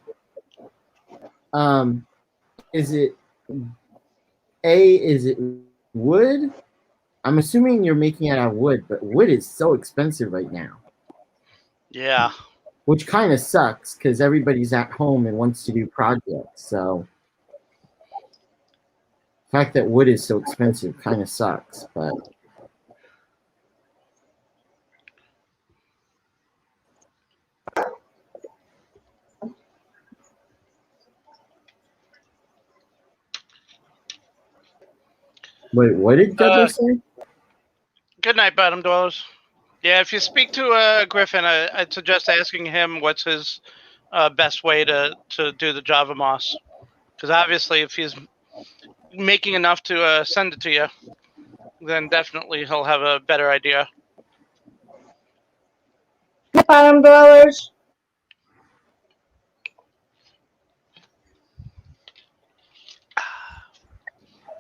is it is it wood? I'm assuming you're making it out of wood, but wood is so expensive right now. Yeah. Which kind of sucks because everybody's at home and wants to do projects. So the fact that wood is so expensive kind of sucks. But wait, what did Deborah say? Good night, bottom dwellers. Yeah, if you speak to Griffin, I'd suggest asking him what's his best way to do the Java Moss. Because obviously, if he's making enough to send it to you, then definitely he'll have a better idea. Bottom dwellers.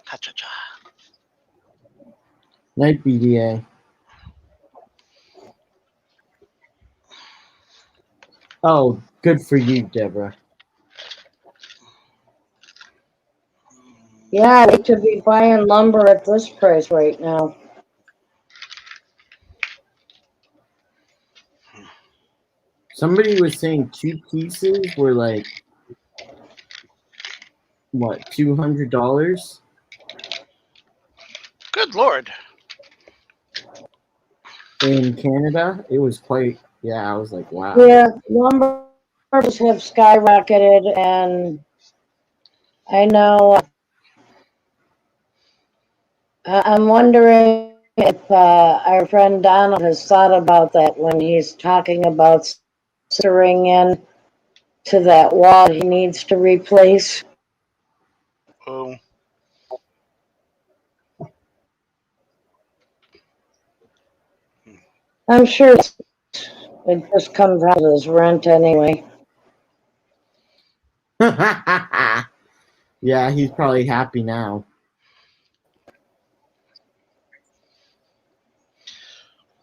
Ha-cha-cha. Night BDA. Oh, good for you, Deborah. Yeah, I hate to be buying lumber at this price right now. Somebody was saying 2 pieces were like what, $200 Good Lord. in Canada. It was quite. Yeah, I was like, wow. Yeah, lumber prices have skyrocketed, and I know I'm wondering if our friend Donald has thought about that when he's talking about sitting in to that wall he needs to replace. Oh. I'm sure it just comes out of his rent anyway. Yeah, he's probably happy now.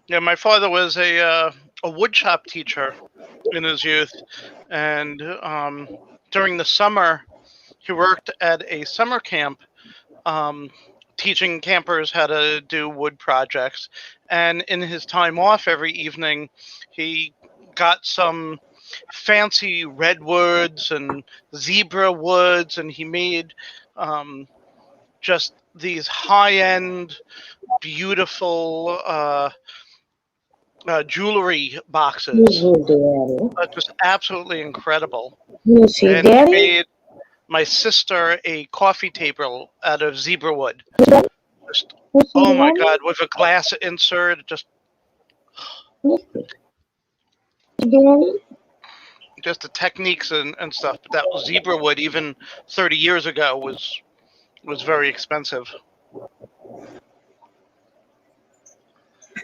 Yeah, my father was a woodshop teacher in his youth, and during the summer, he worked at a summer camp, um, teaching campers how to do wood projects. And in his time off every evening, he got some fancy redwoods and zebra woods, and he made just these high-end, beautiful jewelry Who's boxes. your daddy? Just absolutely incredible. Who's he, And he daddy? made my sister a coffee table out of zebra wood. Just, Who's he, oh my daddy? God, with a glass insert, Daddy? just the techniques and stuff. But that zebra wood, even 30 years ago, was very expensive.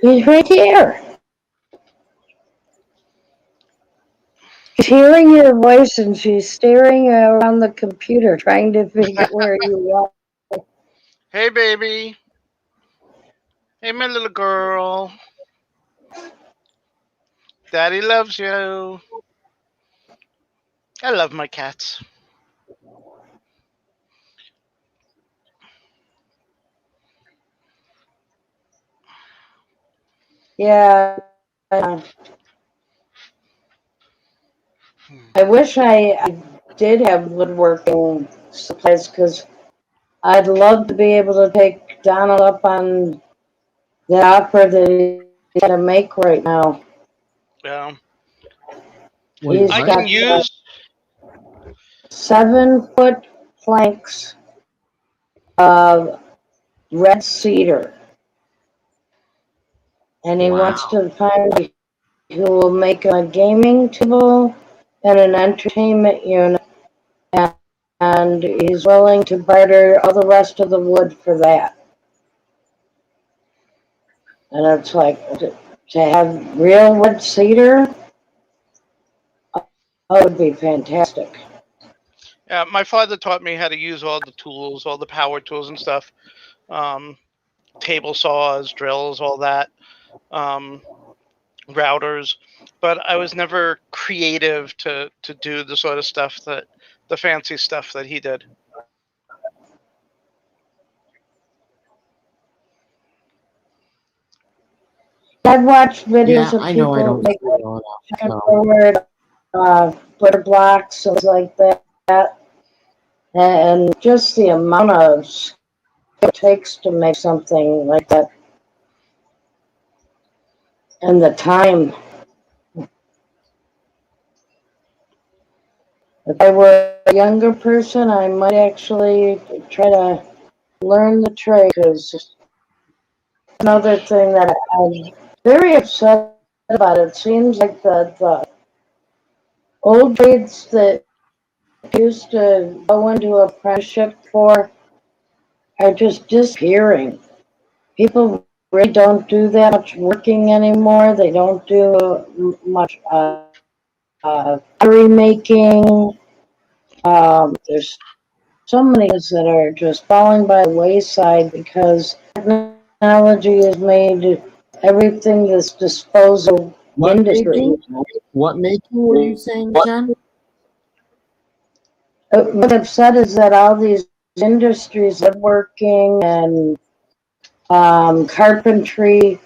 He's right here. She's hearing your voice and she's staring around the computer trying to figure where you are. Hey, baby. Hey, my little girl. Daddy loves you. I love my cats. Yeah. I wish I did have woodworking supplies because I'd love to be able to take Donald up on the offer that he's got to make right now. Yeah. Wait, He's I what? can got use. 7-foot planks of red cedar, and he Wow. wants to find who will make him a gaming table and an entertainment unit, and he's willing to barter all the rest of the wood for that. And it's like to have real wood cedar, that would be fantastic. Yeah, my father taught me how to use all the tools, all the power tools and stuff. Um, Table saws, drills, all that. Um, Routers, but I was never creative to do the sort of stuff that the fancy stuff that he did. I've watched Yeah, videos of I know I people don't make sleep well enough. So. checkerboard, butter blocks, and things like that, and just the amount of skill it takes to make something like that, and the time. If I were a younger person, I might actually try to learn the trade, because another thing that I'm very upset about. It seems like the old trades that used to go into apprenticeship for are just disappearing. People really don't do that much working anymore. They don't do much pottery making. There's so many things that are just falling by the wayside because technology has made everything that's disposable What industry. making? What making were you saying, Jen? What I've said is that all these industries, woodworking and carpentry,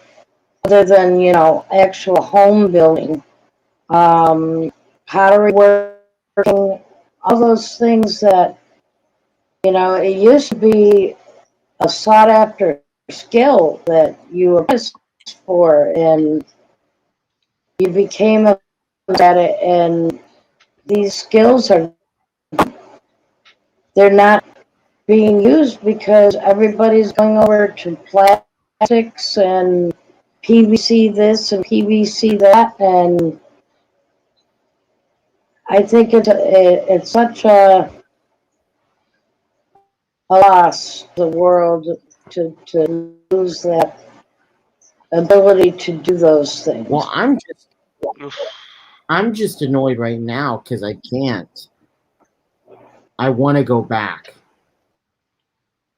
other than actual home building, pottery working, all those things that it used to be a sought after skill that you apprenticed for, and you became a at it, and these skills they're not being used because everybody's going over to plastics and PVC this and PVC that, and I think it's such a loss to the world to lose that ability to do those things. Well, I'm just annoyed right now because I can't. I want to go back.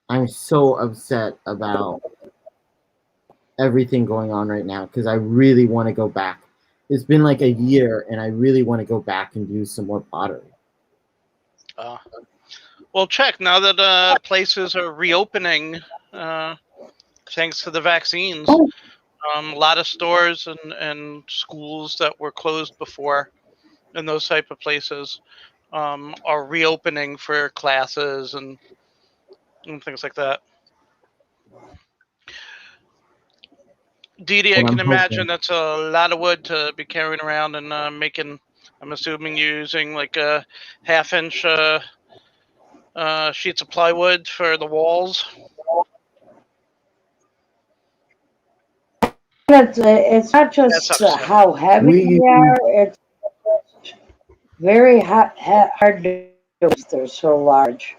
I'm so upset about everything going on right now because I really want to go back. It's been like a year, and I really want to go back and do some more pottery. Well, check now that places are reopening, thanks to the vaccines. A lot of stores and schools that were closed before, and those type of places, are reopening for classes and things like that. Didi, I Well, can I'm imagine hoping. that's a lot of wood to be carrying around and making. I'm assuming you're using like a half-inch sheets of plywood for the walls. It's not That's just upsetting. how heavy We they are, it's very hard to do because they're so large.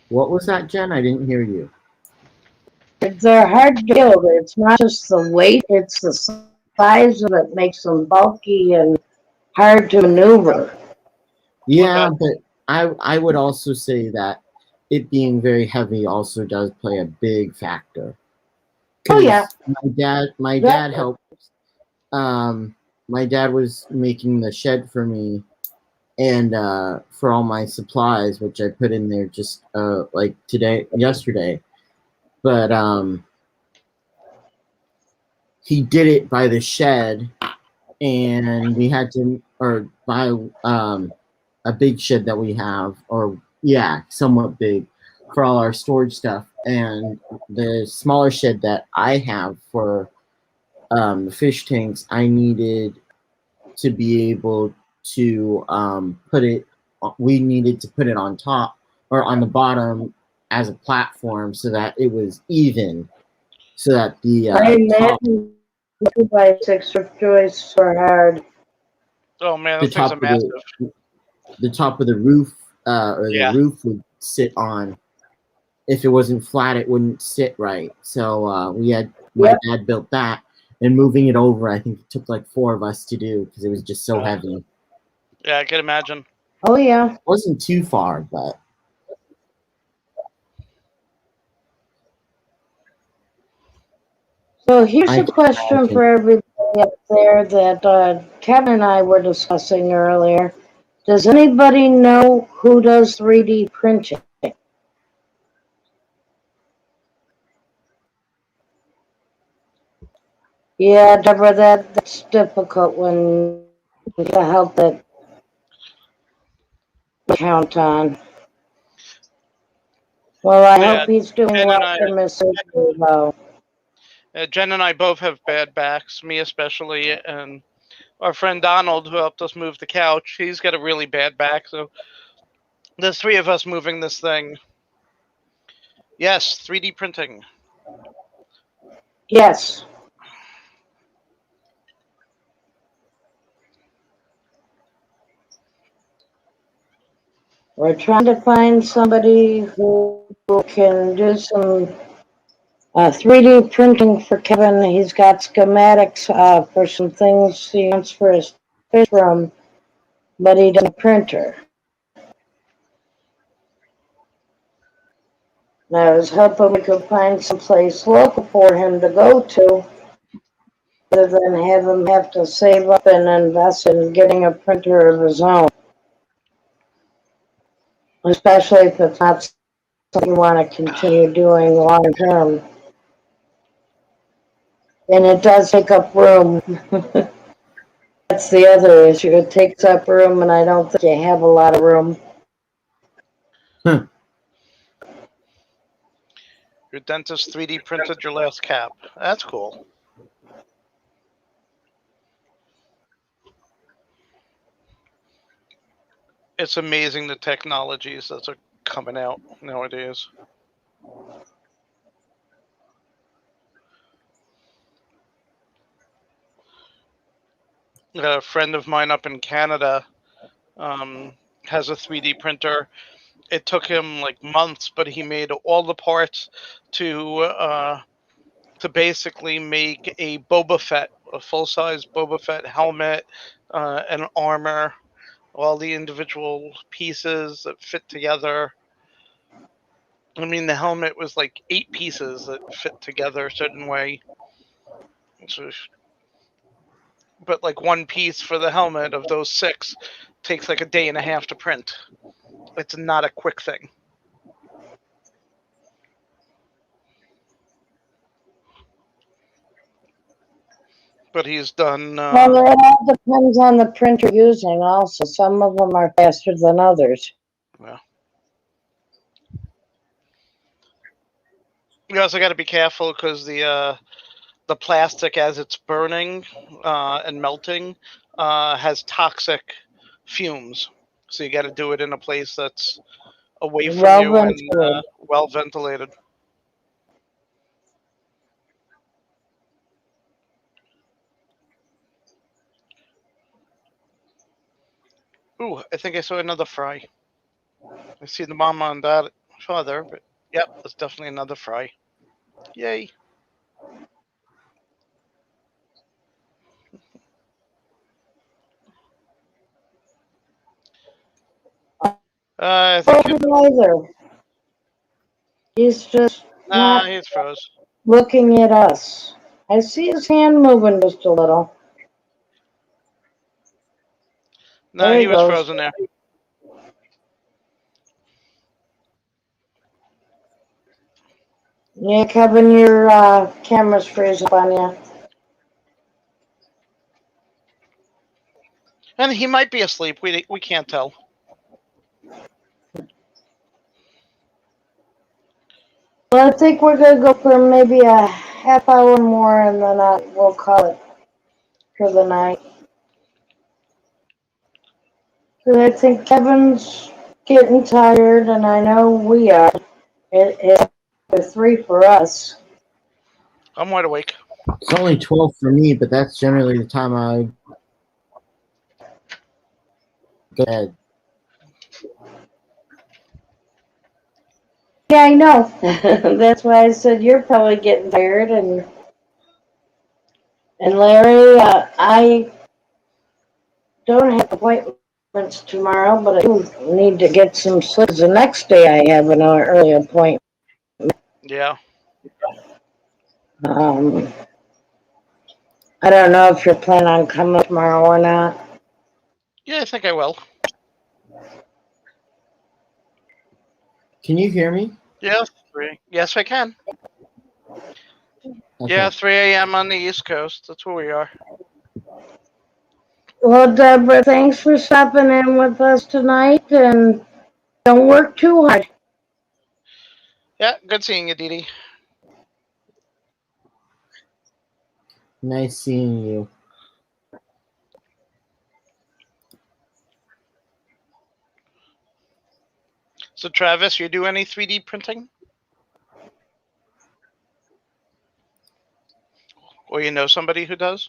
What was that, Jen? I didn't hear you. They're hard to build. It's not just the weight, it's the size of it makes them bulky and hard to maneuver. Yeah, Okay. but I would also say that it being very heavy also does play a big factor. Oh yeah. My dad helped. Um, my dad was making the shed for me and for all my supplies, which I put in there just like yesterday. But he did it by the shed, and we had to buy a big shed that we have, or yeah, somewhat big for all our storage stuff. And the smaller shed that I have for the fish tanks, I needed to be able to put it. We needed to put it on top or on the bottom as a platform so that it was even, so that the I top, imagine 2x6 strip joists are hard. Oh man, the those things are top of massive. the top of the roof or the Yeah. roof would sit on. If it wasn't flat, it wouldn't sit right. So my dad built that, and moving it over, I think it took like 4 of us to do because it was just so heavy. Yeah, I can imagine. Oh yeah. It wasn't too far, but So here's I a can question imagine. for everybody up there that Kevin and I were discussing earlier. Does anybody know who does 3D printing? Yeah, Deborah, that's difficult when you get help that you count on. Well, I Yeah, hope he's doing Jen well and I, for Miss April, though. Jen and I both have bad backs. Me especially, and our friend Donald, who helped us move the couch, he's got a really bad back. So there's 3 of us moving this thing. Yes, 3D printing. Yes. We're trying to find somebody who can do some 3D printing for Kevin. He's got schematics for some things he wants for his fish room, but he doesn't have a printer. And I was hoping we could find some place local for him to go to, rather than have him have to save up and invest in getting a printer of his own. Especially if it's not something you want to continue doing long term. And it does take up room. That's the other issue. It takes up room, and I don't think you have a lot of room. Your dentist 3D printed your last cap. That's cool. It's amazing the technologies that are coming out nowadays. A friend of mine up in Canada has a 3D printer. It took him like months, but he made all the parts to basically make a Boba Fett, a full-size Boba Fett helmet, and armor, all the individual pieces that fit together. I mean, the helmet was like 8 pieces that fit together a certain way. So, but like one piece for the helmet of those 6 takes like a day and a half to print. It's not a quick thing. But he's done. Well, it all depends on the printer you're using also. Some of them are faster than others. Well, you also got to be careful because the plastic, as it's burning and melting, has toxic fumes. So you got to do it in a place that's away from Well you and ventilated. well ventilated. Ooh, I think I saw another fry. I see the mama and dad father, but yep, that's definitely another fry. Yay. I think Either. He's just not he's froze. looking at us. I see his hand moving just a little. No, There he he was goes. frozen there. Yeah, Kevin, your camera's freezing up on you. And he might be asleep. We can't tell. Well, I think we're going to go for maybe a half hour more, and then we'll call it for the night. So I think Kevin's getting tired, and I know we are. It's 3 for us. I'm wide awake. It's only 12 for me, but that's generally the time I go to bed. Yeah, I know. That's why I said you're probably getting tired, and Larry, I don't have appointments tomorrow, but I do need to get some sleep. The next day I have an early appointment. Yeah. Um, I don't know if you're planning on coming tomorrow or not. Yeah, I think I will. Can you hear me? Yeah, 3. Yes, I can. Okay. Yeah, 3 a.m. on the East Coast. That's where we are. Well, Deborah, thanks for stopping in with us tonight, and don't work too hard. Yeah, good seeing you, Dee Dee. Nice seeing you. So, Travis, you do any 3D printing? Or you know somebody who does?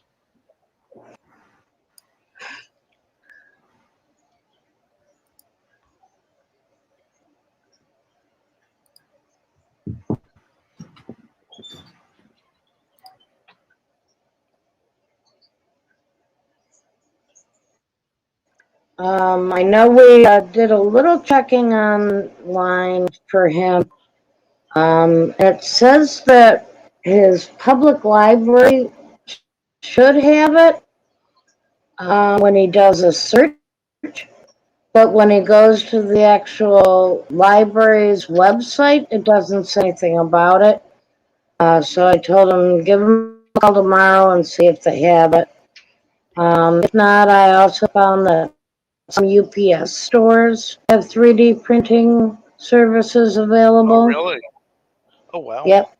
I know we did a little checking online for him. It says that his public library should have it when he does a search, but when he goes to the actual library's website, it doesn't say anything about it. So I told him, give him a call tomorrow and see if they have it. If not, I also found that some UPS stores have 3D printing services Oh, available. really? Oh, wow. Yep.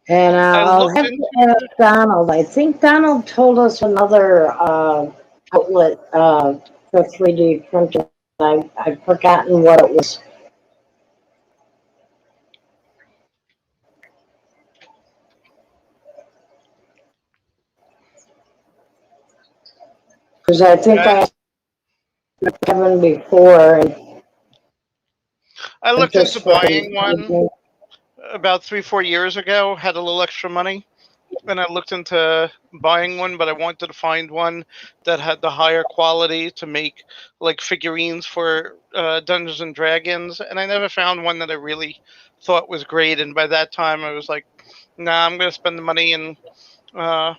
And I I'll looked have into. to ask Donald. I think Donald told us another outlet for 3D printing. I've forgotten what it was. Because I think I, I asked Kevin before and I looked into just for buying one about 3, 4 years ago. Had a little extra money, and I looked into buying one, but I wanted to find one that had the higher quality to make like figurines for Dungeons and Dragons, and I never found one that I really thought was great. And by that time, I was like, "Nah, I'm gonna spend the money and uh,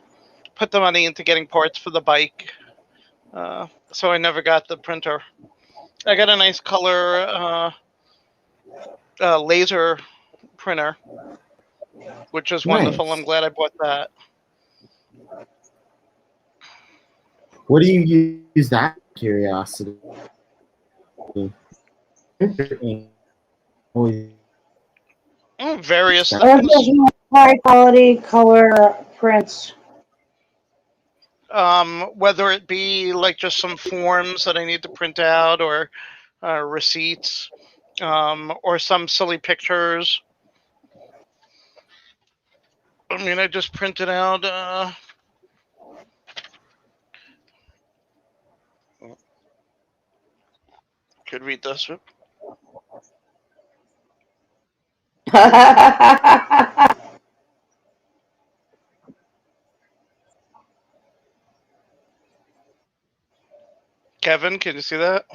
put the money into getting parts for the bike." So I never got the printer. I got a nice color laser printer, which is wonderful. I'm Nice. glad I bought that. What do you use that curiosity? Always Various that. things. high quality color prints. Whether it be like just some forms that I need to print out or receipts, or some silly pictures. I mean, I just printed out. Could read this. Kevin, can you see that?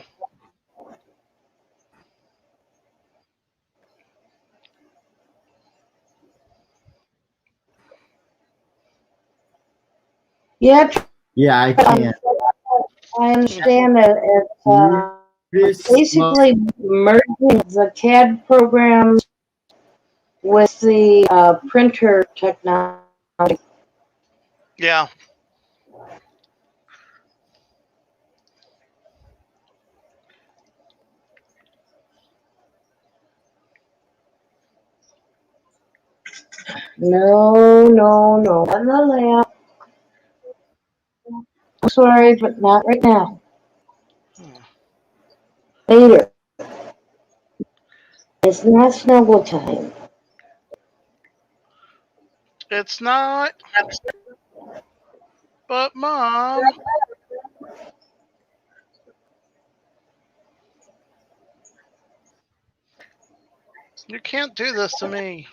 Yeah, Yeah, I can. I understand that it's This slow. basically merging the CAD programs with the printer technology. Yeah. No, no, no. On the lab. I'm sorry, but not right now. Later. It's not snuggle time. It's not. But mom, you can't do this to me.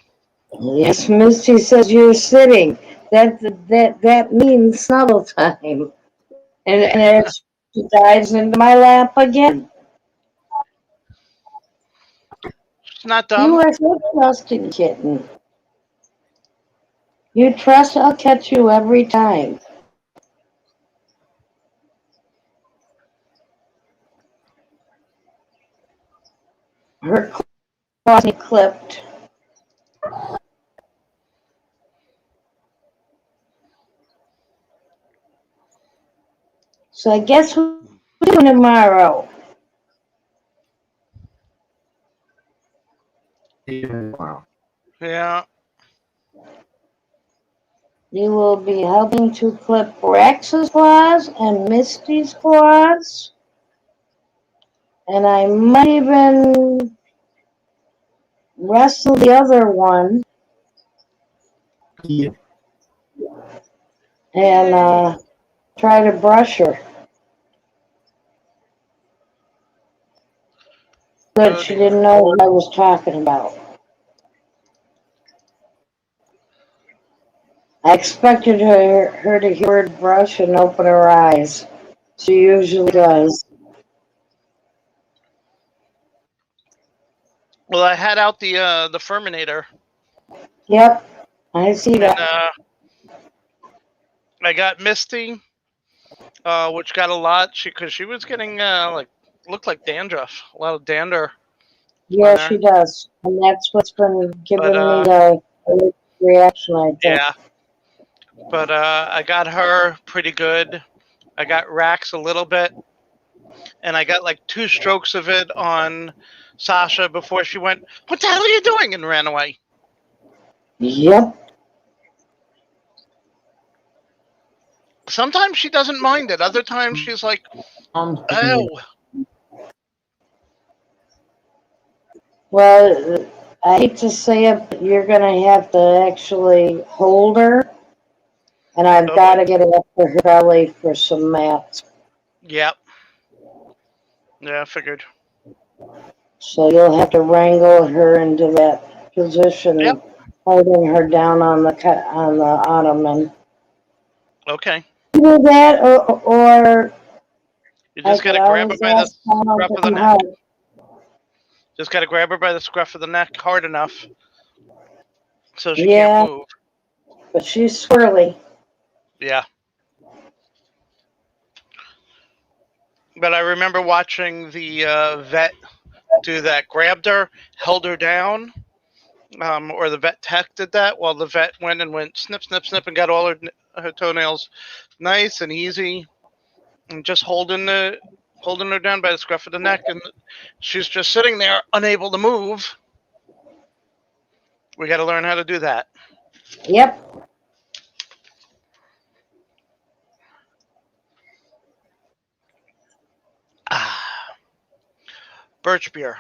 Yes, Misty says you're sitting. That means snuggle time. And she dives into my lap again. It's not You dumb. are so trusting, kitten. You trust I'll catch you every time. Her claws clipped. So I guess we're doing tomorrow. Wow. Yeah. You will be helping to clip Rex's claws and Misty's claws. And I might even wrestle the other one Yeah. and Yay. try to brush her. Good, Oh she dear. didn't know what I was talking about. I expected her to hear the brush and open her eyes. She usually does. Well, I had out the Furminator, Yep, I see and that. I got Misty, which got a lot because she was getting like looked like dandruff, a lot of dander on Yeah, there. she does. And that's what's been But giving me the reaction, I think. yeah, but I got her pretty good. I got Rax a little bit, and I got like 2 strokes of it on Sasha before she went, "What the hell are you doing?" and ran away. Yep. Sometimes she doesn't mind it. Other times she's like, "Oh, Well, I hate to say it, but you're going to have to actually hold her. And I've oh got boy, to get her up to her belly for some mats. yep, yeah, I figured." So you'll have to wrangle her into that Yep. position, holding her down on the ottoman. Okay. Either that, or You I just could gotta grab her always by the ask Donald scruff to of the come neck. help. Just gotta grab her by the scruff of the neck hard enough so she can't Yeah, move. but she's swirly. Yeah. But I remember watching the vet do that. Grabbed her, held her down, or the vet tech did that while the vet went snip, snip, snip, and got all her toenails nice and easy, and just holding her down by the scruff of the neck, and she's just sitting there unable to move. We got to learn how to do that. Yep. Ah, birch beer,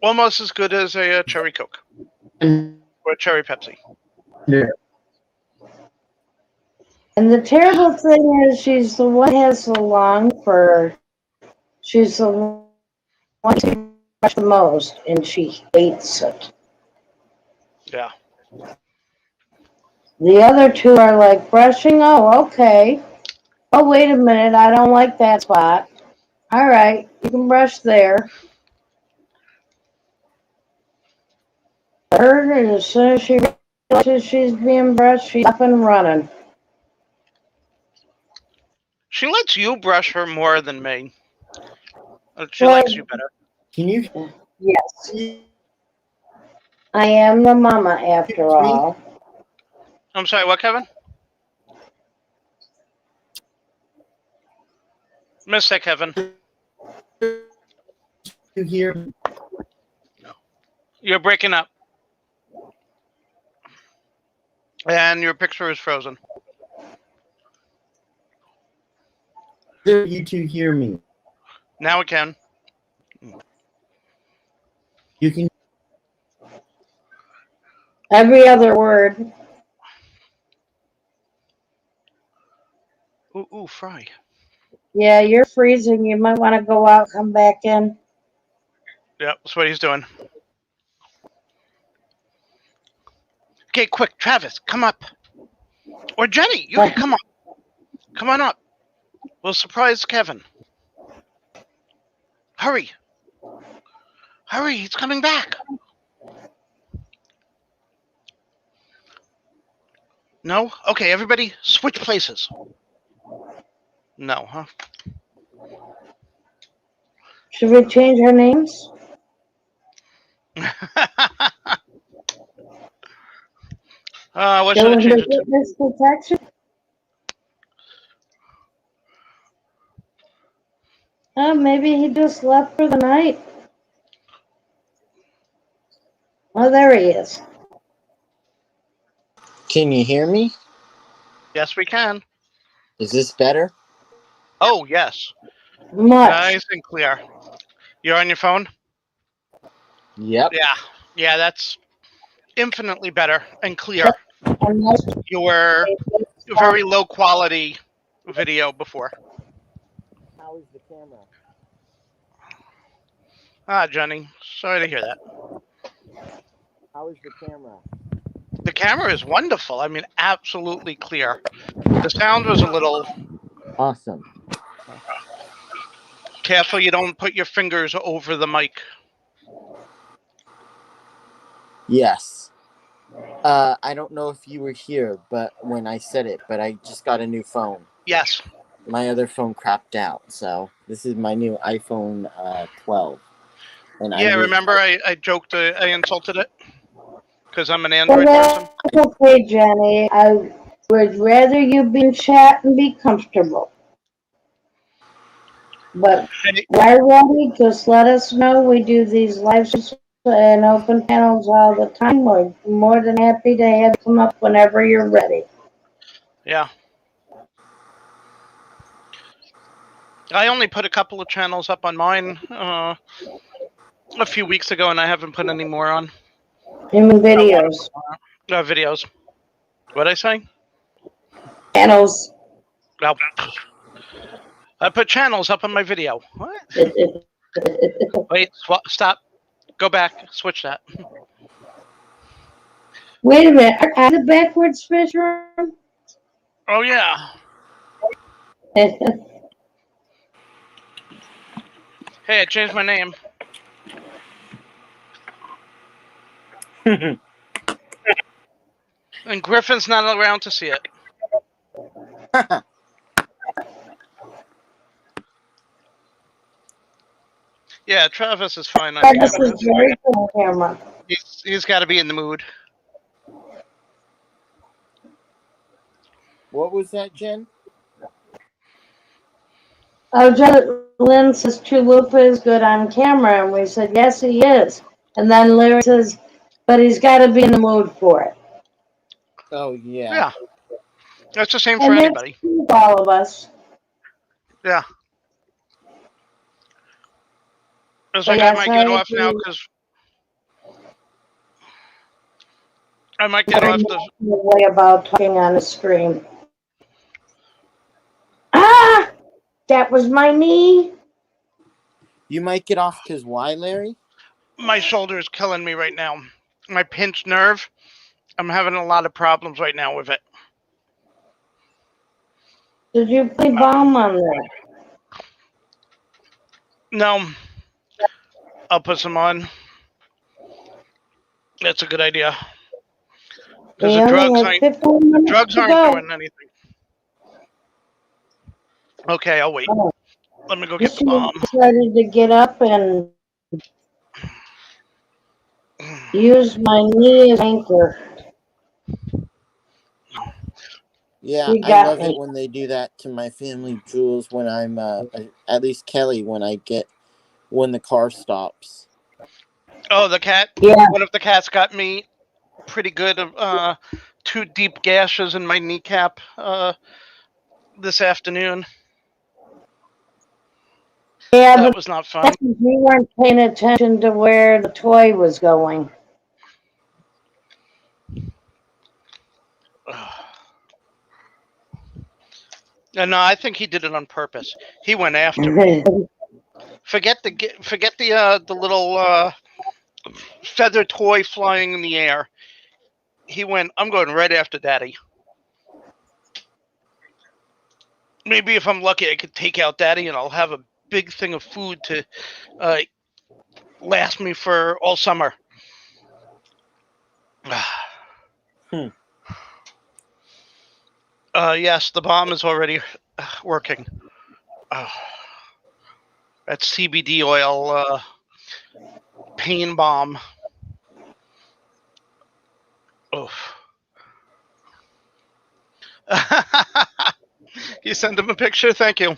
almost as good as a cherry Coke or a cherry Pepsi. Yeah. And the terrible thing is, she's the one who has the long fur. She's the one who brush the most, and she hates it. Yeah. The other two are like brushing. Oh, okay. Oh, wait a minute. I don't like that spot. All right, you can brush there. Her, and as soon as she realizes she's being brushed, she's up and running. She lets you brush her more than me. She Well, likes you better. Can you yes, hear I am the mama after me? all. I'm sorry, what, Kevin? Missed that, Kevin. You hear? You're breaking up. And your picture is frozen. You two hear me? Now we can. You can. Every other word. Ooh, fry. Yeah, you're freezing. You might want to go out, come back in. Yep, that's what he's doing. Okay, quick, Travis, come up. Or Jenny, you can come up. Come on up. We'll surprise Kevin. Hurry. Hurry, he's coming back. No? Okay, everybody, switch places. No, huh? Should we change our names? What Go should I into change it to? witness protection? Maybe he just left for the night. Oh, there he is. Can you hear me? Yes, we can. Is this better? Oh, yes. Much. Nice and clear. You're on your phone? Yep. Yeah, that's infinitely better and clear. You were very low quality video before. How is the camera? Ah, Johnny, sorry to hear that. How is the camera? The camera is wonderful. I mean, absolutely clear. The sound was a little Awesome. careful. You don't put your fingers over the mic. Yes. I don't know if you were here, but when I said it, but I just got a new phone. Yes. My other phone crapped out, so this is my new iPhone 12. And Yeah, really remember like I joked, I insulted it because I'm an Well, Android person. that's okay, Jenny. I would rather you be in chat and be comfortable. But Hey, we're ready. Just let us know. We do these live and open panels all the time. We're more than happy to have them up whenever you're ready. yeah. I only put a couple of channels up on mine a few weeks ago, and I haven't put any more on. Human I want videos. to put videos. What'd I say? Channels. Well, I put channels up on my video. What? Wait, stop. Go back. Switch that. Wait a minute. Are the backwards fish room? Oh, yeah. Hey, I changed my name. And Griffin's not around to see it. Yeah, Travis is fine on This camera. is very good on camera. He's got to be in the mood. what was that, Jen? Oh, Lynn says Chalupa is good on camera, and we said, yes, he is. And then Larry says, but he's got to be in the mood for it. Oh yeah. Yeah. That's the same for And that's anybody. true for all of us. Yeah. It's But like I yes, might I get off now agree. because I might get Very off much the. in the way about talking on a screen. Ah! That was my knee. You might get off because why, Larry? My shoulder is killing me right now. My pinched nerve. I'm having a lot of problems right now with it. Did you put balm on there? No, I'll put some on. That's a good idea. Because We the only have 15 minutes drugs to aren't go. doing anything. Okay, I'll wait. Oh, Let me go get the she bomb. decided to get up and use my knee as anchor. Yeah, You I got love it me. when they do that to my family jewels when I'm at least Kelly when the car stops. Oh, the cat. Yeah. One of the cats got me pretty good. 2 deep gashes in my kneecap this afternoon. Yeah, That but was not fun. that's because we weren't paying attention to where the toy was going. No, I think he did it on purpose. He went after me. Forget the little feather toy flying in the air. He went, I'm going right after Daddy. Maybe if I'm lucky, I could take out Daddy and I'll have a big thing of food to last me for all summer. Yes, the bomb is already working. That's CBD oil pain bomb. Oof. You send him a picture? Thank you.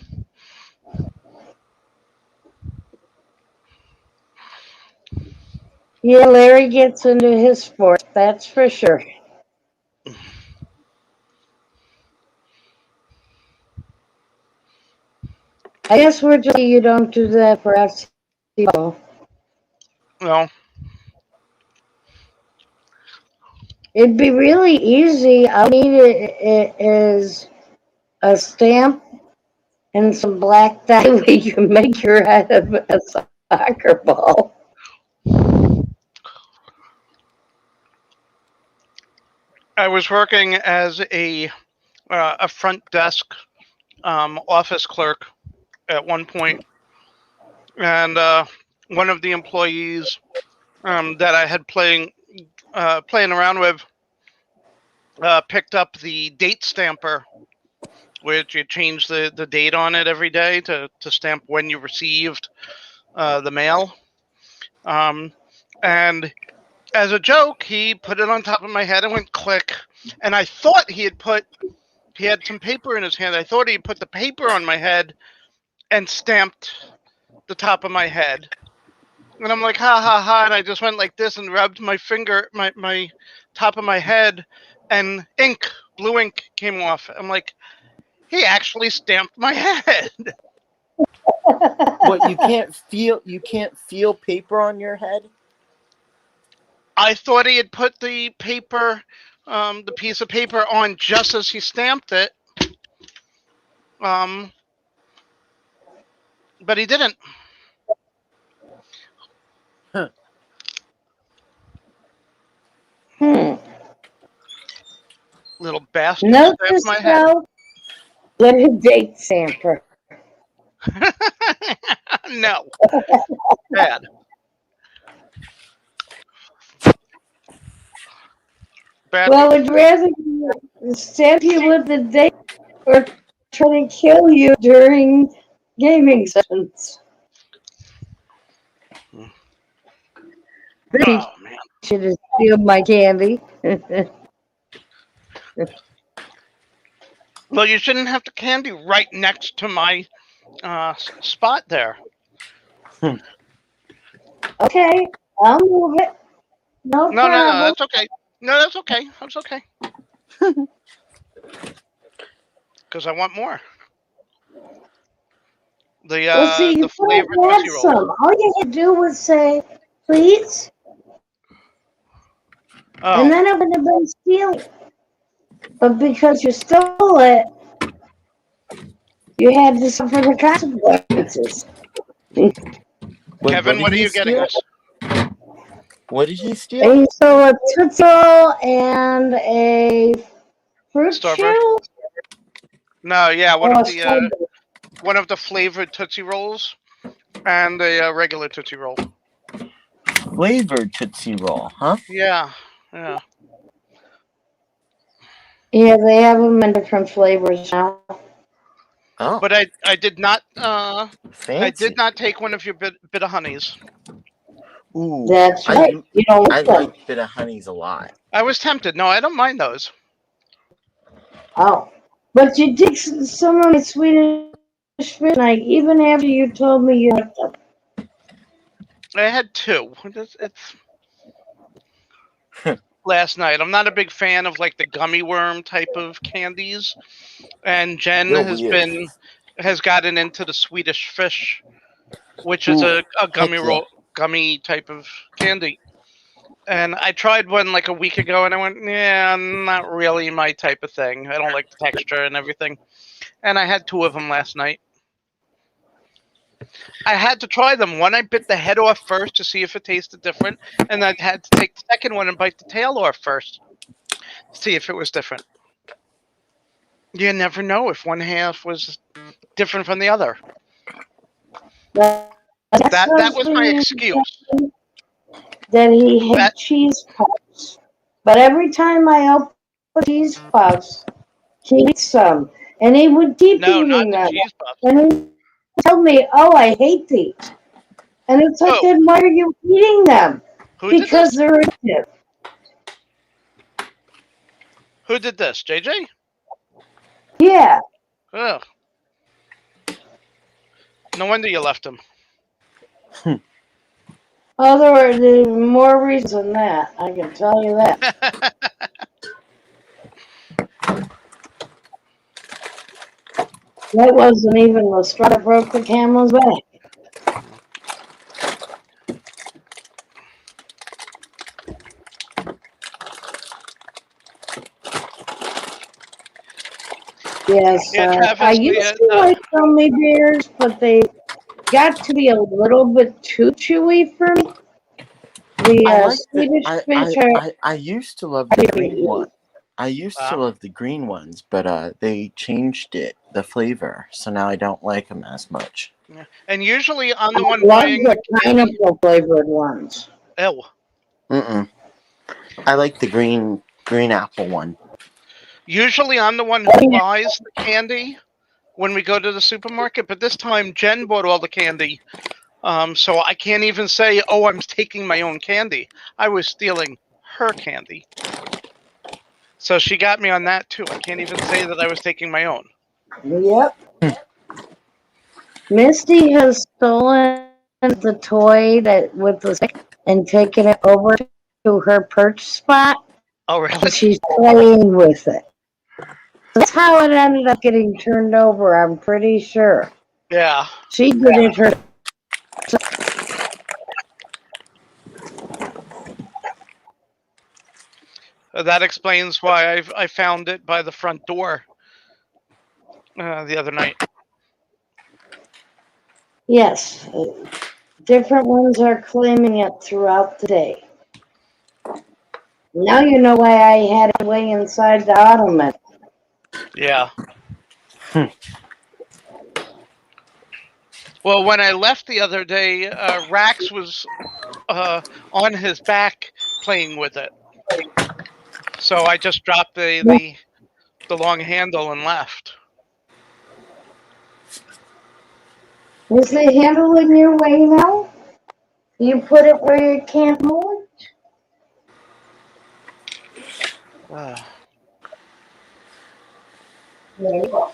Yeah, Larry gets into his sport, that's for sure. I guess we're just you don't do that for us. No. It'd be really easy. All you need is a stamp and some black dye where you can make your head a soccer ball. I was working as a front desk office clerk at one point, and one of the employees that I had playing around with, picked up the date stamper, which you change the date on it every day to stamp when you received the mail. And as a joke, he put it on top of my head and went click. And I thought he had some paper in his hand. I thought he had put the paper on my head and stamped the top of my head. And I'm like, ha ha ha. And I just went like this and rubbed my finger, my top of my head, and blue ink came off. I'm like, he actually stamped my head. What, you can't feel paper on your head? I thought he had put the paper, the piece of paper on just as he stamped it. But he didn't. Huh. Little bastard Note stamped this my head. though. Let a date stamper. No. Bad. Bad. Well, would you rather stamp you with the date or try to kill you during gaming sessions? Oh, man. Should have steal my candy. Well, you shouldn't have the candy right next to my spot there. Okay, I'll move it. No No, problem. that's okay. No, that's okay. That's okay. Because I want more. Well, see, you The flavored could have Tootsie Roll. some. All you had to do was say, please, Oh, and then it would have been stealing. But because you stole it, you had to suffer the consequences. Wait, Kevin, what did are he you getting steal? us? What did he steal? And so a Tootsie Roll and a fruit Starburst? chew? No, yeah, Oh, one of the flavored Tootsie Rolls and a regular Tootsie Roll. Flavored Tootsie Roll, huh? Yeah. yeah, they have them in different flavors now. Oh, But I did not fancy. I did not take one of your bit of honeys. Ooh, That's right. You don't I want them. like Bit of Honeys a lot. I was tempted. No, I don't mind those. Oh, but you did some of my Swedish fish night, even after you told me you liked them. I had two. It's last night. I'm not a big fan of like the gummy worm type of candies, and Jen They're weird. has gotten into the Swedish fish, which is a gummy heck roll, gummy type of candy. And I tried one like a week ago, and I went, yeah, not really my type of thing. I don't like the texture and everything. And I had two of them last night. I had to try them. One I bit the head off first to see if it tasted different, and I had to take the second one and bite the tail off first to see if it was different. You never know if one half was different from the other. That was my excuse. That he had cheese puffs. But every time I open cheese puffs, he eats some. And he would keep eating not the them. cheese puffs. And he told me, oh, I hate these. And it's like, then why are you eating them? Because they're addictive. Who did this? JJ? Yeah. Ugh. No wonder you left him. Oh, there were more reasons than that. I can tell you that. That wasn't even the straw that broke the camel's back. Yes, I used to like gummy bears, but they got to be a little bit too chewy for me. Swedish fish I used to love the green one. I used to love the green ones, but they changed the flavor, so now I don't like them as much. Yeah. And usually I'm the one love buying the pineapple flavored ones. Ew. Mm-mm. I like the green apple one. Usually I'm the one who buys the candy when we go to the supermarket, but this time Jen bought all the candy. So I can't even say, oh, I'm taking my own candy. I was stealing her candy. So she got me on that too. I can't even say that I was taking my own. Yep. Misty has stolen the toy that with the stick and taken it over to her perch spot, Oh, really? and she's playing with it. That's how it ended up getting turned over, I'm pretty sure. Yeah. She did it her. That explains why I found it by the front door the other night. Yes. Different ones are claiming it throughout the day. Now you know why I had it way inside the ottoman. Yeah. Well, when I left the other day, Rax was on his back playing with it. So I just dropped the long handle and left. Is the handle in your way now? You put it where you can't move it? There you go.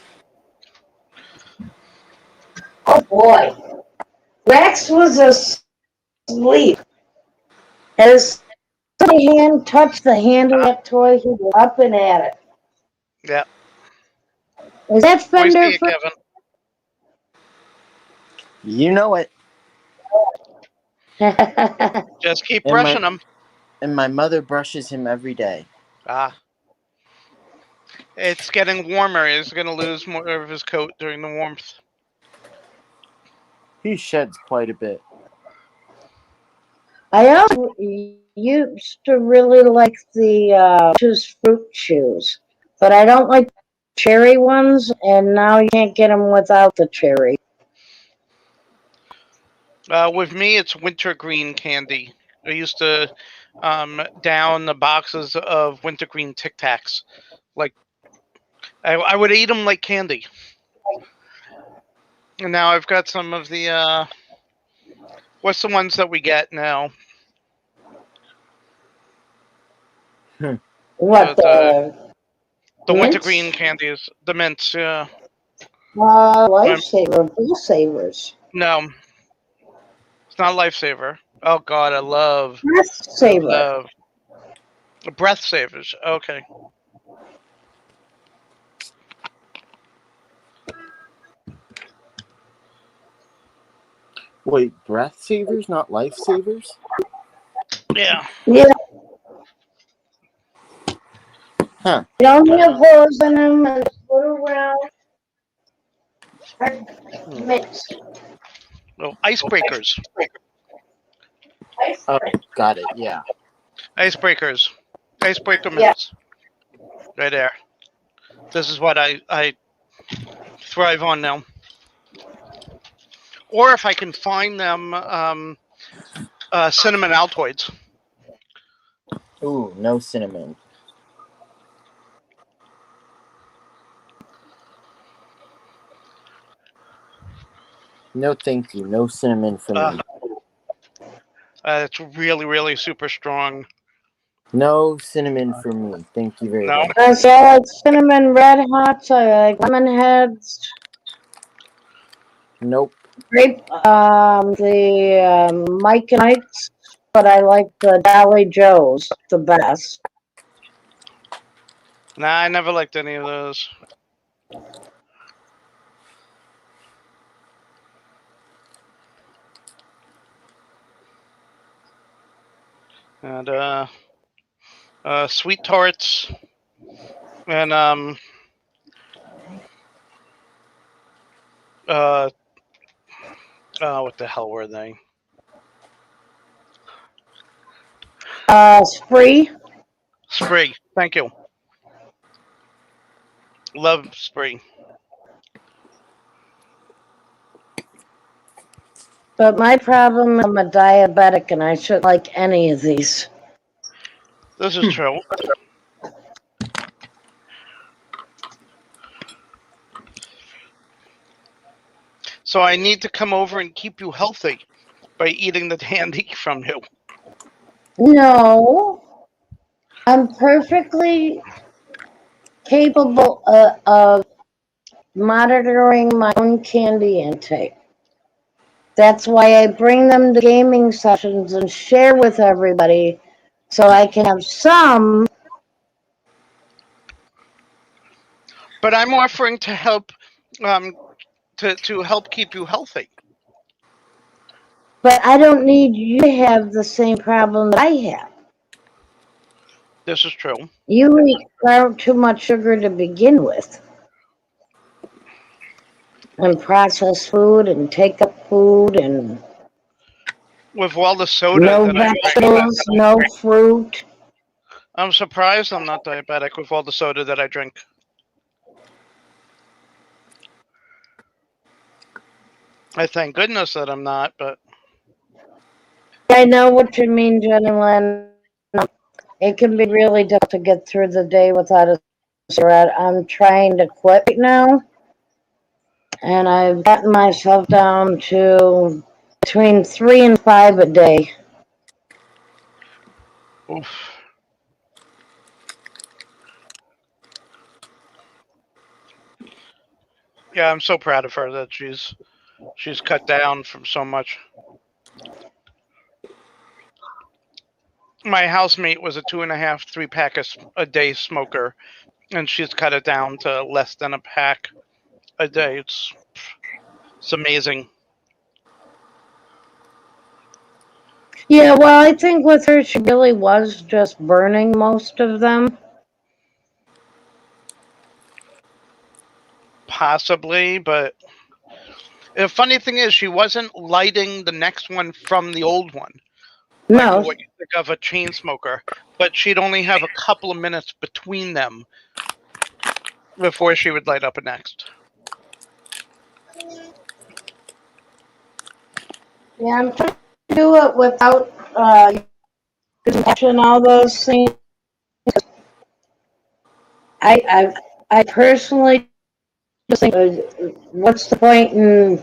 Oh boy. Rex was asleep. As my hand touched the handle of that toy, he was up and at it. Yeah. Is that We Fender see you, for Kevin. You know it. Just keep And brushing them. my mother brushes him every day. It's getting warmer. He's going to lose more of his coat during the warmth. He sheds quite a bit. I also used to really like the choose fruit shoes, but I don't like cherry ones, and now you can't get them without the cherry. With me, it's wintergreen candy. I used to down the boxes of wintergreen Tic Tacs. Like I would eat them like candy. And now I've got some of the what's the ones that we get now? What The mints? wintergreen candies, the mints. Yeah. Lifesaver, Blue Savers, No, it's not Lifesaver. Oh God, I love Saver. breath savers. Okay. Wait, breath savers, not life savers? Yeah. Yeah, Huh. they don't have holes in them and put around. Mints. Oh, icebreakers. Oh, got it. Yeah. Icebreakers. Icebreaker Yeah. mints. Right there. This is what I thrive on now. Or if I can find them, cinnamon Altoids. Ooh, no cinnamon. No, thank you. No cinnamon for me. It's really, really super strong. No cinnamon for me. Thank you very No? much. So I like cinnamon red hots. I like lemon heads. Nope. Grape, the Mike and Ike's, but I like the Dolly Joe's the best. Nah, I never liked any of those. And sweet tarts and what the hell were they? Spree. Spree. Thank you. Love Spree. But my problem, I'm a diabetic and I shouldn't like any of these. This is true. So I need to come over and keep you healthy by eating the candy from you. No, I'm perfectly capable of monitoring my own candy intake. That's why I bring them to gaming sessions and share with everybody so I can have some. But I'm offering to help to help keep you healthy. But I don't need you to have the same problem that I have. This is true. You eat far too much sugar to begin with, and processed food and take-up food and With all the soda no that I drink, vegetables, no fruit. I'm surprised I'm not diabetic with all the soda that I drink. I thank goodness that I'm not, but I know what you mean, Jenny Lynn. It can be really difficult to get through the day without a cigarette. I'm trying to quit right now, and I've gotten myself down to between 3 and 5 a day. oof. Yeah, I'm so proud of her that she's cut down from so much. My housemate was a 2.5, 3 pack a day smoker, and she's cut it down to less than a pack a day. It's amazing. Yeah, well, I think with her, she really was just burning most of them. Possibly, but the funny thing is, she wasn't lighting the next one from the old one, like No, what you think of a chain smoker. But she'd only have a couple of minutes between them before she would light up a next. yeah, I'm trying to do it without and all those things. I personally just think, what's the point in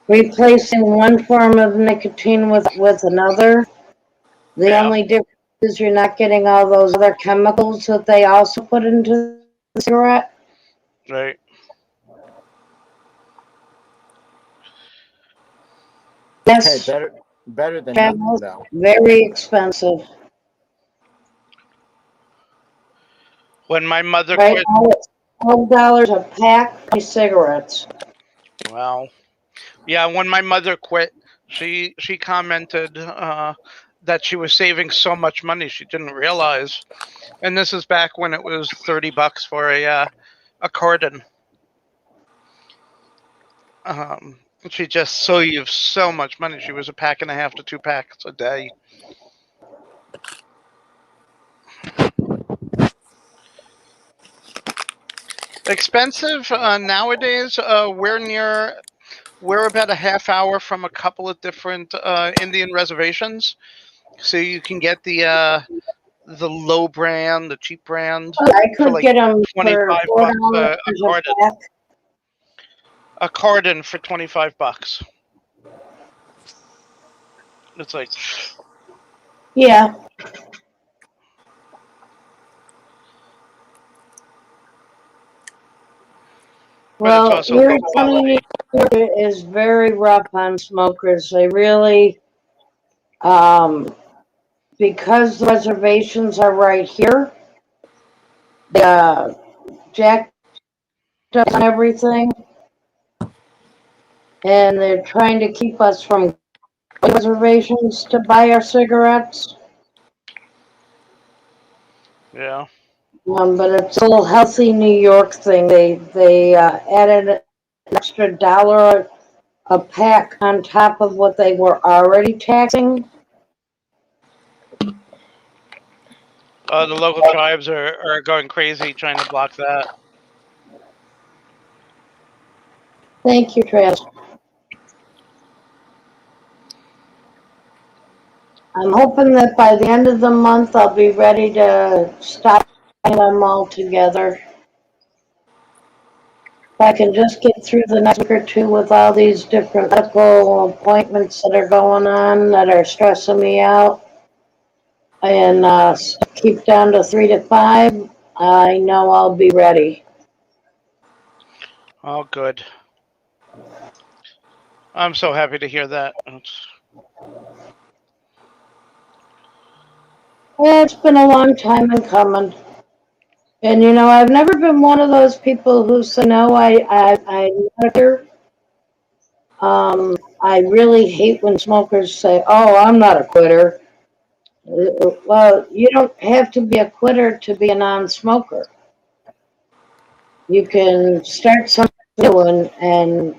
replacing one form of nicotine with another? The Yeah, only difference is you're not getting all those other chemicals that they also put into the cigarette. right. Hey, Yes, better than nothing travels though. very expensive. When my mother Right quit, now it's $12 a pack of cigarettes. well, yeah, when my mother quit, she commented that she was saving so much money she didn't realize. And this is back when it was $30 for a carton. She just saved so much money. She was a pack and a half to 2 packs a day. Expensive nowadays. We're about a half hour from a couple of different Indian reservations, so you can get the low brand, the cheap brand I for could like get them for $25 $4 a a carton. pack. A carton for $25. It's like, Yeah. but it's Well, also New low quality. York is very rough on smokers. They really, um, because the reservations are right here, the jacked up on everything, and they're trying to keep us from reservations to buy our cigarettes. Yeah. But it's a little healthy New York thing. They added an extra dollar a pack on top of what they were already taxing. The local tribes are going crazy trying to block that. Thank you, Travis. I'm hoping that by the end of the month, I'll be ready to stop them all together. If I can just get through the next week or two with all these different medical appointments that are going on that are stressing me out, and keep down to 3 to 5, I know I'll be ready. Oh, good. I'm so happy to hear that. It's been a long time in coming. And you know, I've never been one of those people who say, no, I'm not here. I really hate when smokers say, oh, I'm not a quitter. Well, you don't have to be a quitter to be a non-smoker. You can start something new and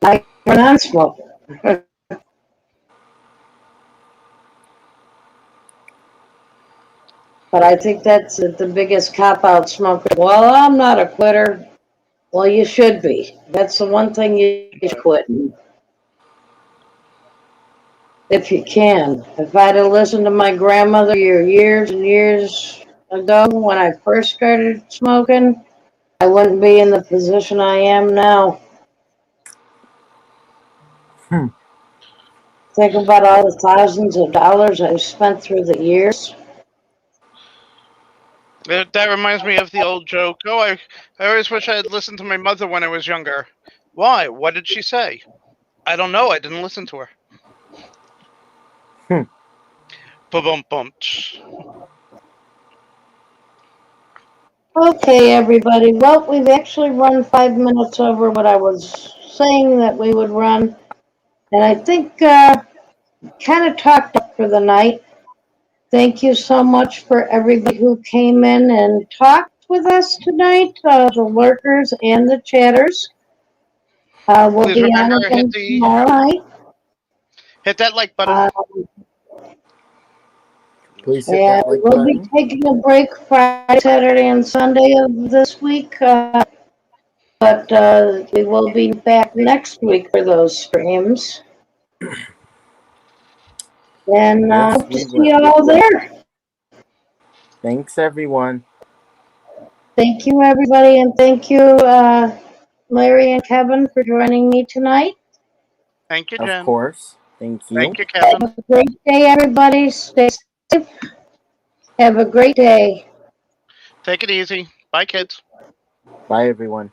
like a non-smoker. But I think that's the biggest cop-out smoker. Well, I'm not a quitter. Well, you should be. That's the one thing you should quit. If you can. If I'd have listened to my grandmother years and years ago when I first started smoking, I wouldn't be in the position I am now. Think about all the thousands of dollars I've spent through the years. That reminds me of the old joke. Oh, I always wish I had listened to my mother when I was younger. Why? What did she say? I don't know. I didn't listen to her. Boom, boom. Okay, everybody. Well, we've actually run 5 minutes over what I was saying that we would run. And I think kind of talked up for the night. Thank you so much for everybody who came in and talked with us tonight, the lurkers and the chatters. We'll Please be on remember, again tomorrow night. hit that like button. Please hit And that like we'll be button. taking a break Friday, Saturday, and Sunday of this week. But we will be back next week for those streams. And Yes, hope to we see will. you all there. Thanks, everyone. Thank you, everybody, and thank you, Larry and Kevin, for joining me tonight. Thank you, Of Jen. course. Thank you. Thank you, Kevin. Have a great day, everybody. Stay safe. Have a great day. Take it easy. Bye, kids. Bye, everyone.